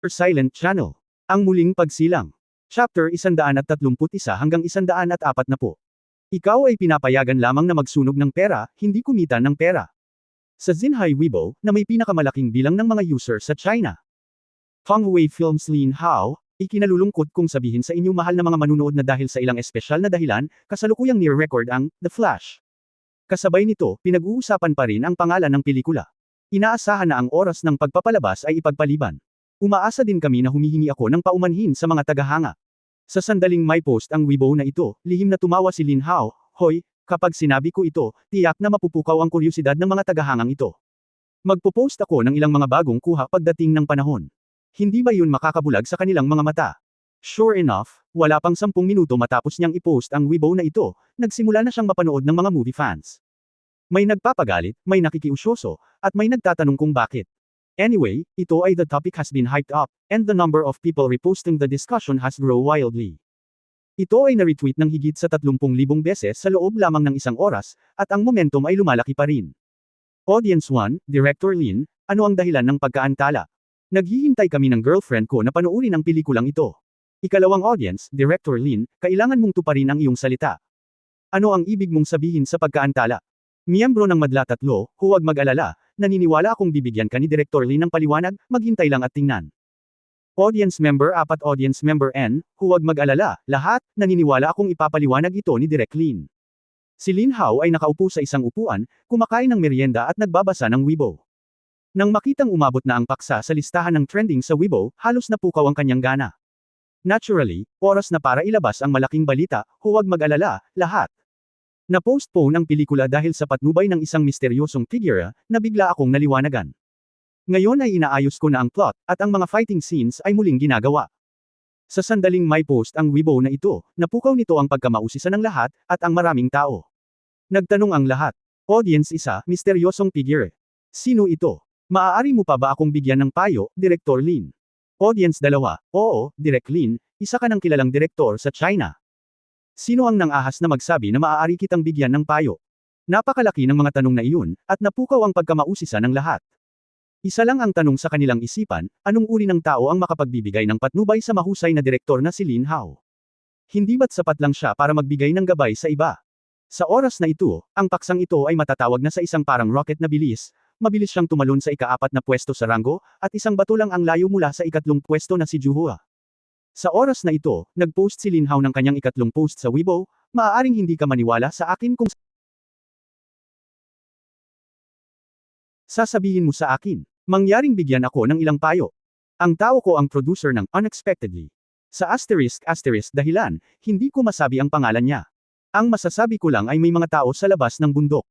Silent Channel. Ang muling pagsilang. Chapter 131 hanggang 140. Ikaw ay pinapayagan lamang na magsunog ng pera, hindi kumita ng pera. Sa Xinhai Weibo, na may pinakamalaking bilang ng mga user sa China. Fanghui Films Lin Hao, ikinalulungkot kung sabihin sa inyong mahal na mga manunood na dahil sa ilang espesyal na dahilan, kasalukuyang near-record ang The Flash. Kasabay nito, pinag-uusapan pa rin ang pangalan ng pelikula. Inaasahan na ang oras ng pagpapalabas ay ipagpaliban. Umaasa din kami na humihingi ako ng paumanhin sa mga tagahanga. Sa sandaling may post ang Weibo na ito, lihim na tumawa si Lin Hao, "Hoy, kapag sinabi ko ito, tiyak na mapupukaw ang kuryusidad ng mga tagahangang ito. Magpo-post ako ng ilang mga bagong kuha pagdating ng panahon. Hindi ba yun makakabulag sa kanilang mga mata?" Sure enough, wala pang 10 minuto matapos niyang i-post ang Weibo na ito, nagsimula na siyang mapanood ng mga movie fans. May nagpapagalit, may nakikiusyoso, at may nagtatanong kung bakit. Anyway, ito ay the topic has been hyped up, and the number of people reposting the discussion has grown wildly. Ito ay na-retweet ng higit sa 30,000 beses sa loob lamang ng isang oras, at ang momentum ay lumalaki pa rin. Audience 1, Director Lin, ano ang dahilan ng pagkaantala? Naghihintay kami ng girlfriend ko na panoorin ang pelikulang ito. Ikalawang audience, Director Lin, kailangan mong tuparin ang iyong salita. Ano ang ibig mong sabihin sa pagkaantala? Miyembro ng Madla 3, huwag mag-alala, naniniwala akong bibigyan ka ni Director Lin ng paliwanag, maghintay lang at tingnan. Audience Member 4 Audience Member N, huwag mag-alala, lahat, naniniwala akong ipapaliwanag ito ni Direk Lin. Si Lin Hao ay nakaupo sa isang upuan, kumakain ng merienda at nagbabasa ng Weibo. Nang makitang umabot na ang paksa sa listahan ng trending sa Weibo, halos napukaw ang kanyang gana. Naturally, oras na para ilabas ang malaking balita, huwag mag-alala, lahat. Na-postpone ang pelikula dahil sa patnubay ng isang misteryosong figure, na bigla akong naliwanagan. Ngayon ay inaayos ko na ang plot, at ang mga fighting scenes ay muling ginagawa. Sa sandaling may post ang Weibo na ito, napukaw nito ang pagkamausisa ng lahat, at ang maraming tao. Nagtanong ang lahat. Audience 1, misteryosong figure. Sino ito? Maaari mo pa ba akong bigyan ng payo, Director Lin? Audience 2, oo, Direk Lin, isa ka ng kilalang direktor sa China. Sino ang nang-ahas na magsabi na maaari kitang bigyan ng payo? Napakalaki ng mga tanong na iyon, at napukaw ang pagkamausisa ng lahat. Isa lang ang tanong sa kanilang isipan, anong uri ng tao ang makapagbibigay ng patnubay sa mahusay na direktor na si Lin Hao? Hindi ba't sapat lang siya para magbigay ng gabay sa iba? Sa oras na ito, ang paksang ito ay matatawag na sa isang parang rocket na bilis, mabilis siyang tumalon sa ika-4 na pwesto sa ranggo, at isang bato lang ang layo mula sa ika-3 pwesto na si Juhua. Sa oras na ito, nag-post si Lin Hao ng kanyang ika-3 post sa Weibo, maaaring hindi ka maniwala sa akin kung sasabihin mo sa akin, mangyaring bigyan ako ng ilang payo. Ang tao ko ang producer ng Unexpectedly. Sa asterisk dahilan, hindi ko masabi ang pangalan niya. Ang masasabi ko lang ay may mga tao sa labas ng bundok.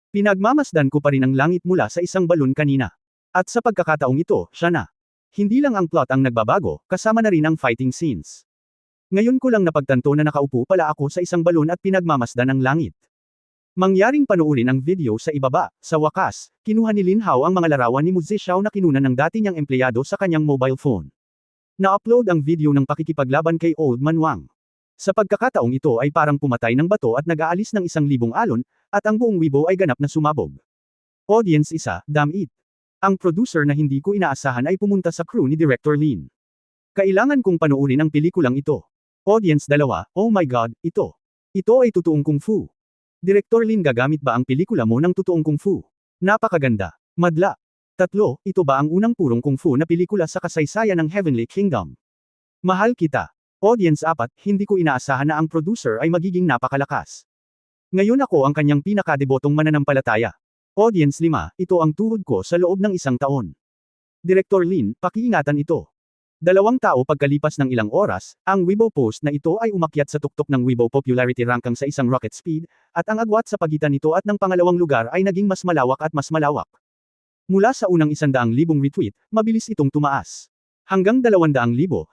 Pinagmamasdan ko pa rin ang langit mula sa isang balon kanina. At sa pagkakataong ito, siya na. Hindi lang ang plot ang nagbabago, kasama na rin ang fighting scenes. Ngayon ko lang napagtanto na nakaupo pala ako sa isang balon at pinagmamasdan ang langit. Mangyaring panoorin ang video sa ibaba, sa wakas, kinuha ni Lin Hao ang mga larawan ni Mu Zhixiao na kinunan ng dati niyang empleyado sa kanyang mobile phone. Na-upload ang video ng pakikipaglaban kay Old Man Wang. Sa pagkakataong ito ay parang pumatay ng bato at nag-aalis ng 1,000 alon, at ang buong Weibo ay ganap na sumabog. Audience 1, damn it. Ang producer na hindi ko inaasahan ay pumunta sa crew ni Director Lin. Kailangan kong panoorin ang pelikulang ito. Audience 2, oh my god, ito. Ito ay totoong kung fu. Director Lin, gagamit ba ang pelikula mo ng totoong kung fu? Napakaganda. Madla. 3, ito ba ang unang purong kung fu na pelikula sa kasaysayan ng Heavenly Kingdom? Mahal kita. Audience 4, hindi ko inaasahan na ang producer ay magiging napakalakas. Ngayon ako ang kanyang pinakadebotong mananampalataya. Audience 5, ito ang tuhod ko sa loob ng 1 taon. Director Lin, pakiingatan ito. 2 tao pagkalipas ng ilang oras, ang Weibo post na ito ay umakyat sa tuktok ng Weibo popularity ranking sa isang rocket speed, at ang agwat sa pagitan nito at ng pangalawang lugar ay naging mas malawak at mas malawak. Mula sa unang 100,000 retweet, mabilis itong tumaas. Hanggang 200,000,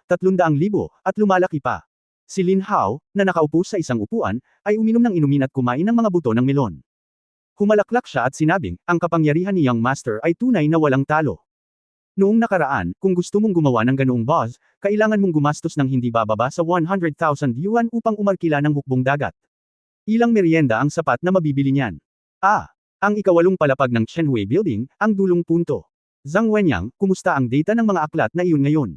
300,000, at lumalaki pa. Si Lin Hao, na nakaupo sa isang upuan, ay uminom ng inumin at kumain ng mga buto ng melon. Humalaklak siya at sinabing, ang kapangyarihan ni Young Master ay tunay na walang talo. Noong nakaraan, kung gusto mong gumawa ng ganoong buzz, kailangan mong gumastos ng hindi bababa sa 100,000 yuan upang umarkila ng hukbong dagat. Ilang merienda ang sapat na mabibili niyan. Ang ika-8 palapag ng Chenhui Building, ang dulong punto. Zhang Wenyang, kumusta ang data ng mga aklat na iyon ngayon?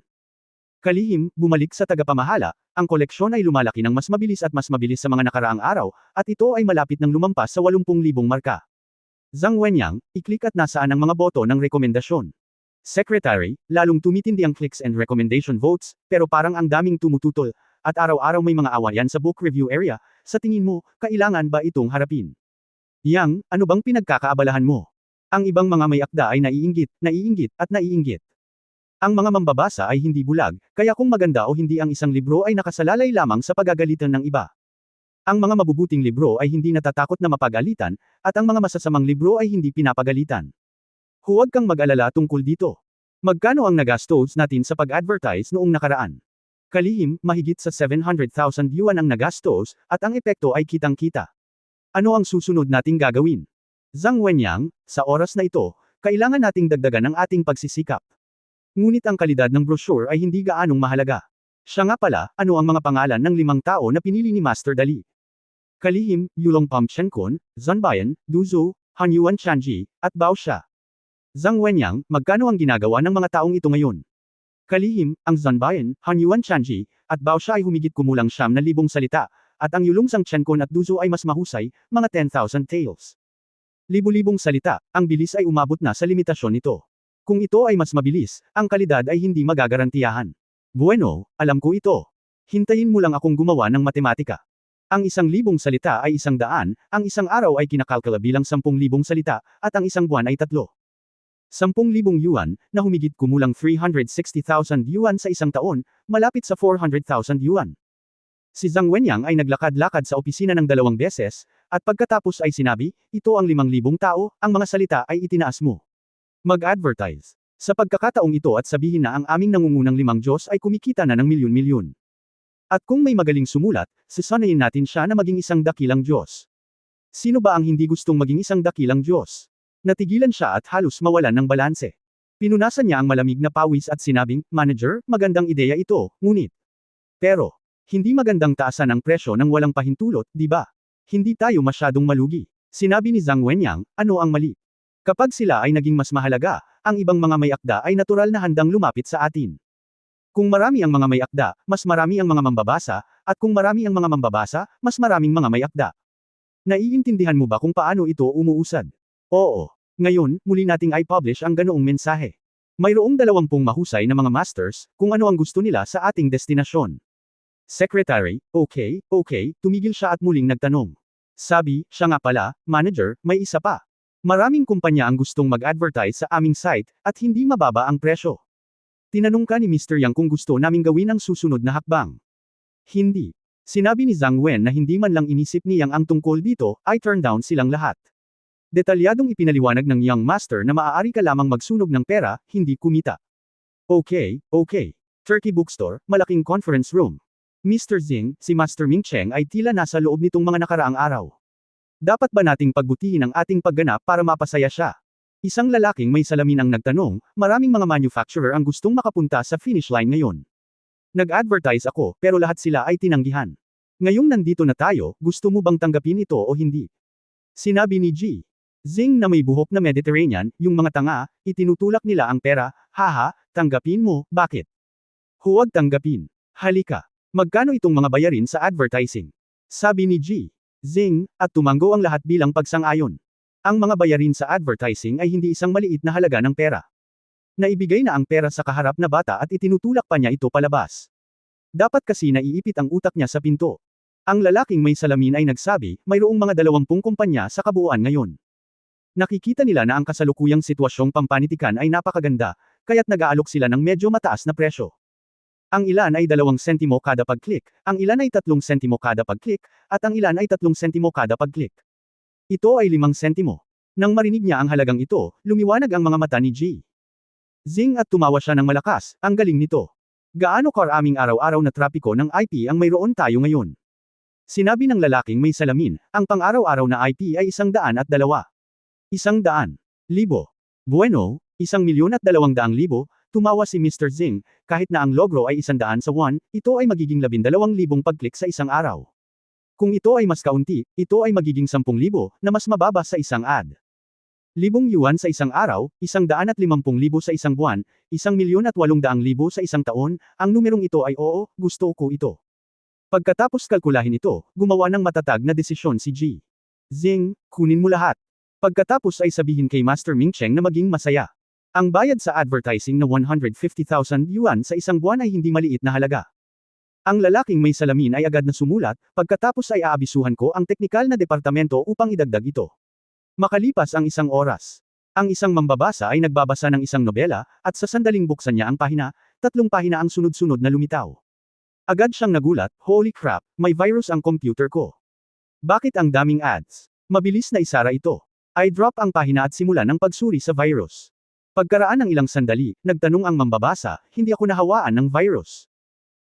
Kalihim, bumalik sa tagapamahala, ang koleksyon ay lumalaki ng mas mabilis at mas mabilis sa mga nakaraang araw, at ito ay malapit ng lumampas sa 80,000 marka. Zhang Wenyang, i-click at nasaan ang mga boto ng rekomendasyon. Secretary, lalong tumitindi ang clicks and recommendation votes, pero parang ang daming tumututol, at araw-araw may mga awayan sa book review area, sa tingin mo, kailangan ba itong harapin? Yang, ano bang pinagkakaabalahan mo? Ang ibang mga may akda ay naiinggit, at naiinggit. Ang mga mambabasa ay hindi bulag, kaya kung maganda o hindi ang isang libro ay nakasalalay lamang sa pagagalitan ng iba. Ang mga mabubuting libro ay hindi natatakot na mapagalitan, at ang mga masasamang libro ay hindi pinapagalitan. Huwag kang mag-alala tungkol dito. Magkano ang nagastos natin sa pag-advertise noong nakaraan? Kalihim, mahigit sa 700,000 yuan ang nagastos, at ang epekto ay kitang-kita. Ano ang susunod nating gagawin? Zhang Wenyang, sa oras na ito, kailangan nating dagdagan ang ating pagsisikap. Ngunit ang kalidad ng brochure ay hindi gaanong mahalaga. Siya nga pala, ano ang mga pangalan ng 5 tao na pinili ni Master Dali? Kalihim, Yulong Pamchenkon, Zanbayan, Du Zhou, Han Yuan Chanji, at Bao Xia. Zhang Wenyang, magkano ang ginagawa ng mga taong ito ngayon? Kalihim, ang Zanbayan, Han Yuan Chanji, at Bao Xia ay humigit kumulang 9,000 salita, at ang Yulong Chenkon at Du Zhou ay mas mahusay, mga 10,000 tales. Libu-libong salita, ang bilis ay umabot na sa limitasyon nito. Kung ito ay mas mabilis, ang kalidad ay hindi magagarantiyahan. Bueno, alam ko ito. Hintayin mo lang akong gumawa ng matematika. Ang 1,000 salita ay 100, ang isang araw ay kinakalkula bilang 10,000 salita, at ang isang buwan ay 3. 10,000 yuan, na humigit kumulang 360,000 yuan sa isang taon, malapit sa 400,000 yuan. Si Zhang Wenyang ay naglakad-lakad sa opisina ng 2 beses, at pagkatapos ay sinabi, ito ang 5,000 tao, ang mga salita ay itinaas mo. Mag-advertise. Sa pagkakataong ito at sabihin na ang aming nangungunang 5 Diyos ay kumikita na ng milyon-milyon. At kung may magaling sumulat, sasanayin natin siya na maging isang dakilang Diyos. Sino ba ang hindi gustong maging isang dakilang Diyos? Natigilan siya at halos mawalan ng balanse. Pinunasan niya ang malamig na pawis at sinabing, Manager, magandang ideya ito, ngunit. Pero, hindi magandang taasan ang presyo ng walang pahintulot, di ba? Hindi tayo masyadong malugi. Sinabi ni Zhang Wenyang, ano ang mali? Kapag sila ay naging mas mahalaga, ang ibang mga may akda ay natural na handang lumapit sa atin. Kung marami ang mga may akda, mas marami ang mga mambabasa, at kung marami ang mga mambabasa, mas maraming mga may akda. Naiintindihan mo ba kung paano ito umuusad? Oo. Ngayon, muli nating i-publish ang ganoong mensahe. Mayroong 20 mahusay na mga masters, kung ano ang gusto nila sa ating destinasyon. Secretary, okay, tumigil siya at muling nagtanong. Sabi, siya nga pala, Manager, may isa pa. Maraming kumpanya ang gustong mag-advertise sa aming site, at hindi mababa ang presyo. Tinanong ka ni Mr. Yang kung gusto naming gawin ang susunod na hakbang. Hindi. Sinabi ni Zhang Wen na hindi man lang inisip ni Yang ang tungkol dito, ay turn down silang lahat. Detalyadong ipinaliwanag ng Yang Master na maaari ka lamang magsunog ng pera, hindi kumita. Okay. Turkey Bookstore, malaking conference room. Mr. Zing, si Master Ming Cheng ay tila nasa loob nitong mga nakaraang araw. Dapat ba nating pagbutihin ang ating pagganap para mapasaya siya? Isang lalaking may salamin ang nagtanong, maraming mga manufacturer ang gustong makapunta sa finish line ngayon. Nag-advertise ako, pero lahat sila ay tinanggihan. Ngayong nandito na tayo, gusto mo bang tanggapin ito o hindi? Sinabi ni G. Zing na may buhok na Mediterranean, yung mga tanga, itinutulak nila ang pera, haha, tanggapin mo, bakit? Huwag tanggapin. Halika. Magkano itong mga bayarin sa advertising? Sabi ni G. Zing, at tumanggo ang lahat bilang pagsang-ayon. Ang mga bayarin sa advertising ay hindi isang maliit na halaga ng pera. Naibigay na ang pera sa kaharap na bata at itinutulak pa niya ito palabas. Dapat kasi naiipit ang utak niya sa pinto. Ang lalaking may salamin ay nagsabi, mayroong mga 20 kumpanya sa kabuuan ngayon. Nakikita nila na ang kasalukuyang sitwasyong pampanitikan ay napakaganda, kaya't nag-aalok sila ng medyo mataas na presyo. Ang ilan ay 2 sentimo kada pag-click, ang ilan ay 3 sentimo kada pag-click, at ang ilan ay 3 sentimo kada pag-click. Ito ay 5 sentimo. Nang marinig niya ang halagang ito, lumiwanag ang mga mata ni G. Zing at tumawa siya ng malakas, ang galing nito. Gaano karaming araw-araw na trapiko ng IP ang mayroon tayo ngayon? Sinabi ng lalaking may salamin, ang pang-araw-araw na IP ay 102. 100,000. Bueno, 1,200,000. Tumawa si Mr. Zing, kahit na ang logro ay 100 sa won, ito ay magiging 12,000 pag-click sa isang araw. Kung ito ay mas kaunti, ito ay magiging 10,000, na mas mababa sa isang ad. Libong yuan sa isang araw, 150,000 sa isang buwan, 1,800,000 sa isang taon, ang numerong ito ay oo, gusto ko ito. Pagkatapos kalkulahin ito, gumawa ng matatag na desisyon si G. Zing, kunin mo lahat. Pagkatapos ay sabihin kay Master Ming Cheng na maging masaya. Ang bayad sa advertising na 150,000 yuan sa isang buwan ay hindi maliit na halaga. Ang lalaking may salamin ay agad na sumulat, pagkatapos ay aabisuhan ko ang teknikal na departamento upang idagdag ito. Makalipas ang isang oras. Ang isang mambabasa ay nagbabasa ng isang nobela, at sa sandaling buksan niya ang pahina, 3 pahina ang sunod-sunod na lumitaw. Agad siyang nagulat, holy crap, may virus ang computer ko. Bakit ang daming ads? Mabilis na isara ito. I-drop ang pahina at simulan ang pagsuri sa virus. Pagkaraan ng ilang sandali, nagtanong ang mambabasa, hindi ako nahawaan ng virus.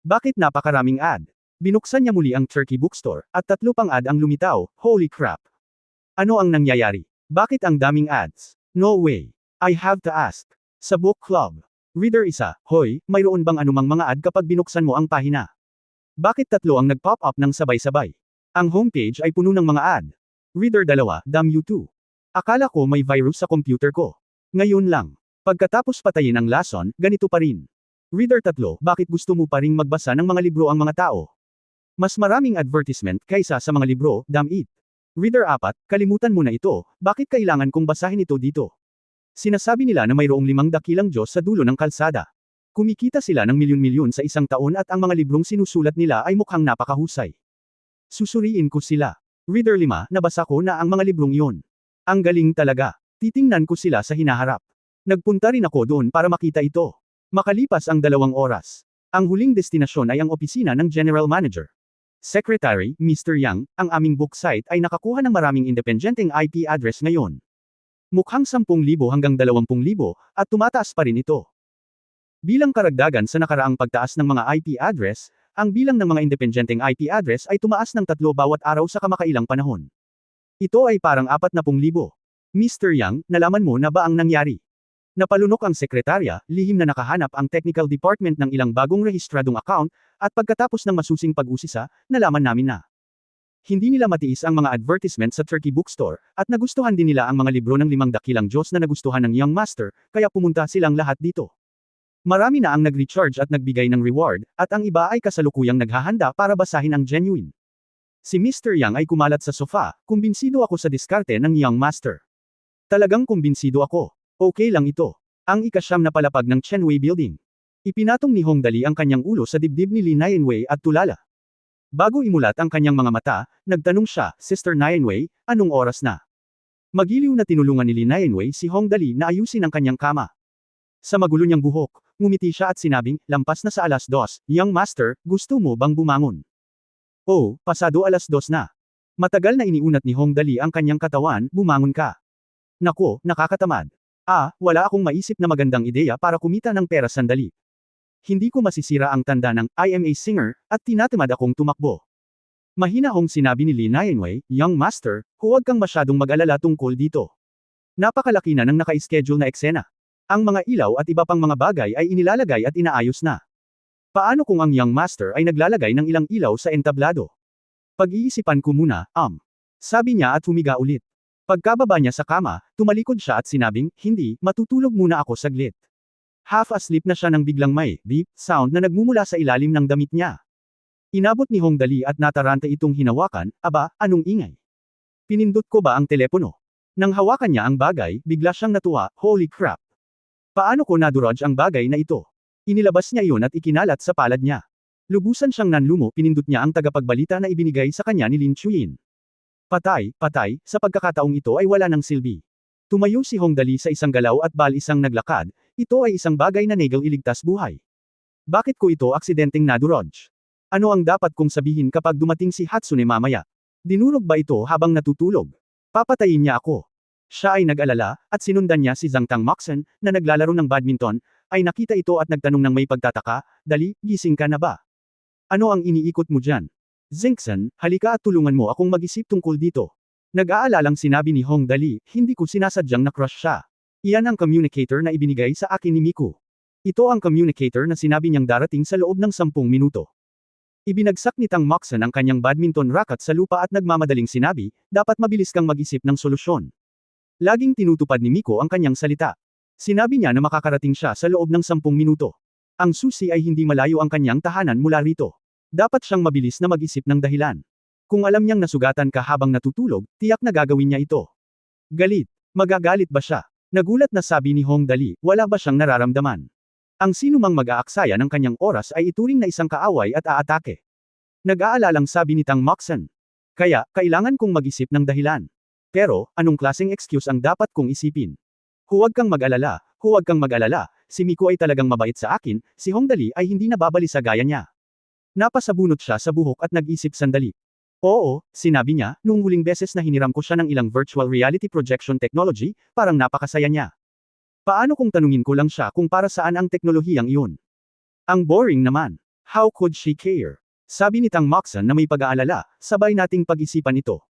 Bakit napakaraming ad? Binuksan niya muli ang Turkey Bookstore, at 3 pang ad ang lumitaw, holy crap. Ano ang nangyayari? Bakit ang daming ads? No way. I have to ask. Sa book club. Reader 1, hoy, mayroon bang anumang mga ad kapag binuksan mo ang pahina? Bakit 3 ang nag-pop up ng sabay-sabay? Ang homepage ay puno ng mga ad. Reader 2, damn you too. Akala ko may virus sa computer ko. Ngayon lang. Pagkatapos patayin ang lason, ganito pa rin. Reader 3, bakit gusto mo pa ring magbasa ng mga libro ang mga tao? Mas maraming advertisement kaysa sa mga libro, damn it. Reader 4, kalimutan mo na ito, bakit kailangan kong basahin ito dito? Sinasabi nila na mayroong 5 dakilang Diyos sa dulo ng kalsada. Kumikita sila ng milyon-milyon sa isang taon at ang mga librong sinusulat nila ay mukhang napakahusay. Susuriin ko sila. Reader 5, nabasa ko na ang mga librong iyon. Ang galing talaga. Titingnan ko sila sa hinaharap. Nagpunta rin ako doon para makita ito. Makalipas ang 2 oras. Ang huling destinasyon ay ang opisina ng General Manager. Secretary, Mr. Yang, ang aming book site ay nakakuha ng maraming independenteng IP address ngayon. Mukhang 10,000 hanggang 20,000, at tumataas pa rin ito. Bilang karagdagan sa nakaraang pagtaas ng mga IP address, ang bilang ng mga independenteng IP address ay tumaas ng 3 bawat araw sa kamakailang panahon. Ito ay parang 40,000. Mr. Yang, nalaman mo na ba ang nangyari? Napalunok ang sekretarya, lihim na nakahanap ang technical department ng ilang bagong rehistradong account, at pagkatapos ng masusing pag-usisa, nalaman namin na hindi nila matiis ang mga advertisement sa Turkey Bookstore, at nagustuhan din nila ang mga libro ng 5 dakilang Diyos na nagustuhan ng Young Master, kaya pumunta silang lahat dito. Marami na ang nag-recharge at nagbigay ng reward, at ang iba ay kasalukuyang naghahanda para basahin ang genuine. Si Mr. Yang ay kumalat sa sofa, kumbinsido ako sa diskarte ng Young Master. Talagang kumbinsido ako. Okay lang ito. Ang ika-9 na palapag ng Chenwei Building. Ipinatong ni Hongdali ang kanyang ulo sa dibdib ni Li Nianwei at tulala. Bago imulat ang kanyang mga mata, nagtanong siya, Sister Nianwei, anong oras na? Magiliw na tinulungan ni Li Nianwei si Hongdali na ayusin ang kanyang kama. Sa magulo niyang buhok, ngumiti siya at sinabing, lampas na sa 2:00, Young Master, gusto mo bang bumangon? Oh, pasado 2:00 na. Matagal na iniunat ni Hongdali ang kanyang katawan, bumangon ka. Nako, nakakatamad. Wala akong maisip na magandang ideya para kumita ng pera sandali. Hindi ko masisira ang tanda ng I am a singer, at tinatamad akong tumakbo. Mahinahong sinabi ni Li Nianwei, Young Master, huwag kang masyadong mag-alala tungkol dito. Napakalaki na ng naka-schedule na eksena. Ang mga ilaw at iba pang mga bagay ay inilalagay at inaayos na. Paano kung ang Young Master ay naglalagay ng ilang ilaw sa entablado? Pag-iisipan ko muna, sabi niya at humiga ulit. Pagkababa niya sa kama, tumalikod siya at sinabing, hindi, matutulog muna ako saglit. Half asleep na siya nang biglang may beep sound na nagmumula sa ilalim ng damit niya. Inabot ni Hongdali at nataranta itong hinawakan, aba, anong ingay? Pinindot ko ba ang telepono? Nang hawakan niya ang bagay, bigla siyang natuwa, holy crap. Paano ko naduraj ang bagay na ito? Inilabas niya iyon at ikinalat sa palad niya. Lubusan siyang nanlumo, pinindot niya ang tagapagbalita na ibinigay sa kanya ni Lin Chuyin. Patay, sa pagkakataong ito ay wala ng silbi. Tumayo si Hongdali sa isang galaw at isang naglakad, ito ay isang bagay na negal iligtas buhay. Bakit ko ito aksidenteng naduraj? Ano ang dapat kong sabihin kapag dumating si Hatsune mamaya? Dinurog ba ito habang natutulog? Papatayin niya ako. Siya ay nag-alala, at sinundan niya si Zhang Tangmoxen, na naglalaro ng badminton, ay nakita ito at nagtanong ng may pagtataka, dali, gising ka na ba? Ano ang iniikot mo dyan? Zinksen, halika at tulungan mo akong mag-isip tungkol dito. Nag-aalalang sinabi ni Hongdali, hindi ko sinasadyang na-crush siya. Iyan ang communicator na ibinigay sa akin ni Miku. Ito ang communicator na sinabi niyang darating sa loob ng 10 minuto. Ibinagsak ni Tangmoxen ang kanyang badminton racket sa lupa at nagmamadaling sinabi, dapat mabilis kang mag-isip ng solusyon. Laging tinutupad ni Miko ang kanyang salita. Sinabi niya na makakarating siya sa loob ng 10 minuto. Ang susi ay hindi malayo ang kanyang tahanan mula rito. Dapat siyang mabilis na mag-isip ng dahilan. Kung alam niyang nasugatan ka habang natutulog, tiyak na gagawin niya ito. Galit. Magagalit ba siya? Nagulat na sabi ni Hong Dali, wala ba siyang nararamdaman? Ang sinumang mag-aaksaya ng kanyang oras ay ituring na isang kaaway at aatake. Nag-aalalang sabi ni Tang Moxon. Kaya, kailangan kong mag-isip ng dahilan. Pero, anong klaseng excuse ang dapat kong isipin? Huwag kang mag-alala, huwag kang mag-alala, si Miko ay talagang mabait sa akin, si Hong Dali ay hindi nababali sa gaya niya. Napasabunot siya sa buhok at nag-isip sandali. Oo, sinabi niya, noong huling beses na hiniram ko siya ng ilang virtual reality projection technology, parang napakasaya niya. Paano kung tanungin ko lang siya kung para saan ang teknolohiyang iyon? Ang boring naman. How could she care? Sabi ni Tang Moxon na may pag-aalala, sabay nating pag-isipan ito.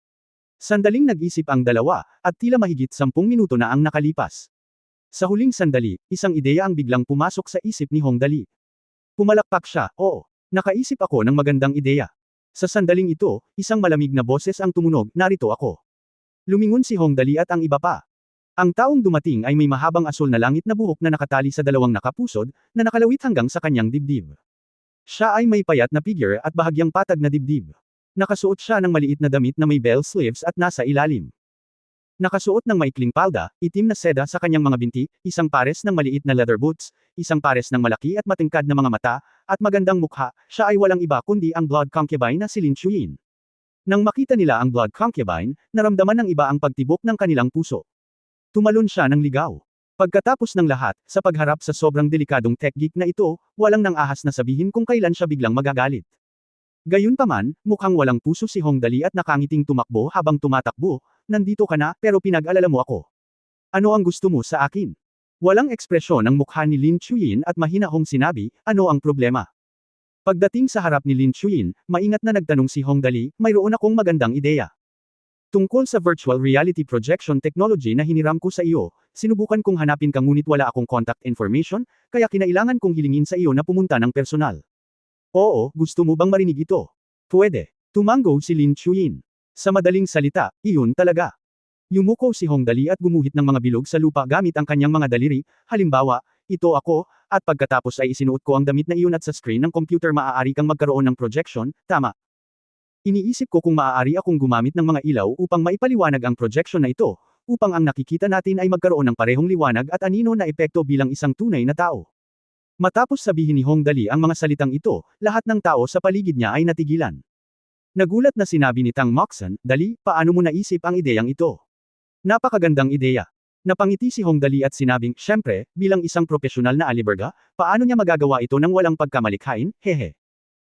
Sandaling nag-isip ang dalawa, at tila mahigit 10 minuto na ang nakalipas. Sa huling sandali, isang ideya ang biglang pumasok sa isip ni Hong Dali. Pumalakpak siya, oo, nakaisip ako ng magandang ideya. Sa sandaling ito, isang malamig na boses ang tumunog, narito ako. Lumingon si Hong Dali at ang iba pa. Ang taong dumating ay may mahabang asul na langit na buhok na nakatali sa dalawang nakapusod, na nakalawit hanggang sa kanyang dibdib. Siya ay may payat na figure at bahagyang patag na dibdib. Nakasuot siya ng maliit na damit na may bell sleeves at nasa ilalim. Nakasuot ng maikling palda, itim na seda sa kanyang mga binti, isang pares ng maliit na leather boots, isang pares ng malaki at matingkad na mga mata, at magandang mukha, siya ay walang iba kundi ang blood concubine na si Lin Chuyin. Nang makita nila ang blood concubine, naramdaman ng iba ang pagtibok ng kanilang puso. Tumalon siya ng ligaw. Pagkatapos ng lahat, sa pagharap sa sobrang delikadong tech geek na ito, walang nang ahas na sabihin kung kailan siya biglang magagalit. Gayunpaman, mukhang walang puso si Hong Dali at nakangiting tumakbo habang tumatakbo, nandito ka na, pero pinag-alala mo ako. Ano ang gusto mo sa akin? Walang ekspresyon ang mukha ni Lin Chuyin at mahinahong sinabi, ano ang problema? Pagdating sa harap ni Lin Chuyin, maingat na nagtanong si Hong Dali, mayroon akong magandang ideya. Tungkol sa virtual reality projection technology na hiniram ko sa iyo, sinubukan kong hanapin ka ngunit wala akong contact information, kaya kinailangan kong hilingin sa iyo na pumunta ng personal. Oo, gusto mo bang marinig ito? Pwede. Tumango si Lin Chuyin. Sa madaling salita, iyon talaga. Yumuko si Hong Dali at gumuhit ng mga bilog sa lupa gamit ang kanyang mga daliri, halimbawa, ito ako, at pagkatapos ay isinuot ko ang damit na iyon at sa screen ng computer maaari kang magkaroon ng projection, tama. Iniisip ko kung maaari akong gumamit ng mga ilaw upang maipaliwanag ang projection na ito, upang ang nakikita natin ay magkaroon ng parehong liwanag at anino na epekto bilang isang tunay na tao. Matapos sabihin ni Hong Dali ang mga salitang ito, lahat ng tao sa paligid niya ay natigilan. Nagulat na sinabi ni Tang Moxon, Dali, paano mo naisip ang ideyang ito? Napakagandang ideya. Napangiti si Hong Dali at sinabing, syempre, bilang isang profesional na aliberga, paano niya magagawa ito nang walang pagkamalikhain, hehe.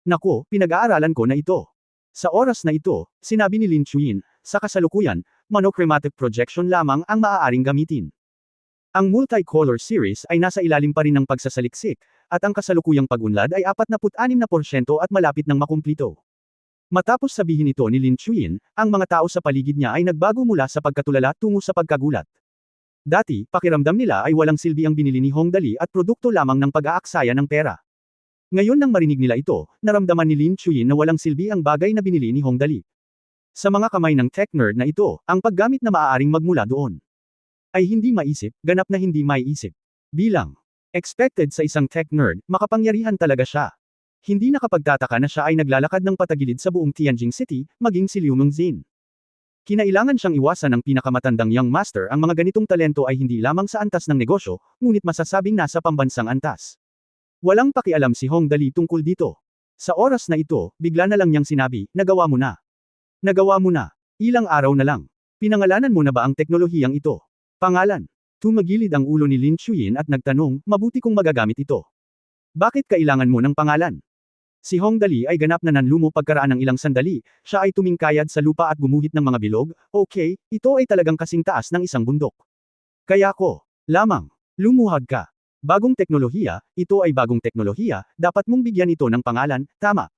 Nako, pinag-aaralan ko na ito. Sa oras na ito, sinabi ni Lin Chuyin, sa kasalukuyan, monochromatic projection lamang ang maaaring gamitin. Ang multicolor series ay nasa ilalim pa rin ng pagsasaliksik, at ang kasalukuyang pag-unlad ay 46% at malapit ng makumplito. Matapos sabihin ito ni Lin Chuyin, ang mga tao sa paligid niya ay nagbago mula sa pagkatulala tungo sa pagkagulat. Dati, pakiramdam nila ay walang silbi ang binili ni Hong Dali at produkto lamang ng pag-aaksaya ng pera. Ngayon nang marinig nila ito, naramdaman ni Lin Chuyin na walang silbi ang bagay na binili ni Hong Dali. Sa mga kamay ng tech nerd na ito, ang paggamit na maaaring magmula doon ay hindi maisip, ganap na hindi maiisip. Bilang expected sa isang tech nerd, makapangyarihan talaga siya. Hindi nakapagtataka na siya ay naglalakad ng patagilid sa buong Tianjin City, maging si Liu Mengzin. Kinailangan siyang iwasan ng pinakamatandang young master. Ang mga ganitong talento ay hindi lamang sa antas ng negosyo, ngunit masasabing nasa pambansang antas. Walang pakialam si Hong Dali tungkol dito. Sa oras na ito, bigla na lang niyang sinabi, nagawa mo na. Nagawa mo na. Ilang araw na lang. Pinangalanan mo na ba ang teknolohiyang ito? Pangalan. Tumagilid ang ulo ni Lin Chuyin at nagtanong, mabuti kung magagamit ito. Bakit kailangan mo ng pangalan? Si Hong Dali ay ganap na nanlumo pagkaraan ng ilang sandali, siya ay tumingkayad sa lupa at gumuhit ng mga bilog, okay, ito ay talagang kasing taas ng isang bundok. Kaya ko, lamang, lumuhad ka. Bagong teknolohiya, ito ay bagong teknolohiya, dapat mong bigyan ito ng pangalan, tama.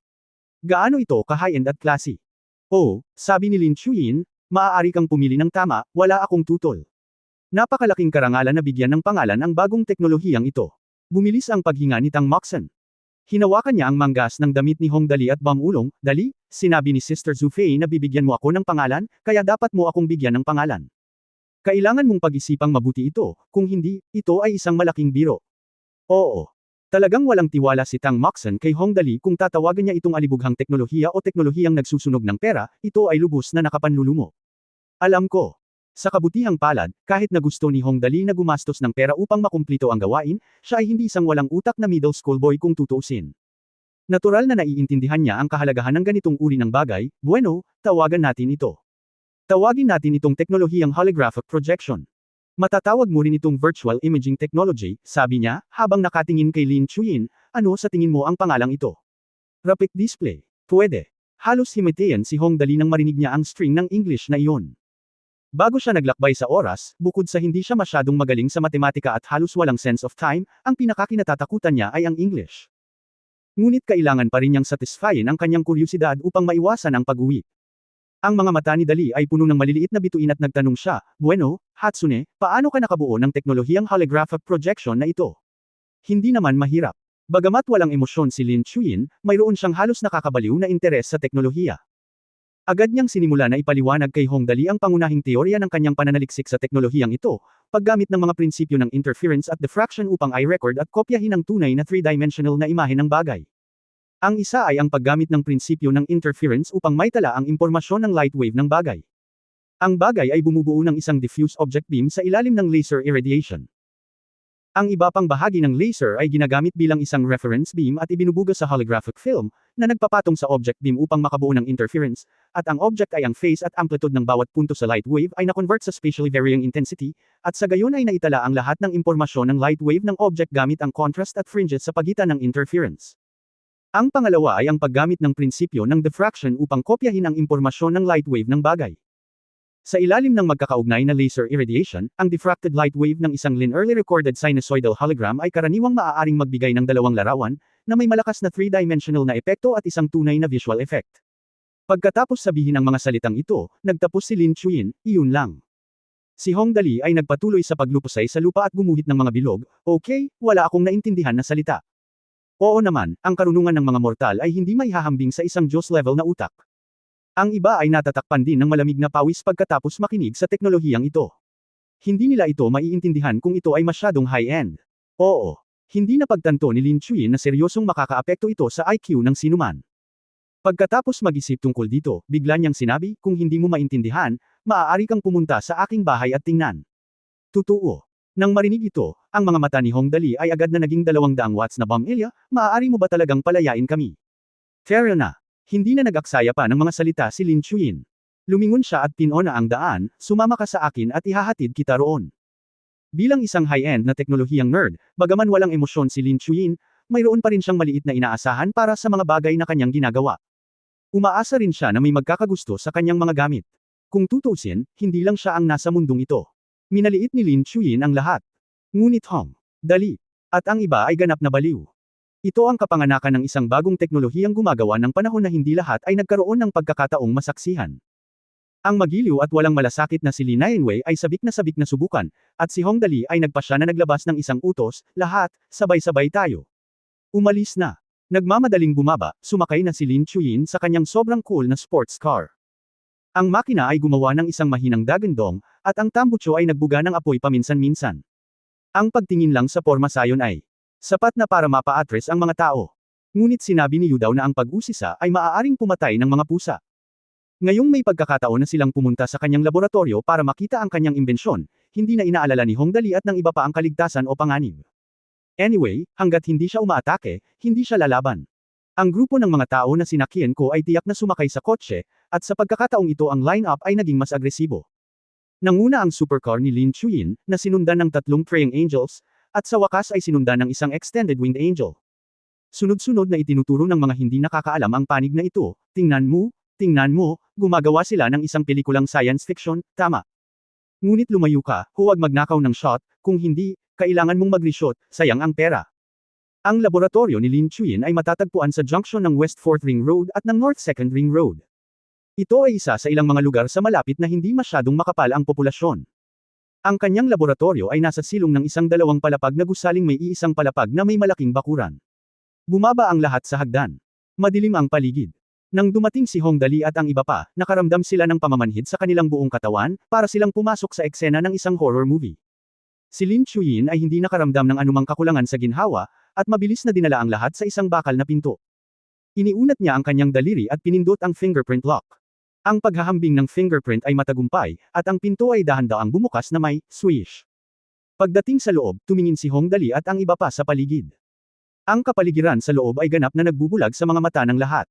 Gaano ito ka-high-end at classy? Oh, sabi ni Lin Chuyin, maaari kang pumili ng tama, wala akong tutol. Napakalaking karangalan na bigyan ng pangalan ang bagong teknolohiyang ito. Bumilis ang paghinga ni Tang Moxon. Hinawakan niya ang manggas ng damit ni Hong Dali at bamulong, Dali, sinabi ni Sister Zhu Fei na bibigyan mo ako ng pangalan, kaya dapat mo akong bigyan ng pangalan. Kailangan mong pag-isipang mabuti ito, kung hindi, ito ay isang malaking biro. Oo. Talagang walang tiwala si Tang Moxon kay Hong Dali kung tatawagan niya itong alibughang teknolohiya o teknolohiyang nagsusunog ng pera, ito ay lubos na nakapanlulumo. Alam ko. Sa kabutihang palad, kahit na gusto ni Hong Dali na gumastos ng pera upang makumplito ang gawain, siya ay hindi isang walang utak na middle school boy kung tutuusin. Natural na naiintindihan niya ang kahalagahan ng ganitong uri ng bagay, bueno, tawagan natin ito. Tawagin natin itong teknolohiyang holographic projection. Matatawag mo rin itong virtual imaging technology, sabi niya, habang nakatingin kay Lin Chuyin, ano sa tingin mo ang pangalang ito? Rapid display. Pwede. Halos himatayan si Hong Dali nang marinig niya ang string ng English na iyon. Bago siya naglakbay sa oras, bukod sa hindi siya masyadong magaling sa matematika at halos walang sense of time, ang pinakakinatatakutan niya ay ang English. Ngunit kailangan pa rin niyang satisfyin ang kanyang kuryusidad upang maiwasan ang pag-uwi. Ang mga mata ni Dali ay puno ng maliliit na bituin at nagtanong siya, bueno, Hatsune, paano ka nakabuo ng teknolohiyang holographic projection na ito? Hindi naman mahirap. Bagamat walang emosyon si Lin Chuyin, mayroon siyang halos nakakabaliw na interes sa teknolohiya. Agad niyang sinimula na ipaliwanag kay Hong Dali ang pangunahing teorya ng kanyang pananaliksik sa teknolohiyang ito, paggamit ng mga prinsipyo ng interference at diffraction upang i-record at kopyahin ang tunay na three-dimensional na imahe ng bagay. Ang isa ay ang paggamit ng prinsipyo ng interference upang maitala ang impormasyon ng light wave ng bagay. Ang bagay ay bumubuo ng isang diffuse object beam sa ilalim ng laser irradiation. Ang iba pang bahagi ng laser ay ginagamit bilang isang reference beam at ibinubuga sa holographic film, na nagpapatong sa object beam upang makabuo ng interference, at ang object ay ang phase at amplitude ng bawat punto sa light wave ay na-convert sa spatially varying intensity, at sa gayon ay naitala ang lahat ng impormasyon ng light wave ng object gamit ang contrast at fringes sa pagitan ng interference. Ang pangalawa ay ang paggamit ng prinsipyo ng diffraction upang kopyahin ang impormasyon ng light wave ng bagay. Sa ilalim ng magkakaugnay na laser irradiation, ang diffracted light wave ng isang linearly recorded sinusoidal hologram ay karaniwang maaaring magbigay ng dalawang larawan, na may malakas na three-dimensional na epekto at isang tunay na visual effect. Pagkatapos sabihin ang mga salitang ito, nagtapos si Lin Chuyin, iyon lang. Si Hong Dali ay nagpatuloy sa paglupusay sa lupa at gumuhit ng mga bilog, okay, wala akong naintindihan na salita. Oo naman, ang karunungan ng mga mortal ay hindi maihahambing sa isang Diyos level na utak. Ang iba ay natatakpan din ng malamig na pawis pagkatapos makinig sa teknolohiyang ito. Hindi nila ito maiintindihan kung ito ay masyadong high-end. Oo. Hindi napagtanto ni Lin Chuyin na seryosong makakaapekto ito sa IQ ng sinuman. Pagkatapos mag-isip tungkol dito, bigla niyang sinabi, kung hindi mo maintindihan, maaari kang pumunta sa aking bahay at tingnan. Totoo. Nang marinig ito, ang mga mata ni Hong Dali ay agad na naging 200 watts na bombilya, maaari mo ba talagang palayain kami? Fair na. Hindi na nag-aksaya pa ng mga salita si Lin Chuyin. Lumingon siya at pinona ang daan, sumama ka sa akin at ihahatid kita roon. Bilang isang high-end na teknolohiyang nerd, bagaman walang emosyon si Lin Chuyin, mayroon pa rin siyang maliit na inaasahan para sa mga bagay na kanyang ginagawa. Umaasa rin siya na may magkakagusto sa kanyang mga gamit. Kung tutuusin, hindi lang siya ang nasa mundong ito. Minaliit ni Lin Chuyin ang lahat. Ngunit Hong Dali at ang iba ay ganap na baliw. Ito ang kapanganakan ng isang bagong teknolohiyang gumagawa ng panahon na hindi lahat ay nagkaroon ng pagkakataong masaksihan. Ang magiliw at walang malasakit na si Li Nianwei ay sabik na subukan, at si Hong Dali ay nagpasya na naglabas ng isang utos, lahat, sabay-sabay tayo. Umalis na. Nagmamadaling bumaba, sumakay na si Lin Chuyin sa kanyang sobrang cool na sports car. Ang makina ay gumawa ng isang mahinang dagandong, at ang tambucho ay nagbuga ng apoy paminsan-minsan. Ang pagtingin lang sa porma sayon ay sapat na para mapa-address ang mga tao. Ngunit sinabi ni Yu daw na ang pag-usisa ay maaaring pumatay ng mga pusa. Ngayong may pagkakataon na silang pumunta sa kanyang laboratorio para makita ang kanyang imbensyon, hindi na inaalala ni Hong Dali at ng iba pa ang kaligtasan o panganib. Anyway, hanggat hindi siya umaatake, hindi siya lalaban. Ang grupo ng mga tao na sinakyan ko ay tiyak na sumakay sa kotse, at sa pagkakataong ito ang line-up ay naging mas agresibo. Nanguna ang supercar ni Lin Chuyin, na sinundan ng 3 praying angels, at sa wakas ay sinundan ng isang extended winged angel. Sunod-sunod na itinuturo ng mga hindi nakakaalam ang panig na ito, tingnan mo, gumagawa sila ng isang pelikulang science fiction, tama. Ngunit lumayo ka, huwag magnakaw ng shot, kung hindi, kailangan mong mag-reshoot, sayang ang pera. Ang laboratorio ni Lin Chuyin ay matatagpuan sa junction ng West 4th Ring Road at ng North 2nd Ring Road. Ito ay isa sa ilang mga lugar sa malapit na hindi masyadong makapal ang populasyon. Ang kanyang laboratorio ay nasa silong ng isang 2 palapag na gusaling may iisang palapag na may malaking bakuran. Bumaba ang lahat sa hagdan. Madilim ang paligid. Nang dumating si Hong Dali at ang iba pa, nakaramdam sila ng pamamanhid sa kanilang buong katawan, para silang pumasok sa eksena ng isang horror movie. Si Lin Chuyin ay hindi nakaramdam ng anumang kakulangan sa ginhawa, at mabilis na dinala ang lahat sa isang bakal na pinto. Iniunat niya ang kanyang daliri at pinindot ang fingerprint lock. Ang paghahambing ng fingerprint ay matagumpay, at ang pinto ay dahan-daang bumukas na may swish. Pagdating sa loob, tumingin si Hong Dali at ang iba pa sa paligid. Ang kapaligiran sa loob ay ganap na nagbubulag sa mga mata ng lahat.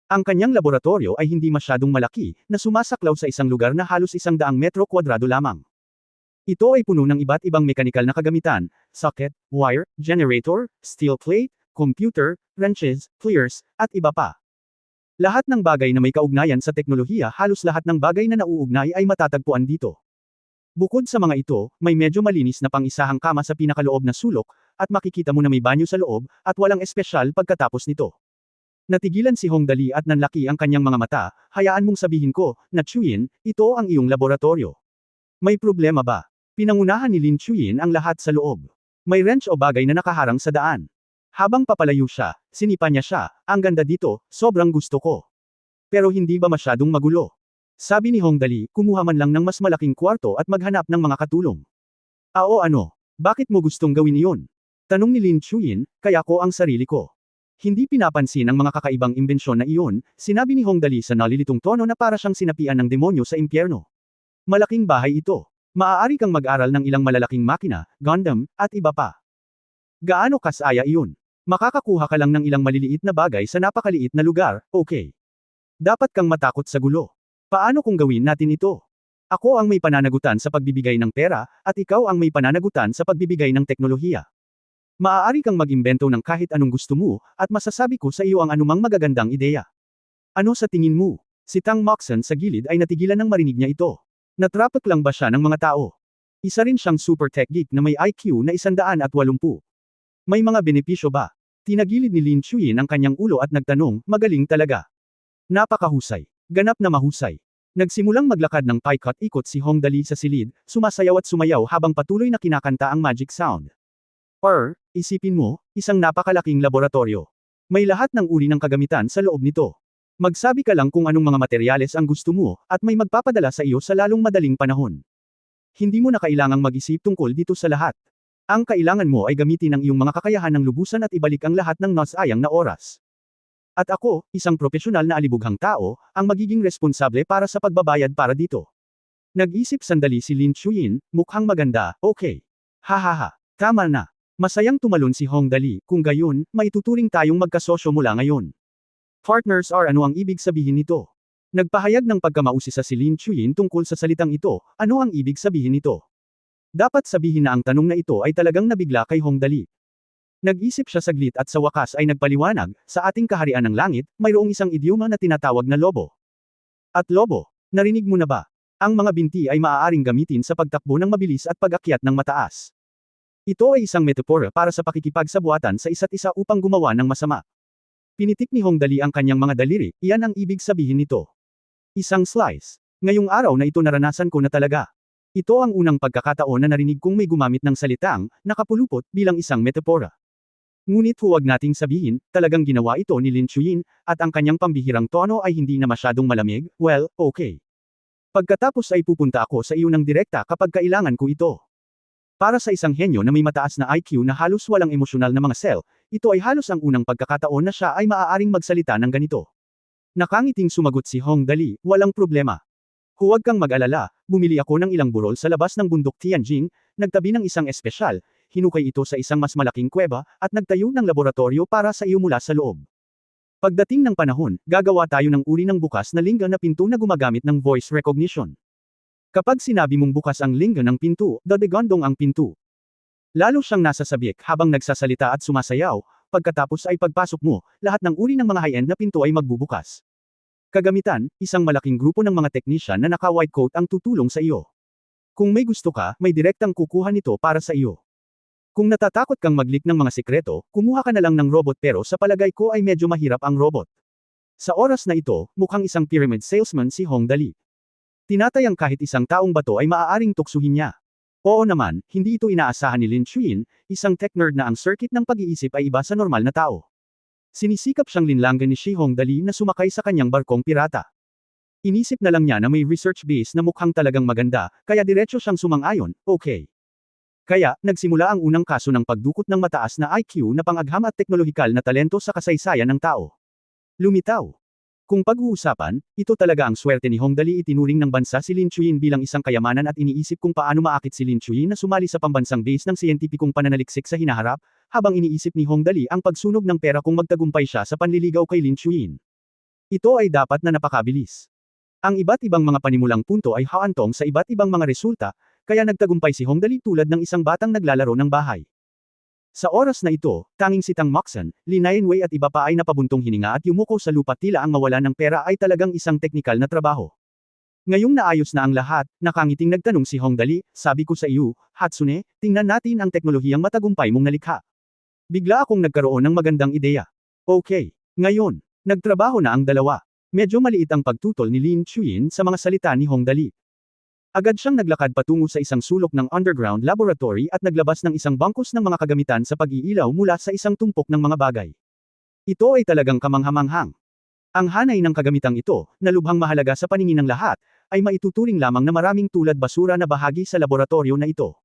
Ang kanyang laboratorio ay hindi masyadong malaki, na sumasaklaw sa isang lugar na halos 100 metro kwadrado lamang. Ito ay puno ng iba't ibang mekanikal na kagamitan, socket, wire, generator, steel plate, computer, wrenches, pliers, at iba pa. Lahat ng bagay na may kaugnayan sa teknolohiya, halos lahat ng bagay na nauugnay ay matatagpuan dito. Bukod sa mga ito, may medyo malinis na pang-isahang kama sa pinakaloob na sulok, at makikita mo na may banyo sa loob, at walang espesyal pagkatapos nito. Natigilan si Hong Dali at nanlaki ang kanyang mga mata, hayaan mong sabihin ko, na Chuyin, ito ang iyong laboratorio. May problema ba? Pinangunahan ni Lin Chuyin ang lahat sa loob. May wrench o bagay na nakaharang sa daan. Habang papalayo siya, sinipa niya siya, ang ganda dito, sobrang gusto ko. Pero hindi ba masyadong magulo? Sabi ni Hong Dali, kumuha man lang ng mas malaking kwarto at maghanap ng mga katulong. O ano? Bakit mo gustong gawin iyon? Tanong ni Lin Chuyin, kaya ko ang sarili ko. Hindi pinapansin ang mga kakaibang imbensyon na iyon, sinabi ni Hong Dali sa nalilitong tono na para siyang sinapian ng demonyo sa impyerno. Malaking bahay ito. Maaari kang mag-aral ng ilang malalaking makina, Gundam, at iba pa. Gaano kasaya iyon? Makakakuha ka lang ng ilang maliliit na bagay sa napakaliit na lugar, okay. Dapat kang matakot sa gulo. Paano kung gawin natin ito? Ako ang may pananagutan sa pagbibigay ng pera, at ikaw ang may pananagutan sa pagbibigay ng teknolohiya. Maaari kang mag-imbento ng kahit anong gusto mo, at masasabi ko sa iyo ang anumang magagandang ideya. Ano sa tingin mo? Si Tang Moxon sa gilid ay natigilan nang marinig niya ito. Natrapik lang ba siya ng mga tao? Isa rin siyang super tech geek na may IQ na 180. May mga benepisyo ba? Tinagilid ni Lin Chuyin ang kanyang ulo at nagtanong, magaling talaga. Napakahusay. Ganap na mahusay. Nagsimulang maglakad ng paikot-ikot si Hong Dali sa silid, sumasayaw at sumayaw habang patuloy na kinakanta ang magic sound. Isipin mo, isang napakalaking laboratorio. May lahat ng uri ng kagamitan sa loob nito. Magsabi ka lang kung anong mga materyales ang gusto mo, at may magpapadala sa iyo sa lalong madaling panahon. Hindi mo na kailangang mag-isip tungkol dito sa lahat. Ang kailangan mo ay gamitin ang iyong mga kakayahan ng lubusan at ibalik ang lahat ng nasayang na oras. At ako, isang profesional na alibughang tao, ang magiging responsable para sa pagbabayad para dito. Nag-isip sandali si Lin Chuyin, mukhang maganda, okay. Hahaha, tama na. Masayang tumalon si Hong Dali, kung gayon, maituturing tayong magkasosyo mula ngayon. Partners are ano ang ibig sabihin nito? Nagpahayag ng pagkamausisa si Lin Chuyin tungkol sa salitang ito, ano ang ibig sabihin nito? Dapat sabihin na ang tanong na ito ay talagang nabigla kay Hong Dali. Nag-isip siya saglit at sa wakas ay nagpaliwanag, sa ating kaharian ng langit, mayroong isang idioma na tinatawag na lobo. At lobo, narinig mo na ba? Ang mga binti ay maaaring gamitin sa pagtakbo ng mabilis at pag-akyat ng mataas. Ito ay isang metapora para sa pakikipagsabuatan sa isa't isa upang gumawa ng masama. Pinitik ni Hong Dali ang kanyang mga daliri, iyan ang ibig sabihin nito. Isang slice. Ngayong araw na ito naranasan ko na talaga. Ito ang unang pagkakataon na narinig kong may gumamit ng salitang, nakapulupot, bilang isang metapora. Ngunit huwag nating sabihin, talagang ginawa ito ni Lin Chuyin, at ang kanyang pambihirang tono ay hindi na masyadong malamig, well, okay. Pagkatapos ay pupunta ako sa iyo ng direkta kapag kailangan ko ito. Para sa isang henyo na may mataas na IQ na halos walang emosyonal na mga cell, ito ay halos ang unang pagkakataon na siya ay maaaring magsalita ng ganito. Nakangiting sumagot si Hong Dali, walang problema. Huwag kang mag-alala, bumili ako ng ilang burol sa labas ng bundok Tianjin, nagtabi ng isang espesyal, hinukay ito sa isang mas malaking kuweba, at nagtayo ng laboratorio para sa iyo mula sa loob. Pagdating ng panahon, gagawa tayo ng uri ng bukas na lingga na pinto na gumagamit ng voice recognition. Kapag sinabi mong bukas ang lingga ng pinto, dadegondong ang pinto. Lalo siyang nasa sabik habang nagsasalita at sumasayaw, pagkatapos ay pagpasok mo, lahat ng uri ng mga high-end na pinto ay magbubukas. Kagamitan, isang malaking grupo ng mga technician na naka-white coat ang tutulong sa iyo. Kung may gusto ka, may direktang kukuha nito para sa iyo. Kung natatakot kang mag-leak ng mga sikreto, kumuha ka na lang ng robot pero sa palagay ko ay medyo mahirap ang robot. Sa oras na ito, mukhang isang pyramid salesman si Hong Dali. Tinatayang kahit isang taong bato ay maaaring tuksuhin niya. Oo naman, hindi ito inaasahan ni Lin Chuyin, isang tech nerd na ang circuit ng pag-iisip ay iba sa normal na tao. Sinisikap siyang linlanggan ni Shi Hongdali na sumakay sa kanyang barkong pirata. Inisip na lang niya na may research base na mukhang talagang maganda, kaya diretso siyang sumang-ayon, okay. Kaya, nagsimula ang unang kaso ng pagdukot ng mataas na IQ na pangagham at teknolohikal na talento sa kasaysayan ng tao. Lumitaw. Kung pag-uusapan, ito talaga ang swerte ni Hongdali. Itinuring ng bansa si Lin Chuyin bilang isang kayamanan at iniisip kung paano maakit si Lin Chuyin na sumali sa pambansang base ng siyentipikong pananaliksik sa hinaharap, habang iniisip ni Hongdali ang pagsunog ng pera kung magtagumpay siya sa panliligaw kay Lin Chuyin. Ito ay dapat na napakabilis. Ang iba't ibang mga panimulang punto ay haantong sa iba't ibang mga resulta, kaya nagtagumpay si Hongdali tulad ng isang batang naglalaro ng bahay. Sa oras na ito, tanging si Tang Moxon, Li Nianwei at iba pa ay napabuntong hininga at yumuko sa lupa. Tila ang mawalan ng pera ay talagang isang teknikal na trabaho. Ngayong naayos na ang lahat, nakangiting nagtanong si Hongdali, sabi ko sa iyo, Hatsune, tingnan natin ang teknolohiyang matagumpay mong nalikha. Bigla akong nagkaroon ng magandang ideya. Okay. Ngayon, nagtrabaho na ang dalawa. Medyo maliit ang pagtutol ni Lin Chuyin sa mga salita ni Hongdali. Agad siyang naglakad patungo sa isang sulok ng underground laboratory at naglabas ng isang bangkos ng mga kagamitan sa pag-iilaw mula sa isang tumpok ng mga bagay. Ito ay talagang kamanghamanghang. Ang hanay ng kagamitang ito, na lubhang mahalaga sa paningin ng lahat, ay maituturing lamang na maraming tulad basura na bahagi sa laboratorio na ito.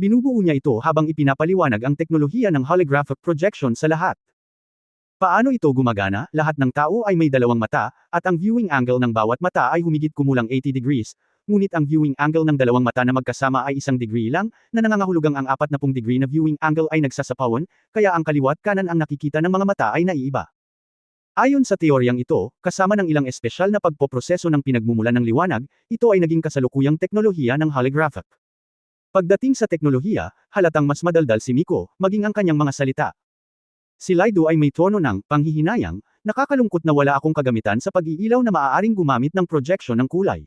Binubuo niya ito habang ipinapaliwanag ang teknolohiya ng holographic projection sa lahat. Paano ito gumagana? Lahat ng tao ay may dalawang mata, at ang viewing angle ng bawat mata ay humigit kumulang 80 degrees, ngunit ang viewing angle ng dalawang mata na magkasama ay 1 degree lang, na nangangahulugang ang 40 degree na viewing angle ay nagsasapawan, kaya ang kaliwa't kanan ang nakikita ng mga mata ay naiiba. Ayon sa teoryang ito, kasama ng ilang espesyal na pagpoproseso ng pinagmumulan ng liwanag, ito ay naging kasalukuyang teknolohiya ng holographic. Pagdating sa teknolohiya, halatang mas madaldal si Miko, maging ang kanyang mga salita. Si Laido ay may tono ng panghihinayang, nakakalungkot na wala akong kagamitan sa pag-iilaw na maaaring gumamit ng projection ng kulay.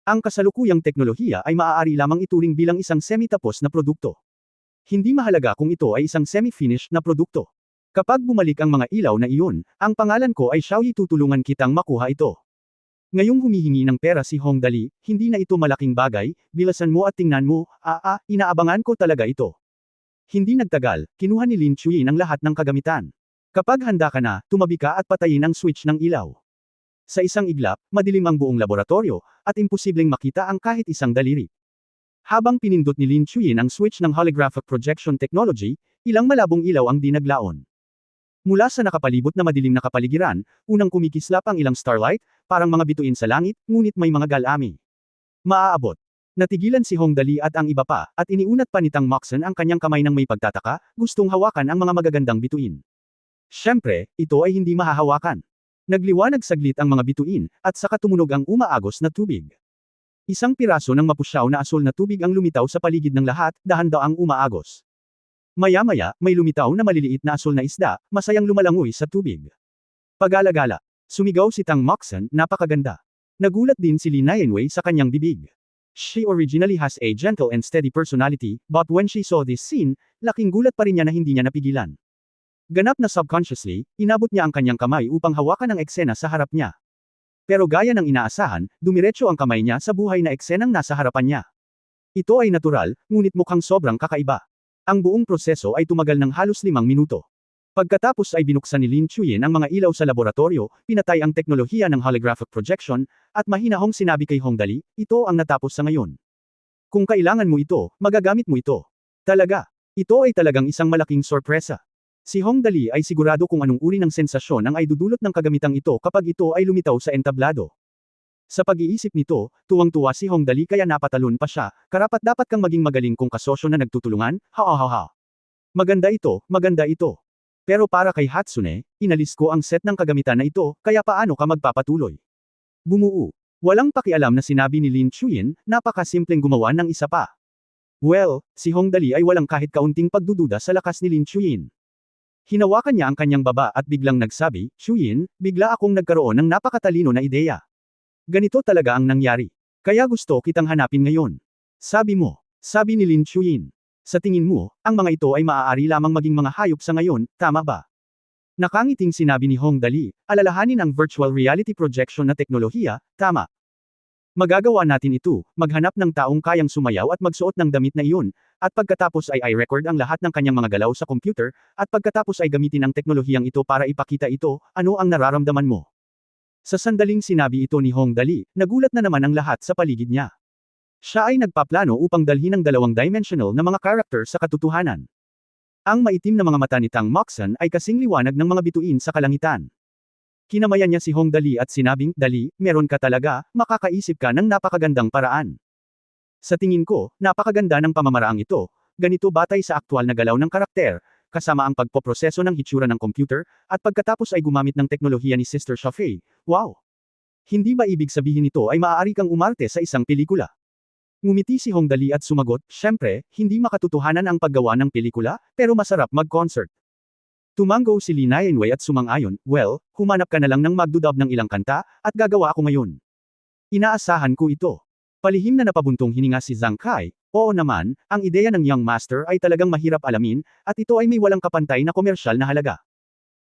Ang kasalukuyang teknolohiya ay maaari lamang ituring bilang isang semi-tapos na produkto. Hindi mahalaga kung ito ay isang semi-finished na produkto. Kapag bumalik ang mga ilaw na iyon, ang pangalan ko ay Xiaoyi, tutulungan kitang makuha ito. Ngayong humihingi ng pera si Hongdali, hindi na ito malaking bagay, bilasan mo at tingnan mo, inaabangan ko talaga ito. Hindi nagtagal, kinuha ni Lin Chuyin ang lahat ng kagamitan. Kapag handa ka na, tumabi ka at patayin ang switch ng ilaw. Sa isang iglap, madilim ang buong laboratorio, at imposibleng makita ang kahit isang daliri. Habang pinindot ni Lin Chuyin ang switch ng holographic projection technology, ilang malabong ilaw ang dinaglaon. Mula sa nakapalibot na madilim na kapaligiran, unang kumikislap ang ilang starlight, parang mga bituin sa langit, ngunit may mga galami. Maaabot. Natigilan si Hongdali at ang iba pa, at iniunat pa ni Tang Moxon ang kanyang kamay ng may pagtataka, gustong hawakan ang mga magagandang bituin. Siyempre, ito ay hindi mahahawakan. Nagliwanag saglit ang mga bituin, at saka tumunog ang umaagos na tubig. Isang piraso ng mapusyaw na asul na tubig ang lumitaw sa paligid ng lahat, dahan-daang umaagos. Maya-maya, may lumitaw na maliliit na asul na isda, masayang lumalangoy sa tubig. Pag-alagala. Sumigaw si Tang Moxon, napakaganda. Nagulat din si Li Nianwei sa kanyang bibig. She originally has a gentle and steady personality, but when she saw this scene, laking gulat pa rin niya na hindi niya napigilan. Ganap na subconsciously, inabot niya ang kanyang kamay upang hawakan ang eksena sa harap niya. Pero gaya ng inaasahan, dumiretso ang kamay niya sa buhay na eksenang nasa harapan niya. Ito ay natural, ngunit mukhang sobrang kakaiba. Ang buong proseso ay tumagal ng halos 5 minuto. Pagkatapos ay binuksan ni Lin Chuyin ang mga ilaw sa laboratorio, pinatay ang teknolohiya ng holographic projection, at mahinahong sinabi kay Hongdali, ito ang natapos sa ngayon. Kung kailangan mo ito, magagamit mo ito. Talaga. Ito ay talagang isang malaking sorpresa. Si Hongdali ay sigurado kung anong uri ng sensasyon ang ay dudulot ng kagamitang ito kapag ito ay lumitaw sa entablado. Sa pag-iisip nito, tuwang-tuwa si Hongdali kaya napatalon pa siya, karapat-dapat kang maging magaling kung kasosyo na nagtutulungan, ha. Maganda ito, maganda ito. Pero para kay Hatsune, inalis ko ang set ng kagamitan na ito, kaya paano ka magpapatuloy? Bumuo. Walang pakialam na sinabi ni Lin Chuyin, napakasimpleng gumawa ng isa pa. Well, si Hongdali ay walang kahit kaunting pagdududa sa lakas ni Lin Chuyin. Hinawakan niya ang kanyang baba at biglang nagsabi, Chuyin, bigla akong nagkaroon ng napakatalino na ideya. Ganito talaga ang nangyari. Kaya gusto kitang hanapin ngayon. Sabi mo, sabi ni Lin Chuyin. Sa tingin mo, ang mga ito ay maaari lamang maging mga hayop sa ngayon, tama ba? Nakangiting sinabi ni Hongdali, alalahanin ang virtual reality projection na teknolohiya, tama. Magagawa natin ito, maghanap ng taong kayang sumayaw at magsuot ng damit na iyon, at pagkatapos ay i-record ang lahat ng kanyang mga galaw sa computer, at pagkatapos ay gamitin ang teknolohiyang ito para ipakita ito, ano ang nararamdaman mo. Sa sandaling sinabi ito ni Hong Dali, nagulat na naman ang lahat sa paligid niya. Siya ay nagpaplano upang dalhin ang dalawang dimensional na mga karakter sa katotohanan. Ang maitim na mga mata ni Tang Moxon ay kasing liwanag ng mga bituin sa kalangitan. Kinamayan niya si Hong Dali at sinabing, Dali, meron ka talaga, makakaisip ka ng napakagandang paraan. Sa tingin ko, napakaganda ng pamamaraang ito, ganito batay sa aktwal na galaw ng karakter, kasama ang pagpoproseso ng hitsura ng computer, at pagkatapos ay gumamit ng teknolohiya ni Sister Shafei. Wow! Hindi ba ibig sabihin nito ay maaari kang umarte sa isang pelikula? Ngumiti si Hong Dali at sumagot, syempre, hindi makatotohanan ang paggawa ng pelikula, pero masarap mag-concert. Tumango si Lee Nianwei at sumang-ayon, well, humanap ka na lang ng magdudub ng ilang kanta, at gagawa ako ngayon. Inaasahan ko ito. Palihim na napabuntong hininga si Zhang Kai, oo naman, ang ideya ng Young Master ay talagang mahirap alamin, at ito ay may walang kapantay na komersyal na halaga.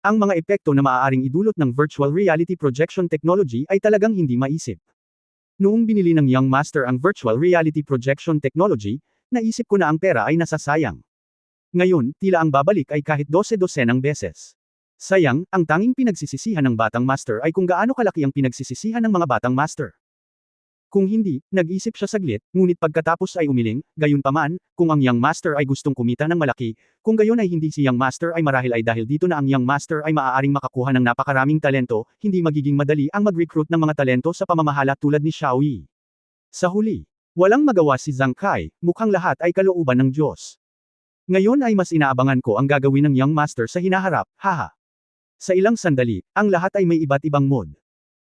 Ang mga epekto na maaaring idulot ng virtual reality projection technology ay talagang hindi maisip. Noong binili ng Young Master ang virtual reality projection technology, naisip ko na ang pera ay nasasayang. Ngayon, tila ang babalik ay kahit 12-dosenang beses. Sayang, ang tanging pinagsisisihan ng batang master ay kung gaano kalaki ang pinagsisisihan ng mga batang master. Kung hindi, nag-isip siya saglit, ngunit pagkatapos ay umiling, gayunpaman, kung ang Young Master ay gustong kumita ng malaki, kung gayon ay hindi si Young Master ay marahil ay dahil dito na ang Young Master ay maaaring makakuha ng napakaraming talento, hindi magiging madali ang mag-recruit ng mga talento sa pamamahala tulad ni Xiao Yi. Sa huli, walang magawa si Zhang Kai, mukhang lahat ay kalooban ng Diyos. Ngayon ay mas inaabangan ko ang gagawin ng Young Master sa hinaharap, haha. Sa ilang sandali, ang lahat ay may iba't ibang mood.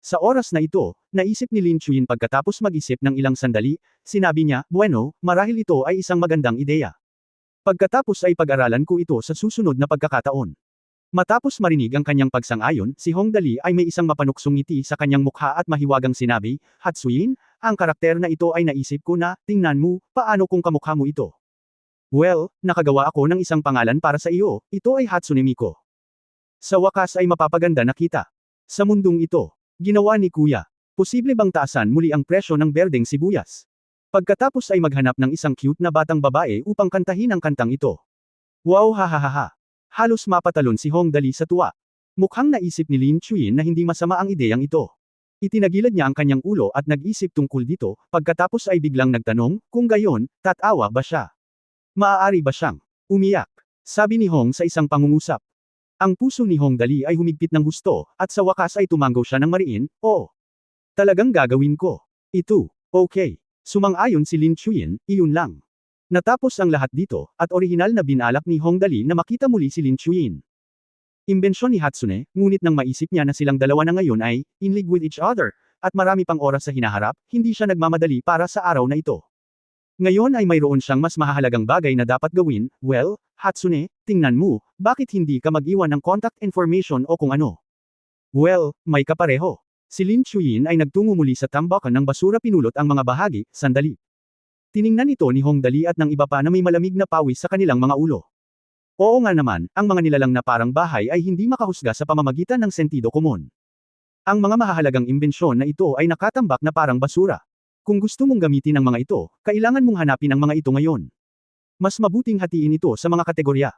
Sa oras na ito, naisip ni Lin Chuyin pagkatapos mag-isip ng ilang sandali, sinabi niya, bueno, marahil ito ay isang magandang ideya. Pagkatapos ay pag-aralan ko ito sa susunod na pagkakataon. Matapos marinig ang kanyang pagsang-ayon, si Hong Dali ay may isang mapanuksong ngiti sa kanyang mukha at mahiwagang sinabi, Hatsuyin, ang karakter na ito ay naisip ko na, tingnan mo, paano kung kamukha mo ito? Well, nakagawa ako ng isang pangalan para sa iyo, ito ay Hatsune Miku. Sa wakas ay mapapaganda na kita. Sa mundong ito, ginawa ni Kuya. Posible bang taasan muli ang presyo ng berdeng sibuyas? Pagkatapos ay maghanap ng isang cute na batang babae upang kantahin ang kantang ito. Wow hahaha. Halos mapatalon si Hong Dali sa tuwa. Mukhang naisip ni Lin Chuyin na hindi masama ang ideyang ito. Itinagilid niya ang kanyang ulo at nag-isip tungkol dito, pagkatapos ay biglang nagtanong, kung gayon, tatawa ba siya? Maaari ba siyang umiyak? Sabi ni Hong sa isang pangungusap. Ang puso ni Hong Dali ay humigpit ng gusto, at sa wakas ay tumango siya ng mariin, oo. Talagang gagawin ko. Ito, okay. Sumang-ayon si Lin Chuyin, iyon lang. Natapos ang lahat dito, at orihinal na binalak ni Hong Dali na makita muli si Lin Chuyin. Imbensyon ni Hatsune, ngunit nang maisip niya na silang dalawa na ngayon ay, in league with each other, at marami pang oras sa hinaharap, hindi siya nagmamadali para sa araw na ito. Ngayon ay mayroon siyang mas mahalagang bagay na dapat gawin, well, Hatsune, tingnan mo, bakit hindi ka mag-iwan ng contact information o kung ano? Well, may kapareho. Si Lin Chuyin ay nagtungo muli sa tambakan ng basura pinulot ang mga bahagi, sandali. Tiningnan ito ni Hong Dali at ng iba pa na may malamig na pawis sa kanilang mga ulo. Oo nga naman, ang mga nilalang na parang bahay ay hindi makahusga sa pamamagitan ng sentido komon. Ang mga mahahalagang imbensyon na ito ay nakatambak na parang basura. Kung gusto mong gamitin ang mga ito, kailangan mong hanapin ang mga ito ngayon. Mas mabuting hatiin ito sa mga kategorya.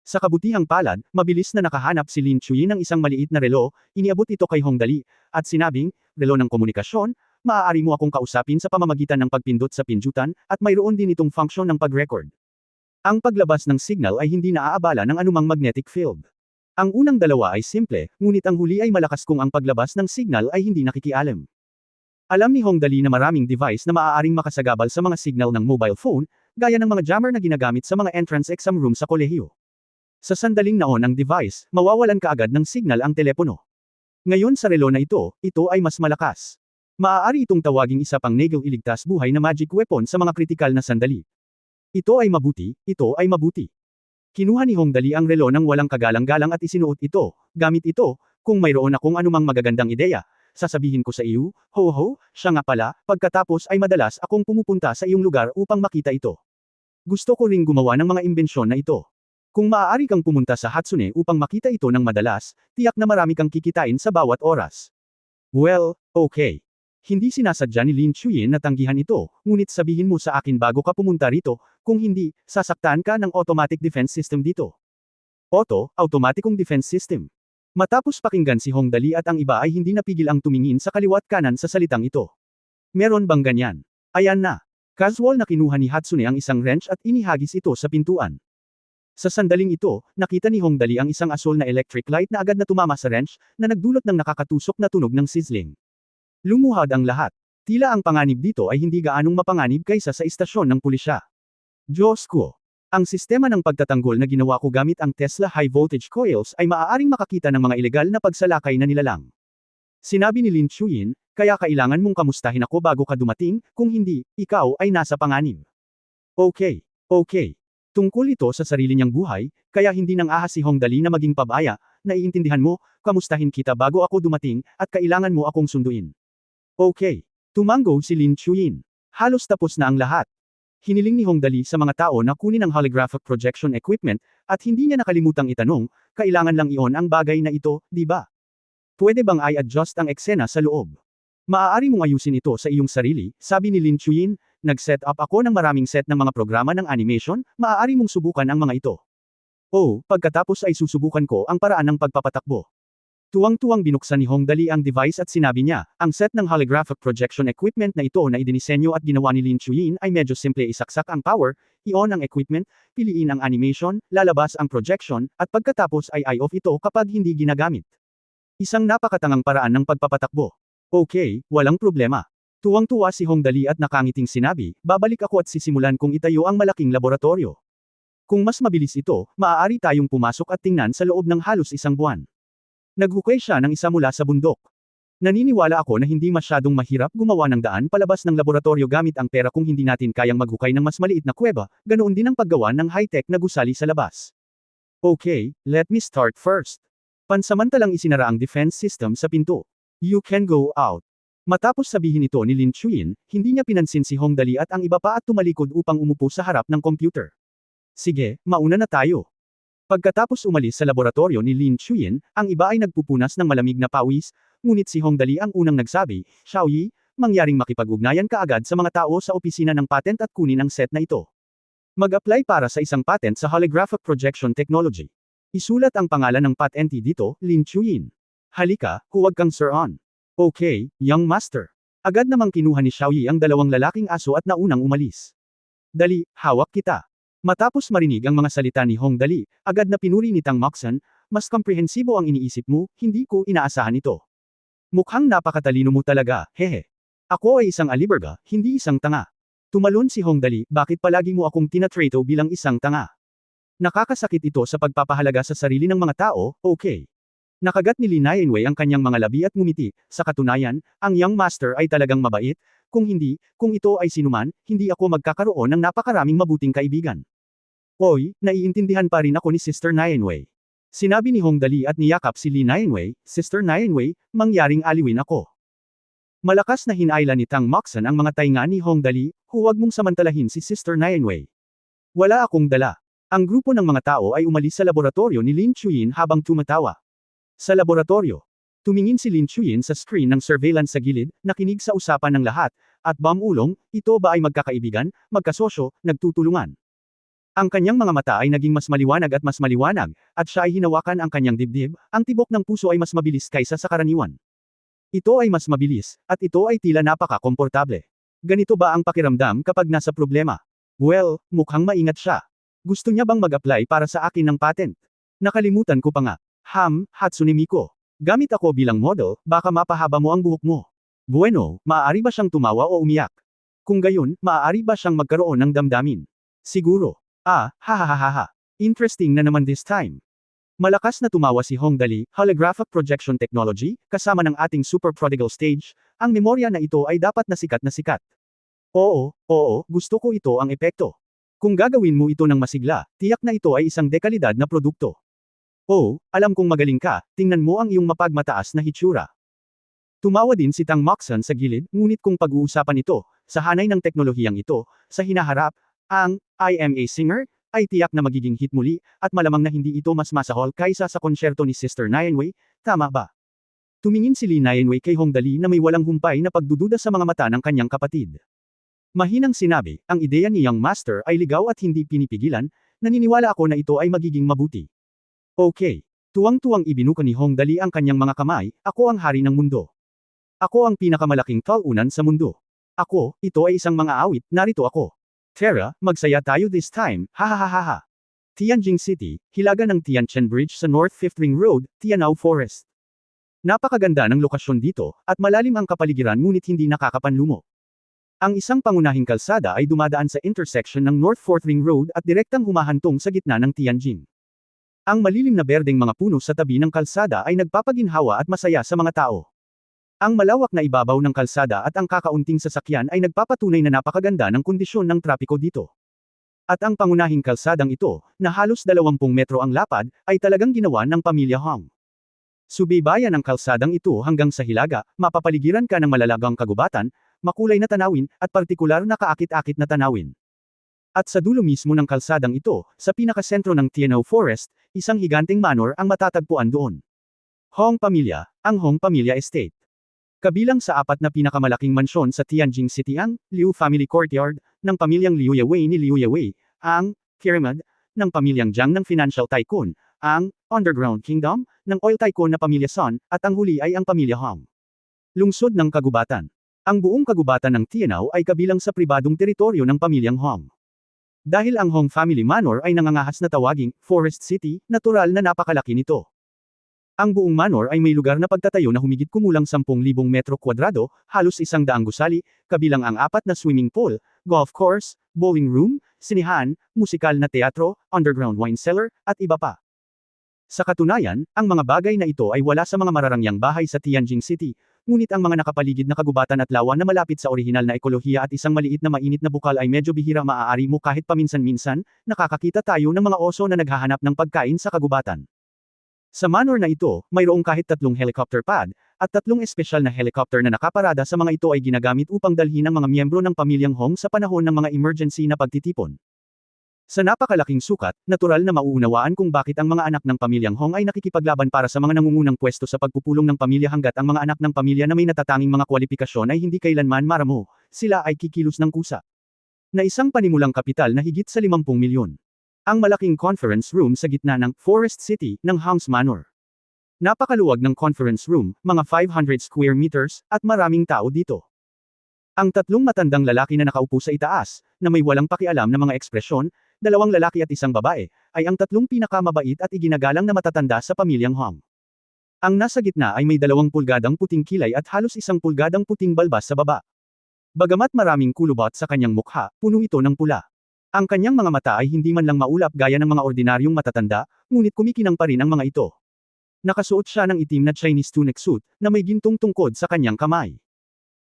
Sa kabutihang palad, mabilis na nakahanap si Lin Chuyin ng isang maliit na relo, iniabot ito kay Hong Dali, at sinabing, relo ng komunikasyon, maaari mo akong kausapin sa pamamagitan ng pagpindot sa pindutan, at mayroon din itong function ng pag-record. Ang paglabas ng signal ay hindi naaabala ng anumang magnetic field. Ang unang dalawa ay simple, ngunit ang huli ay malakas kung ang paglabas ng signal ay hindi nakikialam. Alam ni Hong Dali na maraming device na maaaring makasagabal sa mga signal ng mobile phone, gaya ng mga jammer na ginagamit sa mga entrance exam room sa kolehiyo. Sa sandaling naon ang device, mawawalan kaagad ng signal ang telepono. Ngayon sa relo na ito ay mas malakas. Maaari itong tawaging isa pang negil iligtas buhay na magic weapon sa mga kritikal na sandali. Ito ay mabuti, ito ay mabuti. Kinuha ni Hong Dali ang relo ng walang kagalang-galang at isinuot ito, gamit ito, kung mayroon akong anumang magagandang ideya. Sasabihin ko sa iyo, ho, siya nga pala, pagkatapos ay madalas akong pumupunta sa iyong lugar upang makita ito. Gusto ko ring gumawa ng mga imbensyon na ito. Kung maaari kang pumunta sa Hatsune upang makita ito ng madalas, tiyak na marami kang kikitain sa bawat oras. Well, okay. Hindi sinasadya ni Lin Chuyin na tanggihan ito, ngunit sabihin mo sa akin bago ka pumunta rito, kung hindi, sasaktan ka ng automatic defense system dito. Automatikong defense system. Matapos pakinggan si Hong Dali at ang iba ay hindi napigil ang tumingin sa kaliwat kanan sa salitang ito. Meron bang ganyan? Ayan na. Casual na kinuha ni Hatsune ang isang wrench at inihagis ito sa pintuan. Sa sandaling ito, nakita ni Hong Dali ang isang asul na electric light na agad na tumama sa wrench, na nagdulot ng nakakatusok na tunog ng sizzling. Lumuhad ang lahat. Tila ang panganib dito ay hindi gaanong mapanganib kaysa sa istasyon ng pulisya. Diyos ko! Ang sistema ng pagtatanggol na ginawa ko gamit ang Tesla high voltage coils ay maaaring makakita ng mga ilegal na pagsalakay na nilalang. Sinabi ni Lin Chuyin, kaya kailangan mong kamustahin ako bago ka dumating, kung hindi, ikaw ay nasa panganib. Okay. Tungkol ito sa sarili niyang buhay, kaya hindi nang ahas si Hong Dali na maging pabaya, naiintindihan mo, kamustahin kita bago ako dumating, at kailangan mo akong sunduin. Okay. Tumango si Lin Chuyin. Halos tapos na ang lahat. Hiniling ni Hong Dali sa mga tao na kunin ang holographic projection equipment, at hindi niya nakalimutang itanong, kailangan lang iyon ang bagay na ito, di ba? Pwede bang i-adjust ang eksena sa loob? Maaari mong ayusin ito sa iyong sarili, sabi ni Lin Chuyin, nag-set up ako ng maraming set ng mga programa ng animation, maaari mong subukan ang mga ito. Pagkatapos ay susubukan ko ang paraan ng pagpapatakbo. Tuwang-tuwang binuksan ni Hong Dali ang device at sinabi niya, ang set ng holographic projection equipment na ito na idinisenyo at ginawa ni Lin Chuyin ay medyo simple, isaksak ang power, i-on ang equipment, piliin ang animation, lalabas ang projection, at pagkatapos ay i-off ito kapag hindi ginagamit. Isang napakatangang paraan ng pagpapatakbo. Okay, walang problema. Tuwang-tuwa si Hong Dali at nakangiting sinabi, babalik ako at sisimulan kong itayo ang malaking laboratorio. Kung mas mabilis ito, maaari tayong pumasok at tingnan sa loob ng halos isang buwan. Naghukay siya ng isa mula sa bundok. Naniniwala ako na hindi masyadong mahirap gumawa ng daan palabas ng laboratorio gamit ang pera kung hindi natin kayang maghukay ng mas maliit na kuweba, ganoon din ang paggawa ng high-tech na gusali sa labas. Okay, let me start first. Pansamantalang isinara ang defense system sa pinto. You can go out. Matapos sabihin ito ni Lin Chuyin, hindi niya pinansin si Hong Dali at ang iba pa at tumalikod upang umupo sa harap ng computer. Sige, mauna na tayo. Pagkatapos umalis sa laboratorio ni Lin Chuyin, ang iba ay nagpupunas ng malamig na pawis, ngunit si Hong Dali ang unang nagsabi, Xiaoyi, mangyaring makipag-ugnayan ka agad sa mga tao sa opisina ng patent at kunin ang set na ito. Mag-apply para sa isang patent sa holographic projection technology. Isulat ang pangalan ng patentee dito, Lin Chuyin. Halika, huwag kang Sir On. Okay, young master. Agad namang kinuha ni Xiaoyi ang dalawang lalaking aso at naunang umalis. Dali, hawak kita. Matapos marinig ang mga salita ni Hong Dali, agad na pinuri ni Tang Moxon, mas komprehensibo ang iniisip mo, hindi ko inaasahan ito. Mukhang napakatalino mo talaga, hehe. Ako ay isang aliberga, hindi isang tanga. Tumalon si Hong Dali, bakit palagi mo akong tinatrato bilang isang tanga? Nakakasakit ito sa pagpapahalaga sa sarili ng mga tao, okay. Nakagat ni Li Nianwei ang kanyang mga labi at ngumiti, sa katunayan, ang young master ay talagang mabait, kung ito ay sinuman, hindi ako magkakaroon ng napakaraming mabuting kaibigan. Oy, naiintindihan pa rin ako ni Sister Nianwei. Sinabi ni Hong Dali at niyakap si Li Nianwei, Sister Nianwei, mangyaring aliwin ako. Malakas na hinayla ni Tang Moxon ang mga tainga ni Hong Dali, huwag mong samantalahin si Sister Nianwei. Wala akong dala. Ang grupo ng mga tao ay umalis sa laboratorio ni Lin Chuyin habang tumatawa. Sa laboratorio, tumingin si Lin Chuyin sa screen ng surveillance sa gilid, nakinig sa usapan ng lahat, at bamulong, ito ba ay magkakaibigan, magkasosyo, nagtutulungan. Ang kanyang mga mata ay naging mas maliwanag, at siya ay hinawakan ang kanyang dibdib, ang tibok ng puso ay mas mabilis kaysa sa karaniwan. Ito ay mas mabilis, at ito ay tila napaka-komportable. Ganito ba ang pakiramdam kapag nasa problema? Well, mukhang maingat siya. Gusto niya bang mag-apply para sa akin ng patent? Nakalimutan ko pa nga. Hatsune Miku. Gamit ako bilang model, baka mapahaba mo ang buhok mo. Bueno, maaari ba siyang tumawa o umiyak? Kung gayon, maaari ba siyang magkaroon ng damdamin? Siguro. Hahaha. Interesting na naman this time. Malakas na tumawa si Hong Dali, holographic projection technology, kasama ng ating super prodigal stage, ang memorya na ito ay dapat na sikat na sikat. Oo, gusto ko ito ang epekto. Kung gagawin mo ito ng masigla, tiyak na ito ay isang dekalidad na produkto. Alam kong magaling ka, tingnan mo ang iyong mapagmataas na hitsura. Tumawa din si Tang Moxon sa gilid, ngunit kung pag-uusapan ito, sa hanay ng teknolohiyang ito, sa hinaharap, ang I Am a Singer, ay tiyak na magiging hit muli, at malamang na hindi ito mas masahol kaysa sa konsyerto ni Sister Nianwei, tama ba? Tumingin si Li Nianwei kay Hong Dali na may walang humpay na pagdududa sa mga mata ng kanyang kapatid. Mahinang sinabi, ang ideya ni Young Master ay ligaw at hindi pinipigilan, naniniwala ako na ito ay magiging mabuti. Okay. Tuwang-tuwang ibinuka ni Hong Dali ang kanyang mga kamay, ako ang hari ng mundo. Ako ang pinakamalaking talunan sa mundo. Ako, ito ay isang mga awit, narito ako. Tara, magsaya tayo this time, hahaha. Tianjin City, hilaga ng Tianchen Bridge sa North 5th Ring Road, Tianao Forest. Napakaganda ng lokasyon dito, at malalim ang kapaligiran ngunit hindi nakakapanlumo. Ang isang pangunahing kalsada ay dumadaan sa intersection ng North 4th Ring Road at direktang humahantong sa gitna ng Tianjin. Ang malilim na berdeng mga puno sa tabi ng kalsada ay nagpapaginhawa at masaya sa mga tao. Ang malawak na ibabaw ng kalsada at ang kakaunting sasakyan ay nagpapatunay na napakaganda ng kondisyon ng trapiko dito. At ang pangunahing kalsadang ito, na halos 20 metro ang lapad, ay talagang ginawa ng pamilya Hong. Subaybayan ang kalsadang ito hanggang sa hilaga, mapapaligiran ka ng malalagang kagubatan, makulay na tanawin, at partikular na kaakit-akit na tanawin. At sa dulo mismo ng kalsadang ito, sa pinakasentro ng Tianao Forest, isang higanteng manor ang matatagpuan doon. Hong Pamilya, ang Hong Pamilya Estate. Kabilang sa 4 na pinakamalaking mansyon sa Tianjin City ang Liu Family Courtyard, ng pamilyang Liu Yawei ni Liu Yawei, ang Pyramid, ng pamilyang Jiang ng Financial Tycoon, ang Underground Kingdom, ng Oil Tycoon na pamilya Sun, at ang huli ay ang pamilya Hong. Lungsod ng Kagubatan. Ang buong kagubatan ng Tianao ay kabilang sa pribadong teritoryo ng pamilyang Hong. Dahil ang Hong Family Manor ay nangangahas na tawaging Forest City, natural na napakalaki nito. Ang buong manor ay may lugar na pagtatayo na humigit kumulang 10,000 metro kwadrado, halos 100 gusali, kabilang ang 4 na swimming pool, golf course, bowling room, sinihan, musikal na teatro, underground wine cellar, at iba pa. Sa katunayan, ang mga bagay na ito ay wala sa mga mararangyang bahay sa Tianjin City, ngunit ang mga nakapaligid na kagubatan at lawa na malapit sa orihinal na ekolohiya at isang maliit na mainit na bukal ay medyo bihira maaari mo kahit paminsan-minsan, nakakakita tayo ng mga oso na naghahanap ng pagkain sa kagubatan. Sa manor na ito, mayroong kahit 3 helicopter pad, at 3 espesyal na helicopter na nakaparada sa mga ito ay ginagamit upang dalhin ang mga miyembro ng pamilyang Hong sa panahon ng mga emergency na pagtitipon. Sa napakalaking sukat, natural na mauunawaan kung bakit ang mga anak ng pamilyang Hong ay nakikipaglaban para sa mga nangungunang pwesto sa pagpupulong ng pamilya hanggat ang mga anak ng pamilya na may natatanging mga kwalipikasyon ay hindi kailanman maramo, sila ay kikilos ng kusa. Na isang panimulang kapital na higit sa 50 milyon. Ang malaking conference room sa gitna ng Forest City ng Hong's Manor. Napakaluwag ng conference room, mga 500 square meters, at maraming tao dito. Ang 3 matandang lalaki na nakaupo sa itaas, na may walang pakialam na mga ekspresyon, 2 lalaki at 1 babae, ay ang 3 pinakamabait at iginagalang na matatanda sa pamilyang Hong. Ang nasa gitna ay may 2 pulgadang puting kilay at halos 1 pulgadang puting balbas sa baba. Bagamat maraming kulubot sa kanyang mukha, puno ito ng pula. Ang kanyang mga mata ay hindi man lang maulap gaya ng mga ordinaryong matatanda, ngunit kumikinang pa rin ang mga ito. Nakasuot siya ng itim na Chinese tunic suit, na may gintong tungkod sa kanyang kamay.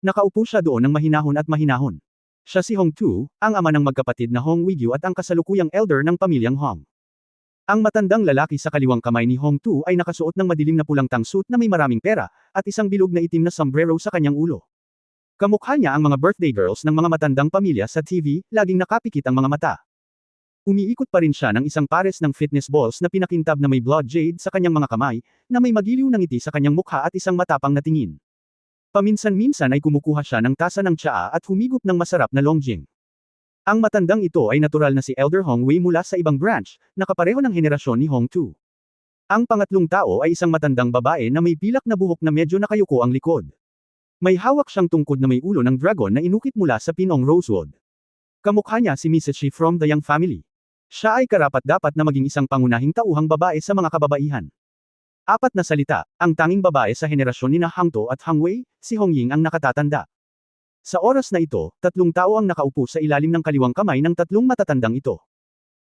Nakaupo siya doon ng mahinahon at mahinahon. Siya si Hong Tu, ang ama ng magkapatid na Hong Weigyu at ang kasalukuyang elder ng pamilyang Hong. Ang matandang lalaki sa kaliwang kamay ni Hong Tu ay nakasuot ng madilim na pulang tangsuit na may maraming pera, at isang bilog na itim na sombrero sa kanyang ulo. Kamukha niya ang mga birthday girls ng mga matandang pamilya sa TV, laging nakapikit ang mga mata. Umiikot pa rin siya ng isang pares ng fitness balls na pinakintab na may blood jade sa kanyang mga kamay, na may magiliw na ngiti sa kanyang mukha at isang matapang na tingin. Paminsan-minsan ay kumukuha siya ng tasa ng tsaa at humigop ng masarap na longjing. Ang matandang ito ay natural na si Elder Hong Wei mula sa ibang branch, na kapareho ng henerasyon ni Hong Tu. Ang pangatlong tao ay isang matandang babae na may pilak na buhok na medyo nakayuko ang likod. May hawak siyang tungkod na may ulo ng dragon na inukit mula sa pinong rosewood. Kamukha niya si Mrs. Shi from the Yang family. Siya ay karapat-dapat na maging isang pangunahing tauhang babae sa mga kababaihan. 4 na salita, ang tanging babae sa henerasyon ni na Hang To at Hang Wei, si Hong Ying ang nakatatanda. Sa oras na ito, 3 tao ang nakaupo sa ilalim ng kaliwang kamay ng 3 matatandang ito.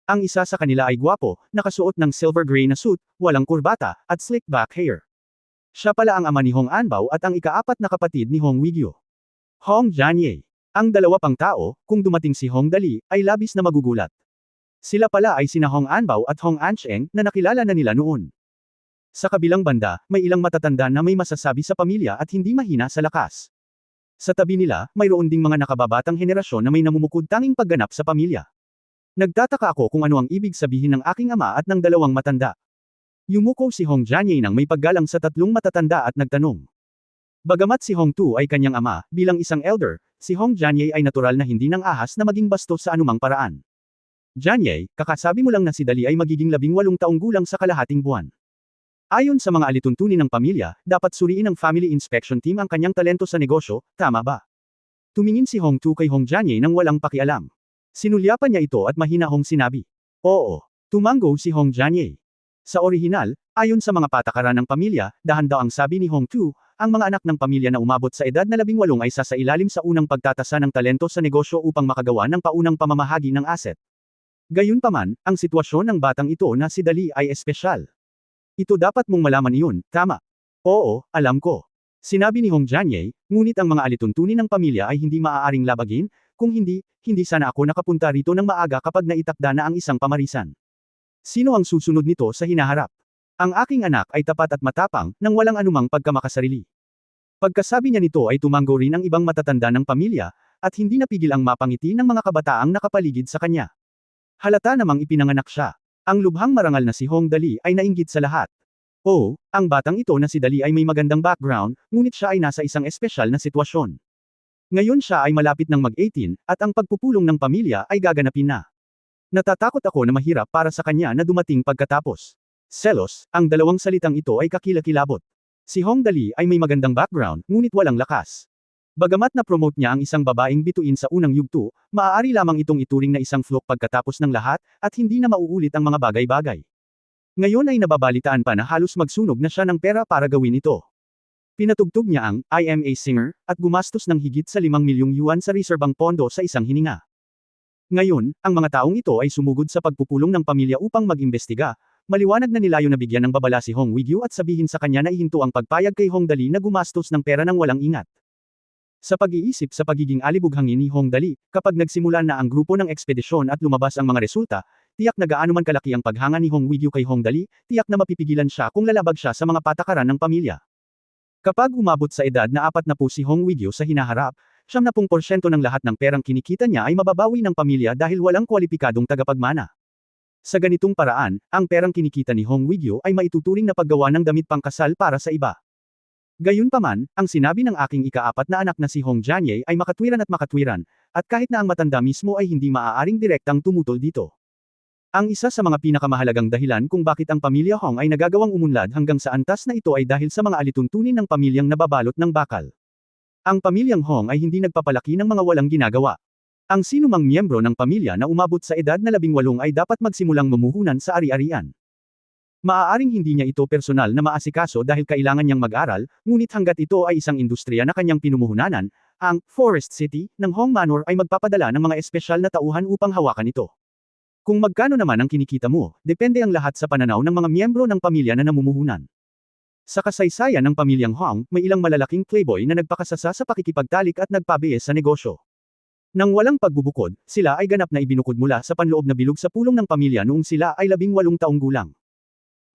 Ang isa sa kanila ay gwapo, nakasuot ng silver gray na suit, walang kurbata, at slick back hair. Siya pala ang ama ni Hong Anbao at ang ika-4 na kapatid ni Hong Weigyu. Hong Jianye. Ang 2 pang tao, kung dumating si Hong Dali, ay labis na magugulat. Sila pala ay sina Hong Anbao at Hong Ancheng na nakilala na nila noon. Sa kabilang banda, may ilang matatanda na may masasabi sa pamilya at hindi mahina sa lakas. Sa tabi nila, mayroon ding mga nakababatang henerasyon na may namumukod tanging pagganap sa pamilya. Nagtataka ako kung ano ang ibig sabihin ng aking ama at ng 2 matanda. Yumuko si Hong Jianye nang may paggalang sa tatlong matatanda at nagtanong. Bagamat si Hong Tu ay kanyang ama, bilang isang elder, si Hong Jianye ay natural na hindi nang ahas na maging bastos sa anumang paraan. Jianye, kakasabi mo lang na si Dali ay magiging 18 taong gulang sa kalahating buwan. Ayon sa mga alituntunin ng pamilya, dapat suriin ng family inspection team ang kanyang talento sa negosyo, tama ba? Tumingin si Hong Tu kay Hong Jianye nang walang pakialam. Sinulyapan niya ito at mahinahong sinabi. Oo. Tumango si Hong Jianye. Sa orihinal, ayon sa mga patakaran ng pamilya, dahan daw ang sabi ni Hong Tu, ang mga anak ng pamilya na umabot sa edad na 18 ay sasailalim sa unang pagtatasa ng talento sa negosyo upang makagawa ng paunang pamamahagi ng asset. Gayunpaman, ang sitwasyon ng batang ito na si Dali ay espesyal. Ito dapat mong malaman iyon, tama? Oo, alam ko. Sinabi ni Hong Jianye, ngunit ang mga alituntunin ng pamilya ay hindi maaaring labagin, kung hindi, hindi sana ako nakapunta rito ng maaga kapag naitakda na ang isang pamarisan. Sino ang susunod nito sa hinaharap? Ang aking anak ay tapat at matapang, nang walang anumang pagkamakasarili. Pagkasabi niya nito ay tumango rin ang ibang matatanda ng pamilya, at hindi napigil ang mapangiti ng mga kabataang nakapaligid sa kanya. Halata namang ipinanganak siya. Ang lubhang marangal na si Hong Dali ay nainggit sa lahat. Oh, ang batang ito na si Dali ay may magandang background, ngunit siya ay nasa isang espesyal na sitwasyon. Ngayon siya ay malapit ng mag-18, at ang pagpupulong ng pamilya ay gaganapin na. Natatakot ako na mahirap para sa kanya na dumating pagkatapos. Selos, ang dalawang salitang ito ay kakilakilabot. Si Hong Dali ay may magandang background, ngunit walang lakas. Bagamat na-promote niya ang isang babaeng bituin sa unang yugto, maaari lamang itong ituring na isang fluke pagkatapos ng lahat, at hindi na mauulit ang mga bagay-bagay. Ngayon ay nababalitaan pa na halos magsunog na siya ng pera para gawin ito. Pinatugtog niya ang I am a singer, at gumastos ng higit sa 5 milyong yuan sa reserbang pondo sa isang hininga. Ngayon, ang mga taong ito ay sumugod sa pagpupulong ng pamilya upang mag-imbestiga, maliwanag na nilayo na bigyan ng babala si Hong Wigyu at sabihin sa kanya na ihinto ang pagpayag kay Hong Dali na gumastos ng pera ng walang ingat. Sa pag-iisip sa pagiging alibughangin ni Hong Dali, kapag nagsimula na ang grupo ng ekspedisyon at lumabas ang mga resulta, tiyak na gaano man kalaki ang paghanga ni Hong Wigyu kay Hong Dali, tiyak na mapipigilan siya kung lalabag siya sa mga patakaran ng pamilya. Kapag umabot sa edad na 40 si Hong Wigyu sa hinaharap, 70% ng lahat ng perang kinikita niya ay mababawi ng pamilya dahil walang kwalipikadong tagapagmana. Sa ganitong paraan, ang perang kinikita ni Hong Wigyu ay maituturing na paggawa ng damit pangkasal para sa iba. Gayunpaman, ang sinabi ng aking ika-4 na anak na si Hong Jianye ay makatwiran, at kahit na ang matanda mismo ay hindi maaaring direktang tumutol dito. Ang isa sa mga pinakamahalagang dahilan kung bakit ang pamilya Hong ay nagagawang umunlad hanggang sa antas na ito ay dahil sa mga alituntunin ng pamilyang nababalot ng bakal. Ang pamilyang Hong ay hindi nagpapalaki ng mga walang ginagawa. Ang sinumang miyembro ng pamilya na umabot sa edad na 18 ay dapat magsimulang mamuhunan sa ari-arian. Maaaring hindi niya ito personal na maasikaso dahil kailangan niyang mag-aral, ngunit hanggat ito ay isang industriya na kanyang pinumuhunanan, ang Forest City ng Hong Manor ay magpapadala ng mga espesyal na tauhan upang hawakan ito. Kung magkano naman ang kinikita mo, depende ang lahat sa pananaw ng mga miyembro ng pamilya na namumuhunan. Sa kasaysayan ng pamilyang Hong, may ilang malalaking playboy na nagpakasasa sa pakikipagtalik at nagpabies sa negosyo. Nang walang pagbubukod, sila ay ganap na ibinukod mula sa panloob na bilog sa pulong ng pamilya noong sila ay 18 taong gulang.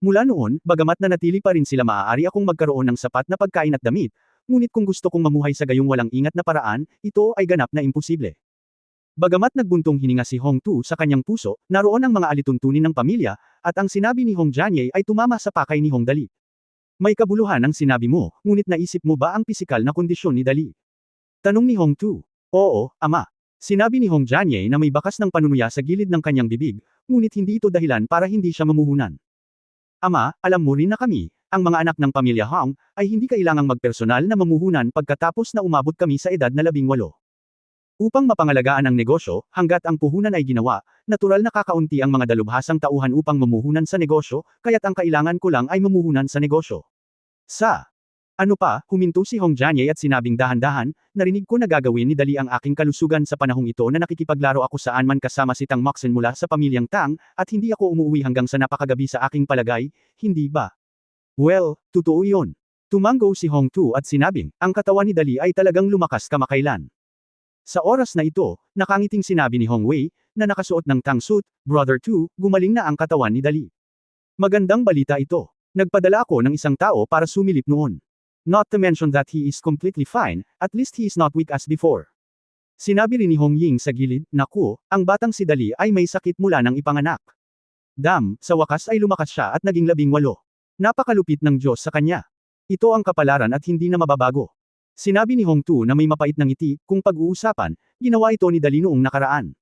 Mula noon, bagamat nanatili pa rin sila, maaari akong magkaroon ng sapat na pagkain at damit, ngunit kung gusto kong mamuhay sa gayong walang ingat na paraan, ito ay ganap na imposible. Bagamat nagbuntong hininga si Hong Tu sa kanyang puso, naroon ang mga alituntunin ng pamilya, at ang sinabi ni Hong Jianye ay tumama sa pakay ni Hong Dali. May kabuluhan ang sinabi mo, ngunit naisip mo ba ang pisikal na kondisyon ni Dali? Tanong ni Hong Tu. Oo, ama. Sinabi ni Hong Jianye na may bakas ng panunuya sa gilid ng kanyang bibig, ngunit hindi ito dahilan para hindi siya mamuhunan. Ama, alam mo rin na kami, ang mga anak ng pamilya Hong, ay hindi kailangang magpersonal na mamuhunan pagkatapos na umabot kami sa edad na 18. Upang mapangalagaan ang negosyo, hanggat ang puhunan ay ginawa, natural na kakaunti ang mga dalubhasang tauhan upang mamuhunan sa negosyo, kaya't ang kailangan ko lang ay mamuhunan sa negosyo. Ano pa, huminto si Hong Jianye at sinabing dahan-dahan, narinig ko na gagawin ni Dali ang aking kalusugan sa panahong ito na nakikipaglaro ako saan man kasama si Tang Moxen mula sa pamilyang Tang, at hindi ako umuwi hanggang sa napakagabi sa aking palagay, hindi ba? Well, totoo iyon. Tumango si Hong Tu at sinabing, ang katawan ni Dali ay talagang lumakas kamakailan. Sa oras na ito, nakangiting sinabi ni Hong Wei, na nakasuot ng Tang suit, Brother Tu, gumaling na ang katawan ni Dali. Magandang balita ito. Nagpadala ako ng isang tao para sumilip noon. Not to mention that he is completely fine, at least he is not weak as before. Sinabi rin ni Hong Ying sa gilid, naku, ang batang si Dali ay may sakit mula nang ipanganak. Sa wakas ay lumakas siya at naging 18. Napakalupit ng Diyos sa kanya. Ito ang kapalaran at hindi na mababago. Sinabi ni Hong Tu na may mapait na ngiti, kung pag-uusapan, ginawa ito ni Dali noong nakaraan.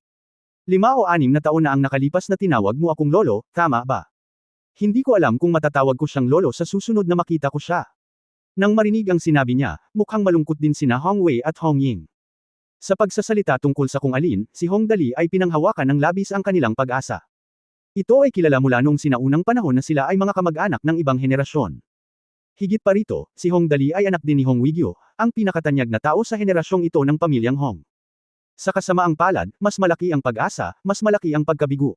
5 o 6 na taon na ang nakalipas na tinawag mo akong lolo, tama ba? Hindi ko alam kung matatawag ko siyang lolo sa susunod na makita ko siya. Nang marinig ang sinabi niya, mukhang malungkot din sina Hong Wei at Hong Ying. Sa pagsasalita tungkol sa kung alin, si Hong Dali ay pinanghawakan ng labis ang kanilang pag-asa. Ito ay kilala mula noong sinaunang panahon na sila ay mga kamag-anak ng ibang henerasyon. Higit pa rito, si Hong Dali ay anak din ni Hong Weiguo, ang pinakatanyag na tao sa henerasyong ito ng pamilyang Hong. Sa kasamaang palad, mas malaki ang pag-asa, mas malaki ang pagkabigo.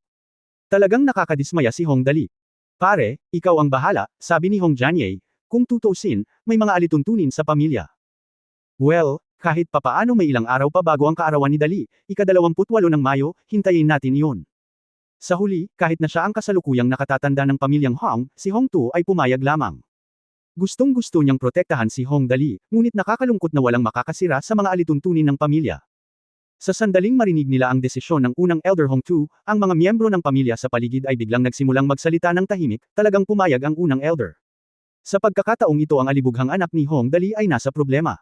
Talagang nakakadismaya si Hong Dali. Pare, ikaw ang bahala, sabi ni Hong Jianye, kung tutuusin, may mga alituntunin sa pamilya. Well, kahit papaano may ilang araw pa bago ang kaarawan ni Dali, ika-28 ng Mayo, hintayin natin iyon. Sa huli, kahit na siya ang kasalukuyang nakatatanda ng pamilyang Hong, si Hong Tu ay pumayag lamang. Gustong-gusto niyang protektahan si Hong Dali, ngunit nakakalungkot na walang makakasira sa mga alituntunin ng pamilya. Sa sandaling marinig nila ang desisyon ng unang elder Hong Tu, ang mga miyembro ng pamilya sa paligid ay biglang nagsimulang magsalita ng tahimik, talagang pumayag ang unang elder. Sa pagkakataong ito ang alibughang anak ni Hong Dali ay nasa problema.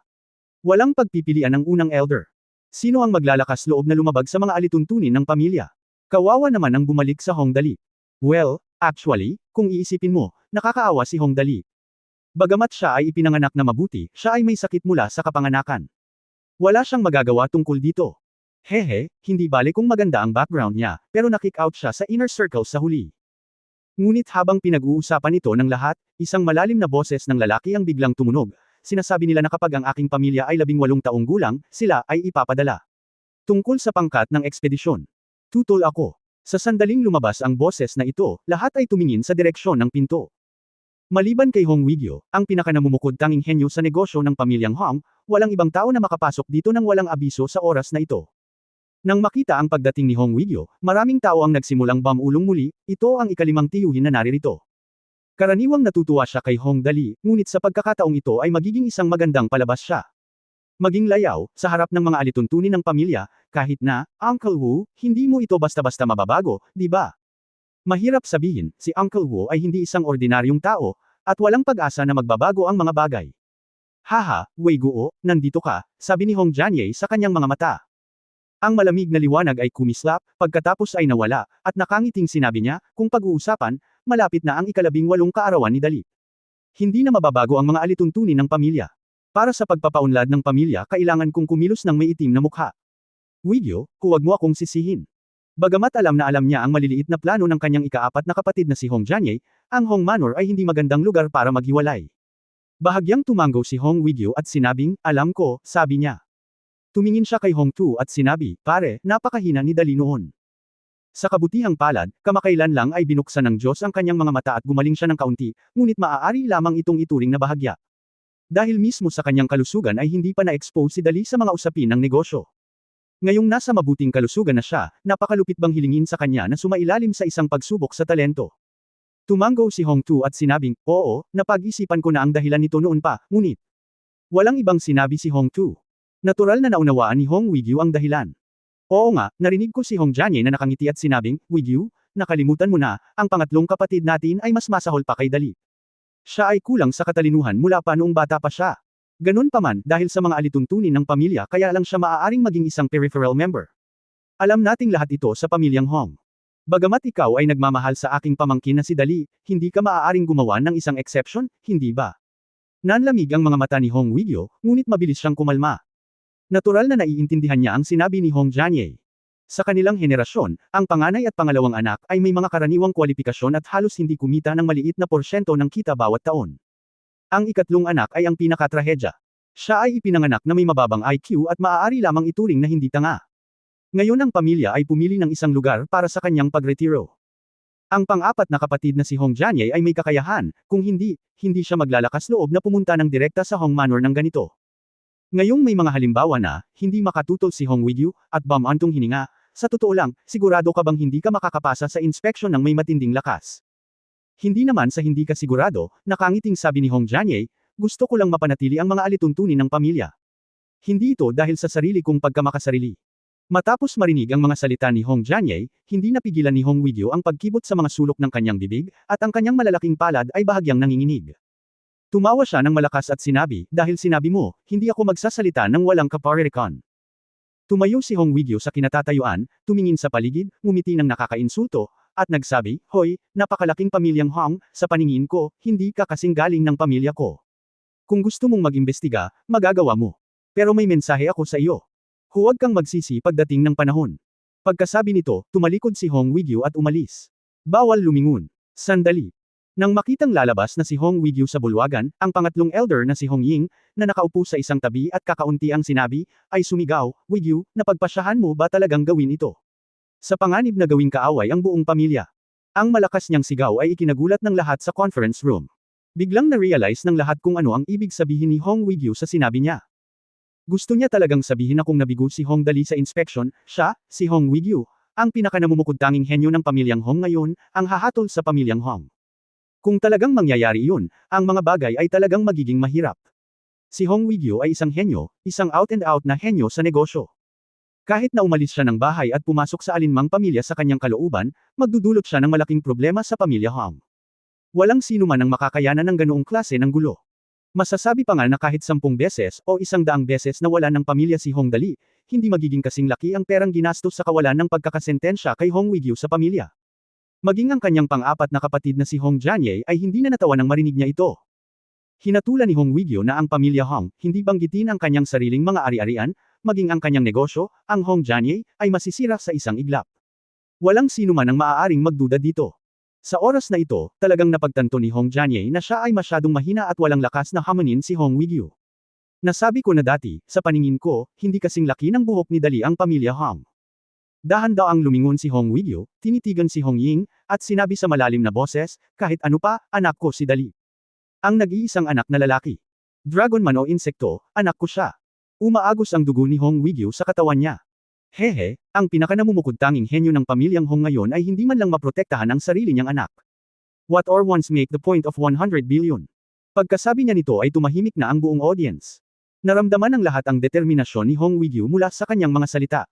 Walang pagpipilian ng unang elder. Sino ang maglalakas loob na lumabag sa mga alituntunin ng pamilya? Kawawa naman ang bumalik sa Hong Dali. Well, actually, kung iisipin mo, nakakaawa si Hong Dali. Bagamat siya ay ipinanganak na mabuti, siya ay may sakit mula sa kapanganakan. Wala siyang magagawa tungkol dito. Hehe, hindi bale kung maganda ang background niya, pero na-kick out siya sa inner circle sa huli. Ngunit habang pinag-uusapan ito ng lahat, isang malalim na boses ng lalaki ang biglang tumunog. Sinasabi nila na kapag ang aking pamilya ay 18 taong gulang, sila ay ipapadala. Tungkol sa pangkat ng ekspedisyon. Tutol ako. Sa sandaling lumabas ang boses na ito, lahat ay tumingin sa direksyon ng pinto. Maliban kay Hong Weiguo, ang pinakanamumukod tanging henyo sa negosyo ng pamilyang Hong, walang ibang tao na makapasok dito nang walang abiso sa oras na ito. Nang makita ang pagdating ni Hong Weiguo, maraming tao ang nagsimulang bumulong muli, ito ang ikalimang tiyuhin na naririto. Karaniwang natutuwa siya kay Hong Dali, ngunit sa pagkakataong ito ay magiging isang magandang palabas siya. Maging layaw, sa harap ng mga alituntunin ng pamilya, kahit na, Uncle Wu, hindi mo ito basta-basta mababago, di ba? Mahirap sabihin, si Uncle Wu ay hindi isang ordinaryong tao, at walang pag-asa na magbabago ang mga bagay. Haha, Weiguo, nandito ka, sabi ni Hong Jianye sa kanyang mga mata. Ang malamig na liwanag ay kumislap, pagkatapos ay nawala, at nakangiting sinabi niya, kung pag-uusapan, malapit na ang ika-18 kaarawan ni Dali. Hindi na mababago ang mga alituntunin ng pamilya. Para sa pagpapaunlad ng pamilya kailangan kong kumilos ng may itim na mukha. Weiguo, huwag mo akong sisihin. Bagamat alam niya ang maliliit na plano ng kanyang ika-4 na kapatid na si Hong Jianye, ang Hong Manor ay hindi magandang lugar para maghiwalay. Bahagyang tumango si Hong Weiguo at sinabing, alam ko, sabi niya. Tumingin siya kay Hong Tu at sinabi, pare, napakahina ni Dali noon. Sa kabutihang palad, kamakailan lang ay binuksan ng Diyos ang kanyang mga mata at gumaling siya ng kaunti, ngunit maaari lamang itong ituring na bahagya. Dahil mismo sa kanyang kalusugan ay hindi pa na-expose si Dali sa mga usapin ng negosyo. Ngayong nasa mabuting kalusugan na siya, napakalupit bang hilingin sa kanya na sumailalim sa isang pagsubok sa talento. Tumango si Hong Tu at sinabing, oo, napag-isipan ko na ang dahilan nito noon pa, ngunit. Walang ibang sinabi si Hong Tu. Natural na naunawaan ni Hong Weiguo ang dahilan. Oo nga, narinig ko si Hong Jianye na nakangiti at sinabing, Weiguo, nakalimutan mo na, ang pangatlong kapatid natin ay mas masahol pa kay Dali. Siya ay kulang sa katalinuhan mula pa noong bata pa siya. Ganun pa man, dahil sa mga alituntunin ng pamilya kaya lang siya maaaring maging isang peripheral member. Alam nating lahat ito sa pamilyang Hong. Bagamat ikaw ay nagmamahal sa aking pamangkin na si Dali, hindi ka maaaring gumawa ng isang exception, hindi ba? Nanlamig ang mga mata ni Hong Weiguo, ngunit mabilis siyang kumalma. Natural na naiintindihan niya ang sinabi ni Hong Jianye. Sa kanilang henerasyon, ang panganay at pangalawang anak ay may mga karaniwang kwalifikasyon at halos hindi kumita ng maliit na porsyento ng kita bawat taon. Ang ikatlong anak ay ang pinakatrahedya. Siya ay ipinanganak na may mababang IQ at maaari lamang ituring na hindi tanga. Ngayon ang pamilya ay pumili ng isang lugar para sa kanyang pagretiro. Ang pang-apat na kapatid na si Hong Jianye ay may kakayahan, kung hindi siya maglalakas loob na pumunta ng direkta sa Hong Manor ng ganito. Ngayong may mga halimbawa na, hindi makatutol si Hong Weiguo, at bumantong hininga, sa totoo lang, sigurado ka bang hindi ka makakapasa sa inspeksyon ng may matinding lakas? Hindi naman sa hindi ka sigurado, nakangiting sabi ni Hong Jianye, gusto ko lang mapanatili ang mga alituntunin ng pamilya. Hindi ito dahil sa sarili kong pagkamakasarili. Matapos marinig ang mga salita ni Hong Jianye, hindi napigilan ni Hong Weigyo ang pagkibot sa mga sulok ng kanyang bibig, at ang kanyang malalaking palad ay bahagyang nanginginig. Tumawa siya ng malakas at sinabi, dahil sinabi mo, hindi ako magsasalita ng walang kaparirikan. Tumayo si Hong Weigyo sa kinatatayuan, tumingin sa paligid, ngumiti ng nakakainsulto, at nagsabi, Hoy, napakalaking pamilyang Hong, sa paningin ko, hindi ka kasing galing ng pamilya ko. Kung gusto mong mag-imbestiga, magagawa mo. Pero may mensahe ako sa iyo. Huwag kang magsisi pagdating ng panahon. Pagkasabi nito, tumalikod si Hong Weigyo at umalis. Bawal lumingon. Sandali. Nang makitang lalabas na si Hong Weigyo sa bulwagan, ang pangatlong elder na si Hong Ying, na nakaupo sa isang tabi at kakaunti ang sinabi, ay sumigaw, Weigyo, napagpasyahan mo ba talagang gawin ito? Sa panganib na gawing kaaway ang buong pamilya. Ang malakas niyang sigaw ay ikinagulat ng lahat sa conference room. Biglang na-realize ng lahat kung ano ang ibig sabihin ni Hong Weigyo sa sinabi niya. Gusto niya talagang sabihin na kung nabigo si Hong Dali sa inspection, siya, si Hong Weigyo, ang pinakanamumukod-tanging henyo ng pamilyang Hong ngayon, ang hahatol sa pamilyang Hong. Kung talagang mangyayari iyon, ang mga bagay ay talagang magiging mahirap. Si Hong Weigyo ay isang henyo, isang out-and-out na henyo sa negosyo. Kahit na umalis siya ng bahay at pumasok sa alinmang pamilya sa kanyang kalooban, magdudulot siya ng malaking problema sa pamilya Hong. Walang sino man ang makakayanan ng ganoong klase ng gulo. Masasabi pa nga na kahit 10 beses o 100 beses na wala ng pamilya si Hong Dali, hindi magiging kasing laki ang perang ginastos sa kawalan ng pagkakasentensya kay Hong Weigyo sa pamilya. Maging ang kanyang pang-apat na kapatid na si Hong Jianye ay hindi na natawa nang marinig niya ito. Hinatulan ni Hong Weigyo na ang pamilya Hong, hindi banggitin ang kanyang sariling mga ari-arian, maging ang kanyang negosyo, ang Hong Jianye, ay masisira sa isang iglap. Walang sino man ang maaaring magduda dito. Sa oras na ito, talagang napagtanto ni Hong Jianye na siya ay masyadong mahina at walang lakas na hamunin si Hong Weigyo. Nasabi ko na dati, sa paningin ko, hindi kasing laki ng buhok ni Dali ang pamilya Hong. Dahan-daang lumingon si Hong Weigyo, tinitigan si Hong Ying, at sinabi sa malalim na boses, kahit ano pa, anak ko si Dali. Ang nag-iisang anak na lalaki. Dragon man o insekto, anak ko siya. Umaagos ang dugo ni Hong Weigyo sa katawan niya. Hehe, ang pinakanamumukod-tanging henyo ng pamilyang Hong ngayon ay hindi man lang maprotektahan ang sarili niyang anak. What or once make the point of 100 billion? Pagkasabi niya nito ay tumahimik na ang buong audience. Naramdaman ng lahat ang determinasyon ni Hong Weigyo mula sa kanyang mga salita.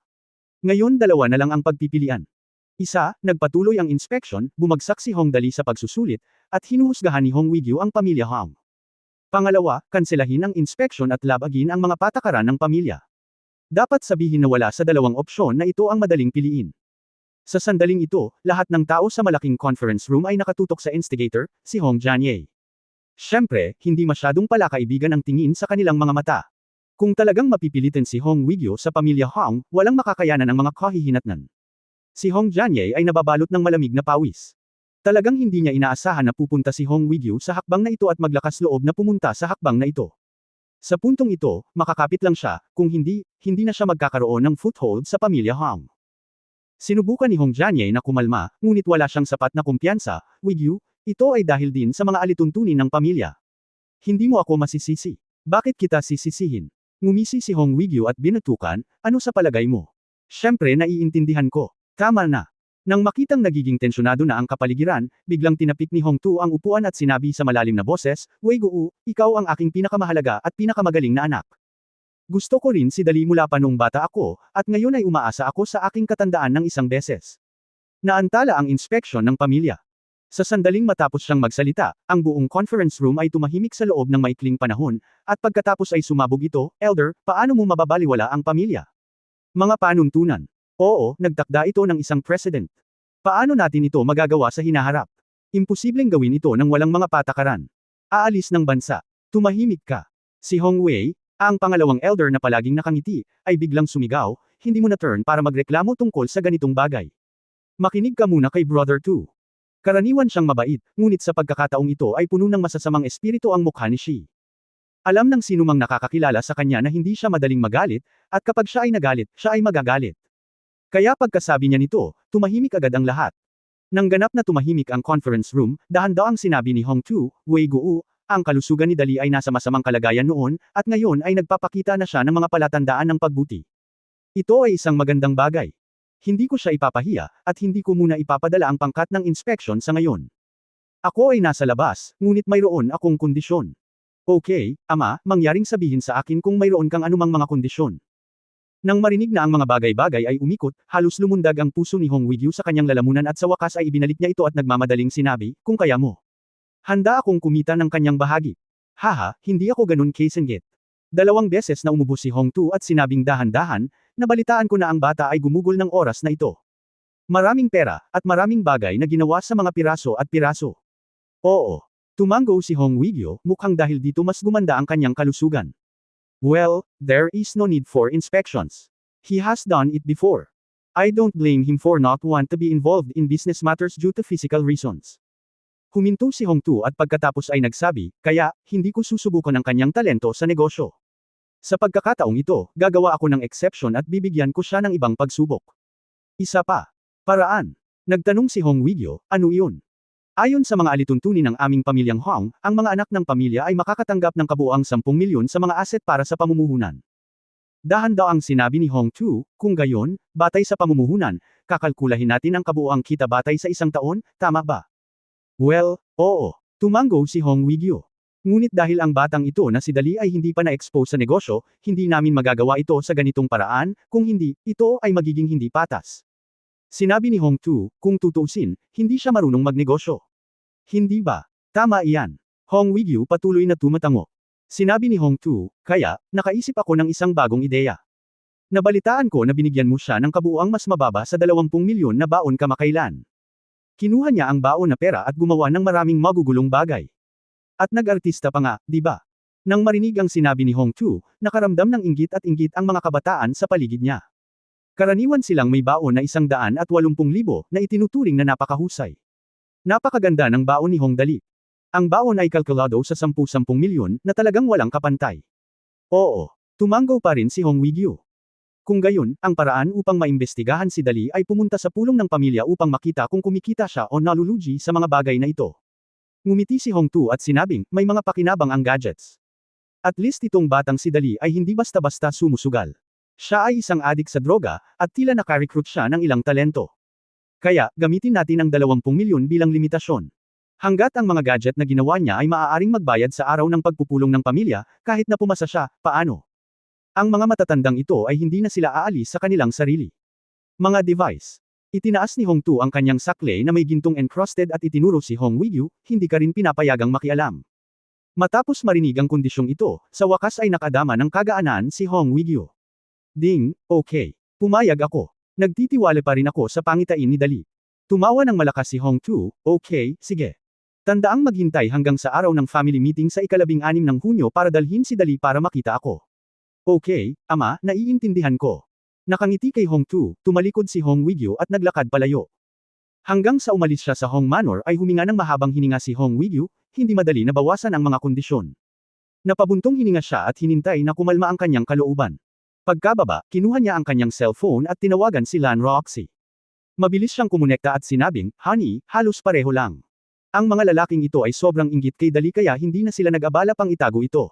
Ngayon dalawa na lang ang pagpipilian. Isa, nagpatuloy ang inspection, bumagsak si Hong Dali sa pagsusulit, at hinuhusgahan ni Hong Weigyo ang pamilya Hong. Pangalawa, kanselahin ang inspection at labagin ang mga patakaran ng pamilya. Dapat sabihin na wala sa dalawang opsyon na ito ang madaling piliin. Sa sandaling ito, lahat ng tao sa malaking conference room ay nakatutok sa instigator, si Hong Jianye. Siyempre, hindi masyadong palakaibigan ang tingin sa kanilang mga mata. Kung talagang mapipilitin si Hong Weigyo sa pamilya Hong, walang makakayanan ng mga kahihinatnan. Si Hong Jianye ay nababalot ng malamig na pawis. Talagang hindi niya inaasahan na pupunta si Hong Weigyo sa hakbang na ito at maglakas loob na pumunta sa hakbang na ito. Sa puntong ito, makakapit lang siya, kung hindi, hindi na siya magkakaroon ng foothold sa pamilya Hong. Sinubukan ni Hong Jianye na kumalma, ngunit wala siyang sapat na kumpiyansa, Weigyo, ito ay dahil din sa mga alituntunin ng pamilya. Hindi mo ako masisisi. Bakit kita sisisihin? Ngumisi si Hong Weigyo at binatukan, ano sa palagay mo? Siyempre naiintindihan ko. Tama na. Nang makitang nagiging tensyonado na ang kapaligiran, biglang tinapik ni Hong Tu ang upuan at sinabi sa malalim na boses, Weigyo, ikaw ang aking pinakamahalaga at pinakamagaling na anak. Gusto ko rin si Dali mula pa noong bata ako, at ngayon ay umaasa ako sa aking katandaan ng isang beses. Naantala ang inspeksyon ng pamilya. Sa sandaling matapos siyang magsalita, ang buong conference room ay tumahimik sa loob ng maikling panahon, at pagkatapos ay sumabog ito, Elder, paano mo mababaliwala ang pamilya? Mga panuntunan. Oo, nagtakda ito ng isang president. Paano natin ito magagawa sa hinaharap? Imposibleng gawin ito nang walang mga patakaran. Aalis ng bansa. Tumahimik ka. Si Hong Wei, ang pangalawang elder na palaging nakangiti, ay biglang sumigaw, hindi mo na turn para magreklamo tungkol sa ganitong bagay. Makinig ka muna kay Brother 2. Karaniwan siyang mabait, ngunit sa pagkakataong ito ay puno ng masasamang espiritu ang mukha ni Shi. Alam ng sinumang nakakakilala sa kanya na hindi siya madaling magalit, at kapag siya ay nagalit, siya ay magagalit. Kaya pagkasabi niya nito, tumahimik agad ang lahat. Nang ganap na tumahimik ang conference room, dahan-daang sinabi ni Hong Tu, Weigyo, ang kalusugan ni Dali ay nasa masamang kalagayan noon, at ngayon ay nagpapakita na siya ng mga palatandaan ng pagbuti. Ito ay isang magandang bagay. Hindi ko siya ipapahiya, at hindi ko muna ipapadala ang pangkat ng inspection sa ngayon. Ako ay nasa labas, ngunit mayroon akong kondisyon. Okay, ama, mangyaring sabihin sa akin kung mayroon kang anumang mga kondisyon. Nang marinig na ang mga bagay-bagay ay umikot, halos lumundag ang puso ni Hong Wigyu sa kanyang lalamunan at sa wakas ay ibinalik niya ito at nagmamadaling sinabi, kung kaya mo. Handa akong kumita ng kanyang bahagi. Haha, hindi ako ganun Kaisengit. 2 beses na umubo si Hong Tu at sinabing dahan-dahan, nabalitaan ko na ang bata ay gumugol ng oras na ito. Maraming pera, at maraming bagay na ginawa sa mga piraso at piraso. Oo. Tumango si Hong Wigyo, mukhang dahil dito mas gumanda ang kanyang kalusugan. Well, there is no need for inspections. He has done it before. I don't blame him for not want to be involved in business matters due to physical reasons. Huminto si Hong Tu at pagkatapos ay nagsabi, kaya, hindi ko susubukan ang kanyang talento sa negosyo. Sa pagkakataong ito, gagawa ako ng exception at bibigyan ko siya ng ibang pagsubok. Isa pa. Paraan. Nagtanong si Hong Wigyo, ano iyon? Ayon sa mga alituntunin ng aming pamilyang Hong, ang mga anak ng pamilya ay makakatanggap ng kabuuang 10 milyon sa mga asset para sa pamumuhunan. Dahan-daang sinabi ni Hong Tu, kung gayon, batay sa pamumuhunan, kakalkulahin natin ang kabuuang kita batay sa 1 taon, tama ba? Well, oo. Tumango si Hong Wigyo. Ngunit dahil ang batang ito na si Dali ay hindi pa na-expose sa negosyo, hindi namin magagawa ito sa ganitong paraan, kung hindi, ito ay magiging hindi patas. Sinabi ni Hong Tu, kung tutuusin, hindi siya marunong magnegosyo. Hindi ba? Tama iyan. Hong Wigyo patuloy na tumatango. Sinabi ni Hong Tu, kaya, nakaisip ako ng isang bagong ideya. Nabalitaan ko na binigyan mo siya ng kabuuang mas mababa sa 20 milyon na baon kamakailan. Kinuha niya ang baon na pera at gumawa ng maraming magugulong bagay. At nag-artista pa nga, di ba? Nang marinig ang sinabi ni Hong Tu, nakaramdam ng inggit at inggit ang mga kabataan sa paligid niya. Karaniwan silang may baon na 180,000 na itinuturing na napakahusay. Napakaganda ng baon ni Hong Dali. Ang baon ay kalkulado sa 10-10 milyon na talagang walang kapantay. Oo, tumango pa rin si Hong Wigyo. Kung gayon, ang paraan upang maimbestigahan si Dali ay pumunta sa pulong ng pamilya upang makita kung kumikita siya o nalulugi sa mga bagay na ito. Ngumiti si Hong Tu at sinabing, may mga pakinabang ang gadgets. At least itong batang si Dali ay hindi basta-basta sumusugal. Siya ay isang adik sa droga, at tila nakarecruit siya ng ilang talento. Kaya, gamitin natin ang 20 milyon bilang limitasyon. Hanggat ang mga gadget na ginawa niya ay maaaring magbayad sa araw ng pagpupulong ng pamilya, kahit na pumasa siya, paano? Ang mga matatandang ito ay hindi na sila aalis sa kanilang sarili. Mga device. Itinaas ni Hong Tu ang kanyang saklay na may gintong encrusted at itinuro si Hong Wigyo, hindi ka rin pinapayagang makialam. Matapos marinig ang kondisyong ito, sa wakas ay nakadama ng kagaanan si Hong Wigyo. Ding, okay. Pumayag ako. Nagtitiwala pa rin ako sa pangitain ni Dali. Tumawa ng malakas si Hong Tu, okay, sige. Tandaang maghintay hanggang sa araw ng family meeting sa 16 ng Hunyo para dalhin si Dali para makita ako. Okay, ama, naiintindihan ko. Nakangiti kay Hong Tu, tumalikod si Hong Wigyo at naglakad palayo. Hanggang sa umalis siya sa Hong Manor ay huminga ng mahabang hininga si Hong Wigyo, hindi madali na bawasan ang mga kondisyon. Napabuntong hininga siya at hinintay na kumalma ang kanyang kalooban. Pagkababa, kinuha niya ang kanyang cellphone at tinawagan si Lan Roxy. Mabilis siyang kumonekta at sinabing, honey, halos pareho lang. Ang mga lalaking ito ay sobrang inggit kay Dali kaya hindi na sila nag-abala pang itago ito.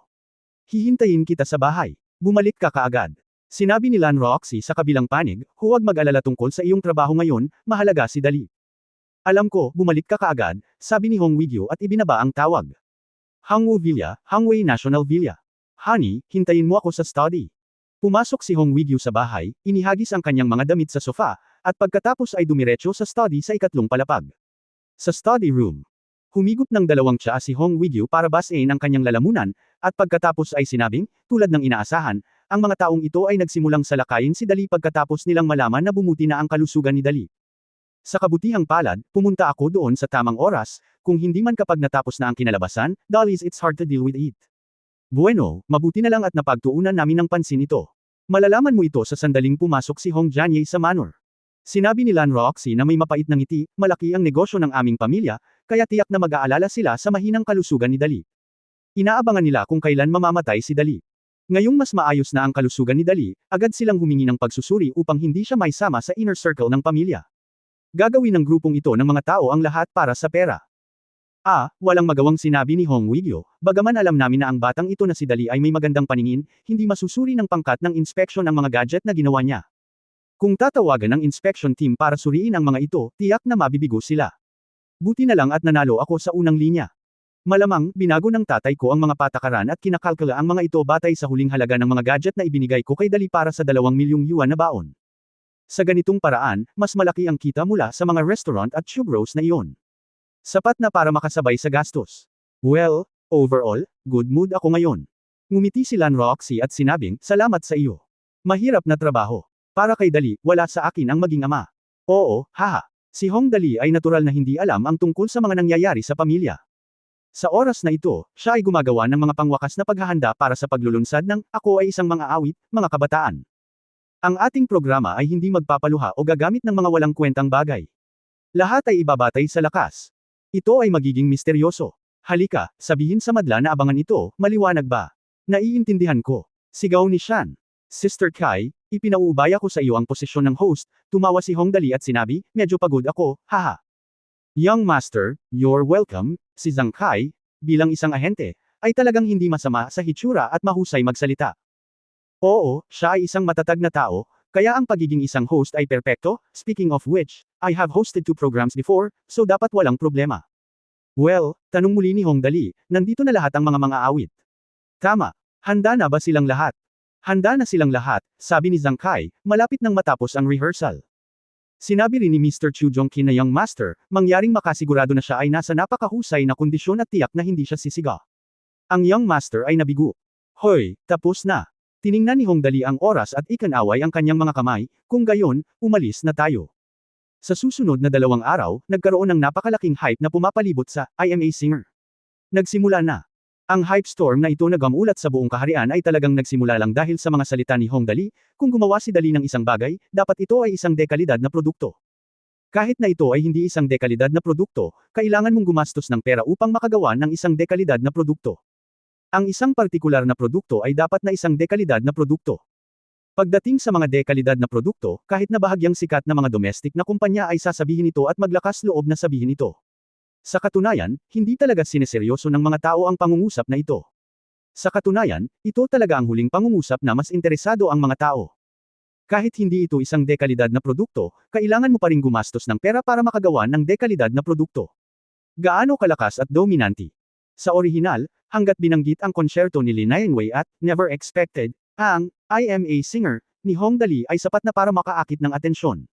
Hihintayin kita sa bahay. Bumalik ka kaagad. Sinabi ni Lan Roxy sa kabilang panig, huwag mag-alala tungkol sa iyong trabaho ngayon, mahalaga si Dali. Alam ko, bumalik ka kaagad, sabi ni Hong Wigyo at ibinaba ang tawag. Hangwu Villa, Hangwei National Villa. Honey, hintayin mo ako sa study. Pumasok si Hong Wigyo sa bahay, inihagis ang kanyang mga damit sa sofa, at pagkatapos ay dumiretso sa study sa ikatlong palapag. Sa study room. Humigop ng 2 tsaa si Hong Wigyo para basahin ang kanyang lalamunan, at pagkatapos ay sinabing, tulad ng inaasahan, ang mga taong ito ay nagsimulang salakayin si Dali pagkatapos nilang malaman na bumuti na ang kalusugan ni Dali. Sa kabutihang palad, pumunta ako doon sa tamang oras, kung hindi man kapag natapos na ang kinalabasan, Dolly's it's hard to deal with it. Bueno, mabuti na lang at napagtuunan namin ng pansin ito. Malalaman mo ito sa sandaling pumasok si Hong Janye sa manor. Sinabi ni Lan Roxy na may mapait na ngiti, malaki ang negosyo ng aming pamilya, kaya tiyak na mag-aalala sila sa mahinang kalusugan ni Dali. Inaabangan nila kung kailan mamamatay si Dali. Ngayong mas maayos na ang kalusugan ni Dali, agad silang humingi ng pagsusuri upang hindi siya maisama sa inner circle ng pamilya. Gagawin ng grupong ito ng mga tao ang lahat para sa pera. Walang magawang sinabi ni Hong Wigyo, bagaman alam namin na ang batang ito na si Dali ay may magandang paningin, hindi masusuri ng pangkat ng inspeksyon ang mga gadget na ginawa niya. Kung tatawagan ng inspection team para suriin ang mga ito, tiyak na mabibigo sila. Buti na lang at nanalo ako sa unang linya. Malamang, binago ng tatay ko ang mga patakaran at kinakalkula ang mga ito batay sa huling halaga ng mga gadget na ibinigay ko kay Dali para sa 2 milyong yuan na baon. Sa ganitong paraan, mas malaki ang kita mula sa mga restaurant at tube roast na iyon. Sapat na para makasabay sa gastos. Well, overall, good mood ako ngayon. Ngumiti si Lan Roxy at sinabing, salamat sa iyo. Mahirap na trabaho. Para kay Dali, wala sa akin ang maging ama. Oo, haha. Si Hong Dali ay natural na hindi alam ang tungkol sa mga nangyayari sa pamilya. Sa oras na ito, siya ay gumagawa ng mga pangwakas na paghahanda para sa paglulunsad ng Ako ay isang mga awit, mga kabataan. Ang ating programa ay hindi magpapaluha o gagamit ng mga walang kwentang bagay. Lahat ay ibabatay sa lakas. Ito ay magiging misteryoso. Halika, sabihin sa madla na abangan ito, maliwanag ba? Naiintindihan ko. Sigaw ni Shan. Sister Kai, ipinauubaya ko sa iyo ang posisyon ng host, tumawa si Hong Dali at sinabi, medyo pagod ako, haha. Young Master, you're welcome, si Zhang Kai, bilang isang ahente, ay talagang hindi masama sa hitsura at mahusay magsalita. Oo, siya ay isang matatag na tao, kaya ang pagiging isang host ay perpekto. Speaking of which, I have hosted 2 programs before, so dapat walang problema. Well, tanong muli ni Hong Dali, nandito na lahat ang mga awit. Tama, handa na ba silang lahat? Handa na silang lahat, sabi ni Zhang Kai, malapit nang matapos ang rehearsal. Sinabi rin ni Mr. Chu Jongqin na Young Master, mangyaring makasigurado na siya ay nasa napakahusay na kondisyon at tiyak na hindi siya sisiga. Ang Young Master ay nabigo. Hoy, tapos na. Tiningnan ni Hong Dali ang oras at ikanaway ang kanyang mga kamay, kung gayon, umalis na tayo. Sa susunod na 2 araw, nagkaroon ng napakalaking hype na pumapalibot sa I Am a Singer. Nagsimula na. Ang hype storm na ito na gamulat sa buong kaharian ay talagang nagsimula lang dahil sa mga salita ni Hong Dali, kung gumawa si Dali ng isang bagay, dapat ito ay isang dekalidad na produkto. Kahit na ito ay hindi isang dekalidad na produkto, kailangan mong gumastos ng pera upang makagawa ng isang dekalidad na produkto. Ang isang partikular na produkto ay dapat na isang dekalidad na produkto. Pagdating sa mga dekalidad na produkto, kahit na bahagyang sikat na mga domestic na kumpanya ay sasabihin ito at maglakas loob na sabihin ito. Sa katunayan, hindi talaga sineseryoso ng mga tao ang pangungusap na ito. Sa katunayan, ito talaga ang huling pangungusap na mas interesado ang mga tao. Kahit hindi ito isang dekalidad na produkto, kailangan mo pa rin gumastos ng pera para makagawa ng dekalidad na produkto. Gaano kalakas at dominante? Sa orihinal, hanggat binanggit ang konsyerto ni Lin Yanwei at Never Expected, ang I Am a Singer ni Hong Dali ay sapat na para makaakit ng atensyon.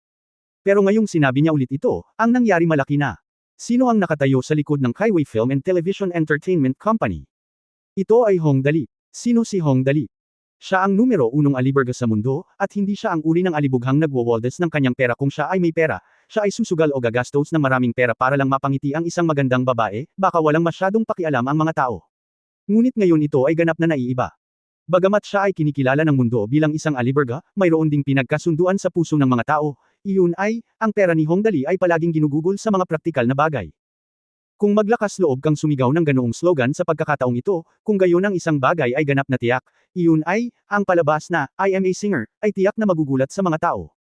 Pero ngayong sinabi niya ulit ito, ang nangyari malaki na. Sino ang nakatayo sa likod ng Kaiwei Film and Television Entertainment Company? Ito ay Hong Dali. Sino si Hong Dali? Siya ang numero 1 aliberga sa mundo, at hindi siya ang uri ng alibughang nagwawaldes ng kanyang pera kung siya ay may pera. Siya ay susugal o gagastos ng maraming pera para lang mapangiti ang isang magandang babae, baka walang masyadong pakialam ang mga tao. Ngunit ngayon ito ay ganap na naiiba. Bagamat siya ay kinikilala ng mundo bilang isang aliberga, mayroon ding pinagkasunduan sa puso ng mga tao. Iyon ay, ang pera ni Hong Dali ay palaging ginugugol sa mga praktikal na bagay. Kung maglakas loob kang sumigaw ng ganoong slogan sa pagkakataong ito, kung gayon ang isang bagay ay ganap na tiyak, iyon ay, ang palabas na, I Am a Singer, ay tiyak na magugulat sa mga tao.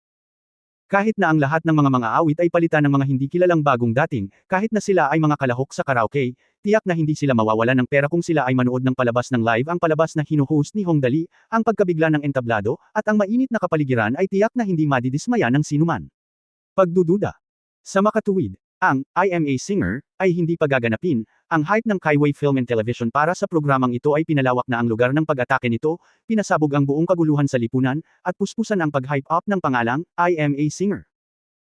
Kahit na ang lahat ng mga awit ay palitan ng mga hindi kilalang bagong dating, kahit na sila ay mga kalahok sa karaoke, tiyak na hindi sila mawawalan ng pera kung sila ay manood ng palabas ng live ang palabas na hinuhost ni Hong Dali, ang pagkabigla ng entablado, at ang mainit na kapaligiran ay tiyak na hindi madidismaya ng sinuman. Pagdududa. Sa makatuwid, ang I Am a Singer ay hindi pagaganapin. Ang hype ng Kaiwei Film and Television para sa programang ito ay pinalawak na ang lugar ng pag-atake nito, pinasabog ang buong kaguluhan sa lipunan, at puspusan ang pag-hype up ng pangalang I Am a Singer.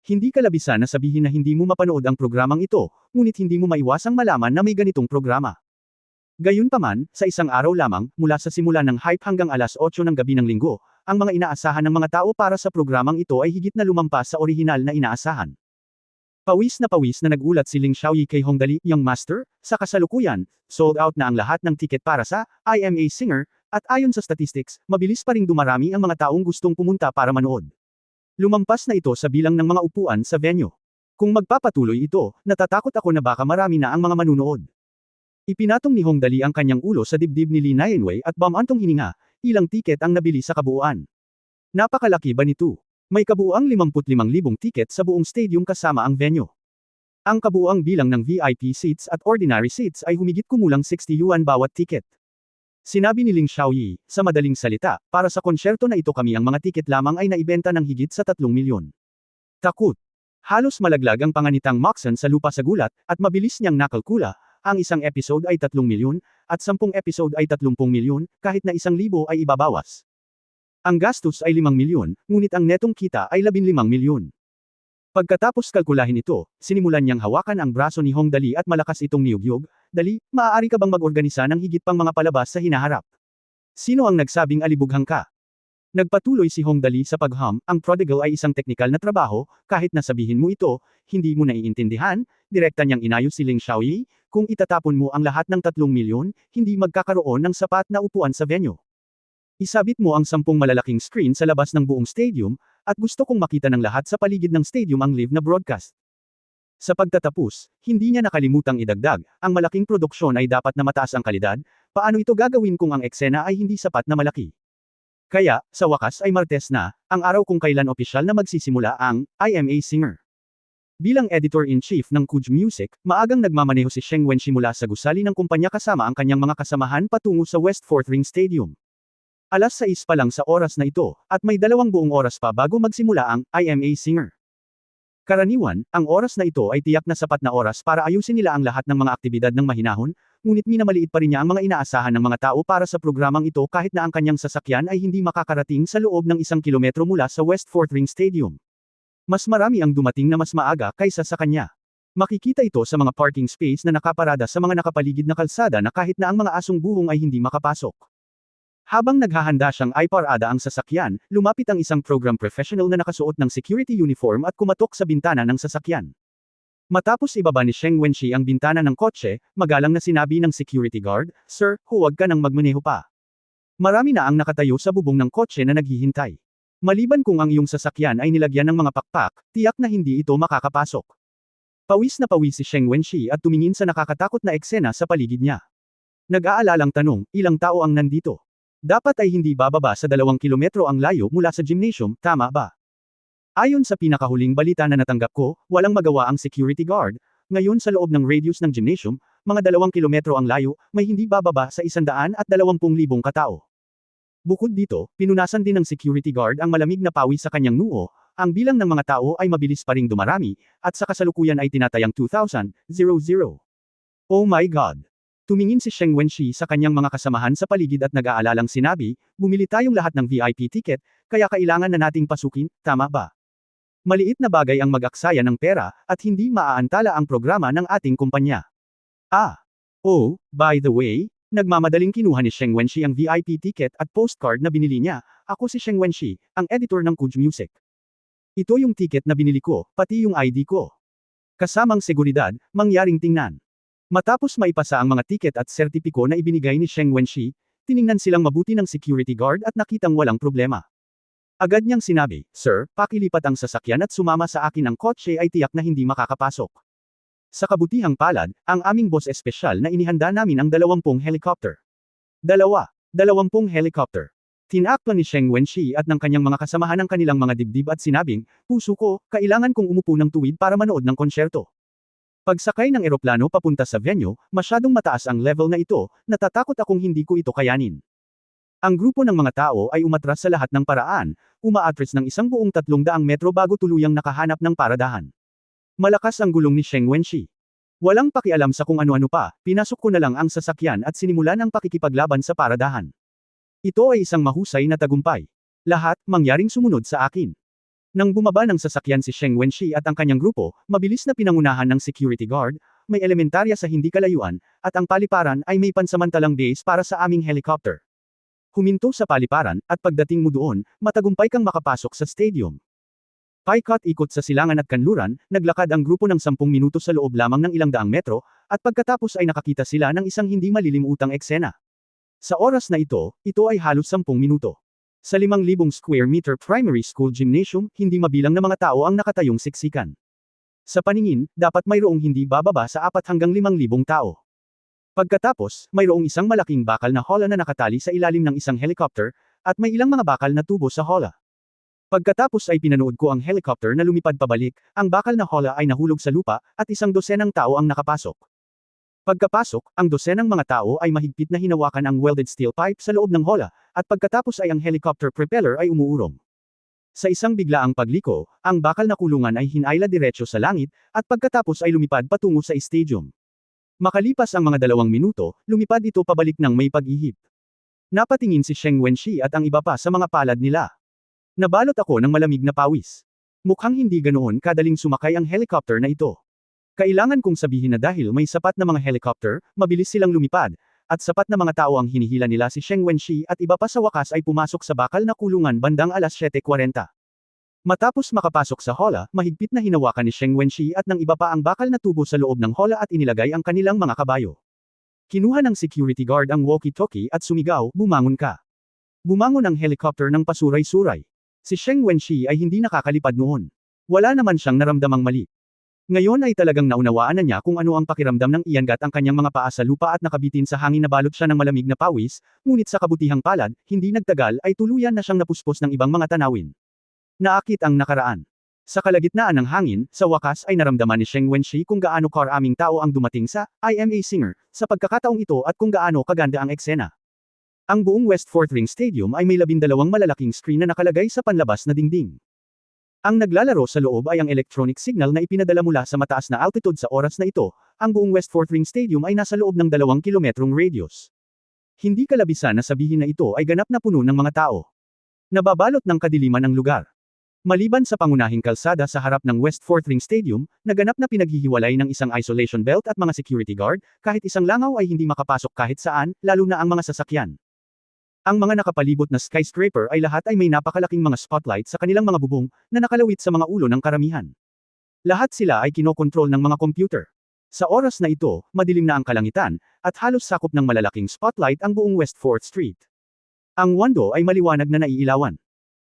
Hindi kalabisan na sabihin na hindi mo mapanood ang programang ito, ngunit hindi mo maiwasang malaman na may ganitong programa. Gayunpaman, sa isang araw lamang, mula sa simula ng hype hanggang alas 8 ng gabi ng linggo, ang mga inaasahan ng mga tao para sa programang ito ay higit na lumampas sa orihinal na inaasahan. Pawis na nagulat si Ling Xiaoyi kay Hong Dali, Young Master, sa kasalukuyan, sold out na ang lahat ng tiket para sa I Am a Singer, at ayon sa statistics, mabilis pa ring dumarami ang mga taong gustong pumunta para manood. Lumampas na ito sa bilang ng mga upuan sa venue. Kung magpapatuloy ito, natatakot ako na baka marami na ang mga manunood. Ipinatong ni Hong Dali ang kanyang ulo sa dibdib ni Lin Yanwei at bamantong hininga, ilang tiket ang nabili sa kabuuan. Napakalaki ba nito? May kabuuang 55,000 tiket sa buong stadium kasama ang venue. Ang kabuuang bilang ng VIP seats at ordinary seats ay humigit kumulang 60 yuan bawat tiket. Sinabi ni Ling Xiaoyi, sa madaling salita, para sa konsyerto na ito kami ang mga tiket lamang ay naibenta ng higit sa 3 milyon. Takot. Halos malaglag ang panganitang Moxon sa lupa sa gulat, at mabilis niyang nakalkula, ang isang episode ay 3 milyon, at 10 episode ay 30 milyon, kahit na 1,000 ay ibabawas. Ang gastos ay 5 milyon, ngunit ang netong kita ay 15 milyon. Pagkatapos kalkulahin ito, sinimulan niyang hawakan ang braso ni Hong Dali at malakas itong niyugyug. Dali, maaari ka bang mag-organisa ng higit pang mga palabas sa hinaharap? Sino ang nagsabing alibughang ka? Nagpatuloy si Hong Dali sa pagham, ang prodigal ay isang teknikal na trabaho, kahit na sabihin mo ito, hindi mo naiintindihan, direkta niyang inayos si Ling Xiaoyi, kung itatapon mo ang lahat ng 3 milyon, hindi magkakaroon ng sapat na upuan sa venue. Isabit mo ang 10 malalaking screen sa labas ng buong stadium, at gusto kong makita ng lahat sa paligid ng stadium ang live na broadcast. Sa pagtatapos, hindi niya nakalimutang idagdag, ang malaking produksyon ay dapat na mataas ang kalidad, paano ito gagawin kung ang eksena ay hindi sapat na malaki? Kaya, sa wakas ay Martes na, ang araw kung kailan opisyal na magsisimula ang I Am a Singer. Bilang editor-in-chief ng Kuj Music, maagang nagmamaneho si Sheng Wenxi mula sa gusali ng kumpanya kasama ang kanyang mga kasamahan patungo sa West 4th Ring Stadium. Alas 6 pa lang sa oras na ito, at may 2 buong oras pa bago magsimula ang I Am a Singer. Karaniwan, ang oras na ito ay tiyak na sapat na oras para ayusin nila ang lahat ng mga aktibidad ng mahinahon, ngunit minamaliit pa rin niya ang mga inaasahan ng mga tao para sa programang ito kahit na ang kanyang sasakyan ay hindi makakarating sa loob ng 1 kilometro mula sa West 4th Ring Stadium. Mas marami ang dumating na mas maaga kaysa sa kanya. Makikita ito sa mga parking space na nakaparada sa mga nakapaligid na kalsada na kahit na ang mga asong buhong ay hindi makapasok. Habang naghahanda siyang iparada ang sasakyan, lumapit ang isang program professional na nakasuot ng security uniform at kumatok sa bintana ng sasakyan. Matapos ibaba ni Sheng Wenxi ang bintana ng kotse, magalang na sinabi ng security guard, "Sir, huwag ka nang magmaneho pa." Marami na ang nakatayo sa bubong ng kotse na naghihintay. Maliban kung ang iyong sasakyan ay nilagyan ng mga pakpak, tiyak na hindi ito makakapasok. Pawis na pawis si Sheng Wenxi at tumingin sa nakakatakot na eksena sa paligid niya. Nag-aalalang tanong, ilang tao ang nandito? Dapat ay hindi bababa sa 2 kilometro ang layo mula sa gymnasium, tama ba? Ayon sa pinakahuling balita na natanggap ko, walang magawa ang security guard. Ngayon sa loob ng radius ng gymnasium, mga 2 kilometro ang layo, may hindi bababa sa 120,000 katao. Bukod dito, pinunasan din ng security guard ang malamig na pawis sa kanyang noo, ang bilang ng mga tao ay mabilis pa ring dumarami, at sa kasalukuyan ay tinatayang 2,000. Oh my God! Tumingin si Sheng Wenxi sa kanyang mga kasamahan sa paligid at nag-aalalang sinabi, bumili tayong lahat ng VIP ticket, kaya kailangan na nating pasukin, tama ba? Maliit na bagay ang mag-aksaya ng pera, at hindi maaantala ang programa ng ating kumpanya. Oh, by the way, nagmamadaling kinuha ni Sheng Wenxi ang VIP ticket at postcard na binili niya. Ako si Sheng Wenxi, ang editor ng Kuj Music. Ito yung ticket na binili ko, pati yung ID ko. Kasamang seguridad, mangyaring tingnan. Matapos maipasa ang mga tiket at sertipiko na ibinigay ni Sheng Wenxi, tiningnan silang mabuti ng security guard at nakitang walang problema. Agad niyang sinabi, "Sir, pakilipat ang sasakyan at sumama sa akin ang kotse ay tiyak na hindi makakapasok." Sa kabutihang palad, ang aming boss espesyal na inihanda namin ang 20 helicopter. 20 helicopter. Tinakpan ni Sheng Wenxi at ng kanyang mga kasamahan ang kanilang mga dibdib at sinabing, "Puso ko, kailangan kong umupo ng tuwid para manood ng konsyerto." Pagsakay ng eroplano papunta sa venue, masyadong mataas ang level na ito, natatakot akong hindi ko ito kayanin. Ang grupo ng mga tao ay umatras sa lahat ng paraan, umaatras ng 1,300 metro bago tuluyang nakahanap ng paradahan. Malakas ang gulong ni Sheng Wenxi. Walang pakialam sa kung ano-ano pa, pinasok ko na lang ang sasakyan at sinimulan ang pakikipaglaban sa paradahan. Ito ay isang mahusay na tagumpay. Lahat, mangyaring sumunod sa akin. Nang bumaba ng sasakyan si Sheng Wenxi at ang kanyang grupo, mabilis na pinangunahan ng security guard, may elementarya sa hindi kalayuan, at ang paliparan ay may pansamantalang base para sa aming helicopter. Huminto sa paliparan, at pagdating mo doon, matagumpay kang makapasok sa stadium. Paikot-ikot sa silangan at kanluran, naglakad ang grupo ng 10 minuto sa loob lamang ng 100 metro, at pagkatapos ay nakakita sila ng isang hindi malilimutang eksena. Sa oras na ito ay halos 10 minuto. Sa 5,000 square meter primary school gymnasium, hindi mabilang na mga tao ang nakatayong siksikan. Sa paningin, dapat mayroong hindi bababa sa 4 hanggang 5,000 tao. Pagkatapos, mayroong isang malaking bakal na hola na nakatali sa ilalim ng isang helicopter, at may ilang mga bakal na tubo sa hola. Pagkatapos ay pinanood ko ang helicopter na lumipad pabalik, ang bakal na hola ay nahulog sa lupa, at 12 tao ang nakapasok. Pagkapasok, ang dosenang mga tao ay mahigpit na hinawakan ang welded steel pipe sa loob ng hola, at pagkatapos ay ang helicopter propeller ay umuurong. Sa isang biglaang pagliko, ang bakal na kulungan ay hinayla diretso sa langit, at pagkatapos ay lumipad patungo sa stadium. Makalipas ang mga 2 minuto, lumipad ito pabalik ng may pag-ihip. Napatingin si Sheng Wenshi at ang iba pa sa mga palad nila. Nabalot ako ng malamig na pawis. Mukhang hindi ganoon kadaling sumakay ang helicopter na ito. Kailangan kong sabihin na dahil may sapat na mga helicopter, mabilis silang lumipad, at sapat na mga tao ang hinihila nila si Sheng Wenshi at iba pa sa wakas ay pumasok sa bakal na kulungan bandang alas 7:40. Matapos makapasok sa hola, mahigpit na hinawakan ni Sheng Wenshi at ng iba pa ang bakal na tubo sa loob ng hola at inilagay ang kanilang mga kabayo. Kinuha ng security guard ang walkie-talkie at sumigaw, "Bumangon ka." Bumangon ang helicopter ng pasuray-suray. Si Sheng Wenshi ay hindi nakakalipad noon. Wala naman siyang naramdamang mali. Ngayon ay talagang naunawaan na niya kung ano ang pakiramdam ng iangat ang kanyang mga paa sa lupa at nakabitin sa hangin na balot siya ng malamig na pawis, ngunit sa kabutihang palad, hindi nagtagal ay tuluyan na siyang napuspos ng ibang mga tanawin. Naakit ang nakaraan. Sa kalagitnaan ng hangin, sa wakas ay naramdaman ni Sheng Wenshi kung gaano karaming tao ang dumating sa I Am a Singer, sa pagkakataong ito at kung gaano kaganda ang eksena. Ang buong West Fourth Ring Stadium ay may 12 malalaking screen na nakalagay sa panlabas na dingding. Ang naglalaro sa loob ay ang electronic signal na ipinadala mula sa mataas na altitude sa oras na ito. Ang buong West Fourth Ring Stadium ay nasa loob ng 2 kilometrong radius. Hindi kalabisan na sabihin na ito ay ganap na puno ng mga tao. Nababalot ng kadiliman ang lugar. Maliban sa pangunahing kalsada sa harap ng West Fourth Ring Stadium, naganap na pinaghihiwalay ng isang isolation belt at mga security guard, kahit isang langaw ay hindi makapasok kahit saan, lalo na ang mga sasakyan. Ang mga nakapalibot na skyscraper ay lahat ay may napakalaking mga spotlight sa kanilang mga bubong, na nakalawit sa mga ulo ng karamihan. Lahat sila ay kinokontrol ng mga computer. Sa oras na ito, madilim na ang kalangitan, at halos sakop ng malalaking spotlight ang buong West 4th Street. Ang wando ay maliwanag na naiilawan.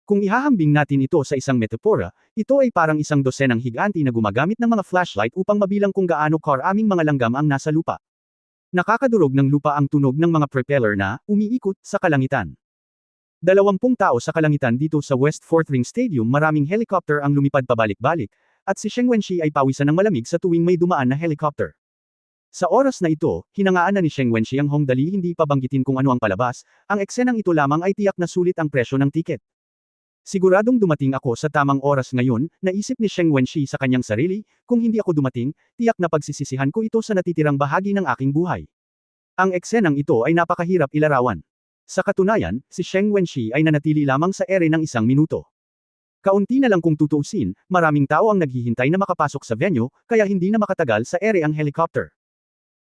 Kung ihahambing natin ito sa isang metapora, ito ay parang isang dosenang higanti na gumagamit ng mga flashlight upang mabilang kung gaano karaming mga langgam ang nasa lupa. Nakakadurog ng lupa ang tunog ng mga propeller na umiikot sa kalangitan. 20 tao sa kalangitan dito sa West 4th Ring Stadium, maraming helicopter ang lumipad pabalik-balik, at si Sheng Wenshi ay pawisan ng malamig sa tuwing may dumaan na helicopter. Sa oras na ito, hinangaan na ni Sheng Wenshi ang Hong Dali hindi pa banggitin kung ano ang palabas, ang eksenang ito lamang ay tiyak na sulit ang presyo ng tiket. Siguradong dumating ako sa tamang oras ngayon, naisip ni Sheng Wenshi sa kanyang sarili, kung hindi ako dumating, tiyak na pagsisisihan ko ito sa natitirang bahagi ng aking buhay. Ang eksenang ito ay napakahirap ilarawan. Sa katunayan, si Sheng Wenshi ay nanatili lamang sa ere ng 1 minuto. Kaunti na lang kung tutuusin, maraming tao ang naghihintay na makapasok sa venue, kaya hindi na makatagal sa ere ang helicopter.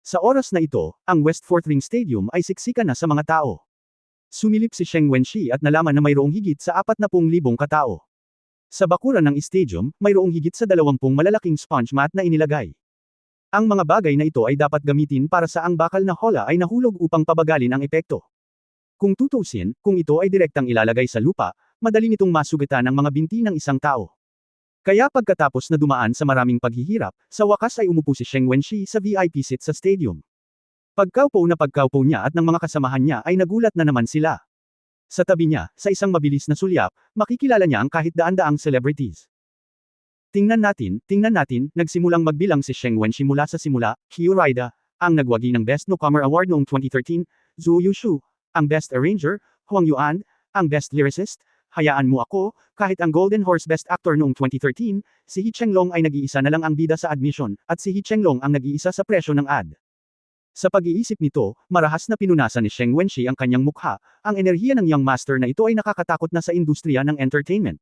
Sa oras na ito, ang West 4th Ring Stadium ay siksikan na sa mga tao. Sumilip si Sheng Wenshi at nalaman na mayroong higit sa 40,000 katao. Sa bakuran ng stadium, mayroong higit sa 20 malalaking sponge mat na inilagay. Ang mga bagay na ito ay dapat gamitin para sa ang bakal na hola ay nahulog upang pabagalin ang epekto. Kung tutuusin, kung ito ay direktang ilalagay sa lupa, madaling itong masugatan ng mga binti ng isang tao. Kaya pagkatapos na dumaan sa maraming paghihirap, sa wakas ay umupo si Sheng Wenshi sa VIP seat sa stadium. Pagkaupo niya at ng mga kasamahan niya ay nagulat na naman sila. Sa tabi niya, sa isang mabilis na sulyap, makikilala niya ang kahit daan-daang celebrities. Tingnan natin, nagsimulang magbilang si Sheng Wenshi mula sa simula, Kyo Raida, ang nagwagi ng Best Newcomer Award noong 2013, Zhou Yushu, ang Best Arranger, Huang Yuan, ang Best Lyricist, Hayaan Mo Ako, kahit ang Golden Horse Best Actor noong 2013, si He Chenglong ay nag-iisa na lang ang bida sa admission, at si He Chenglong ang nag-iisa sa presyo ng ad. Sa pag-iisip nito, marahas na pinunasan ni Sheng Wenshi ang kanyang mukha, ang enerhiya ng young master na ito ay nakakatakot na sa industriya ng entertainment.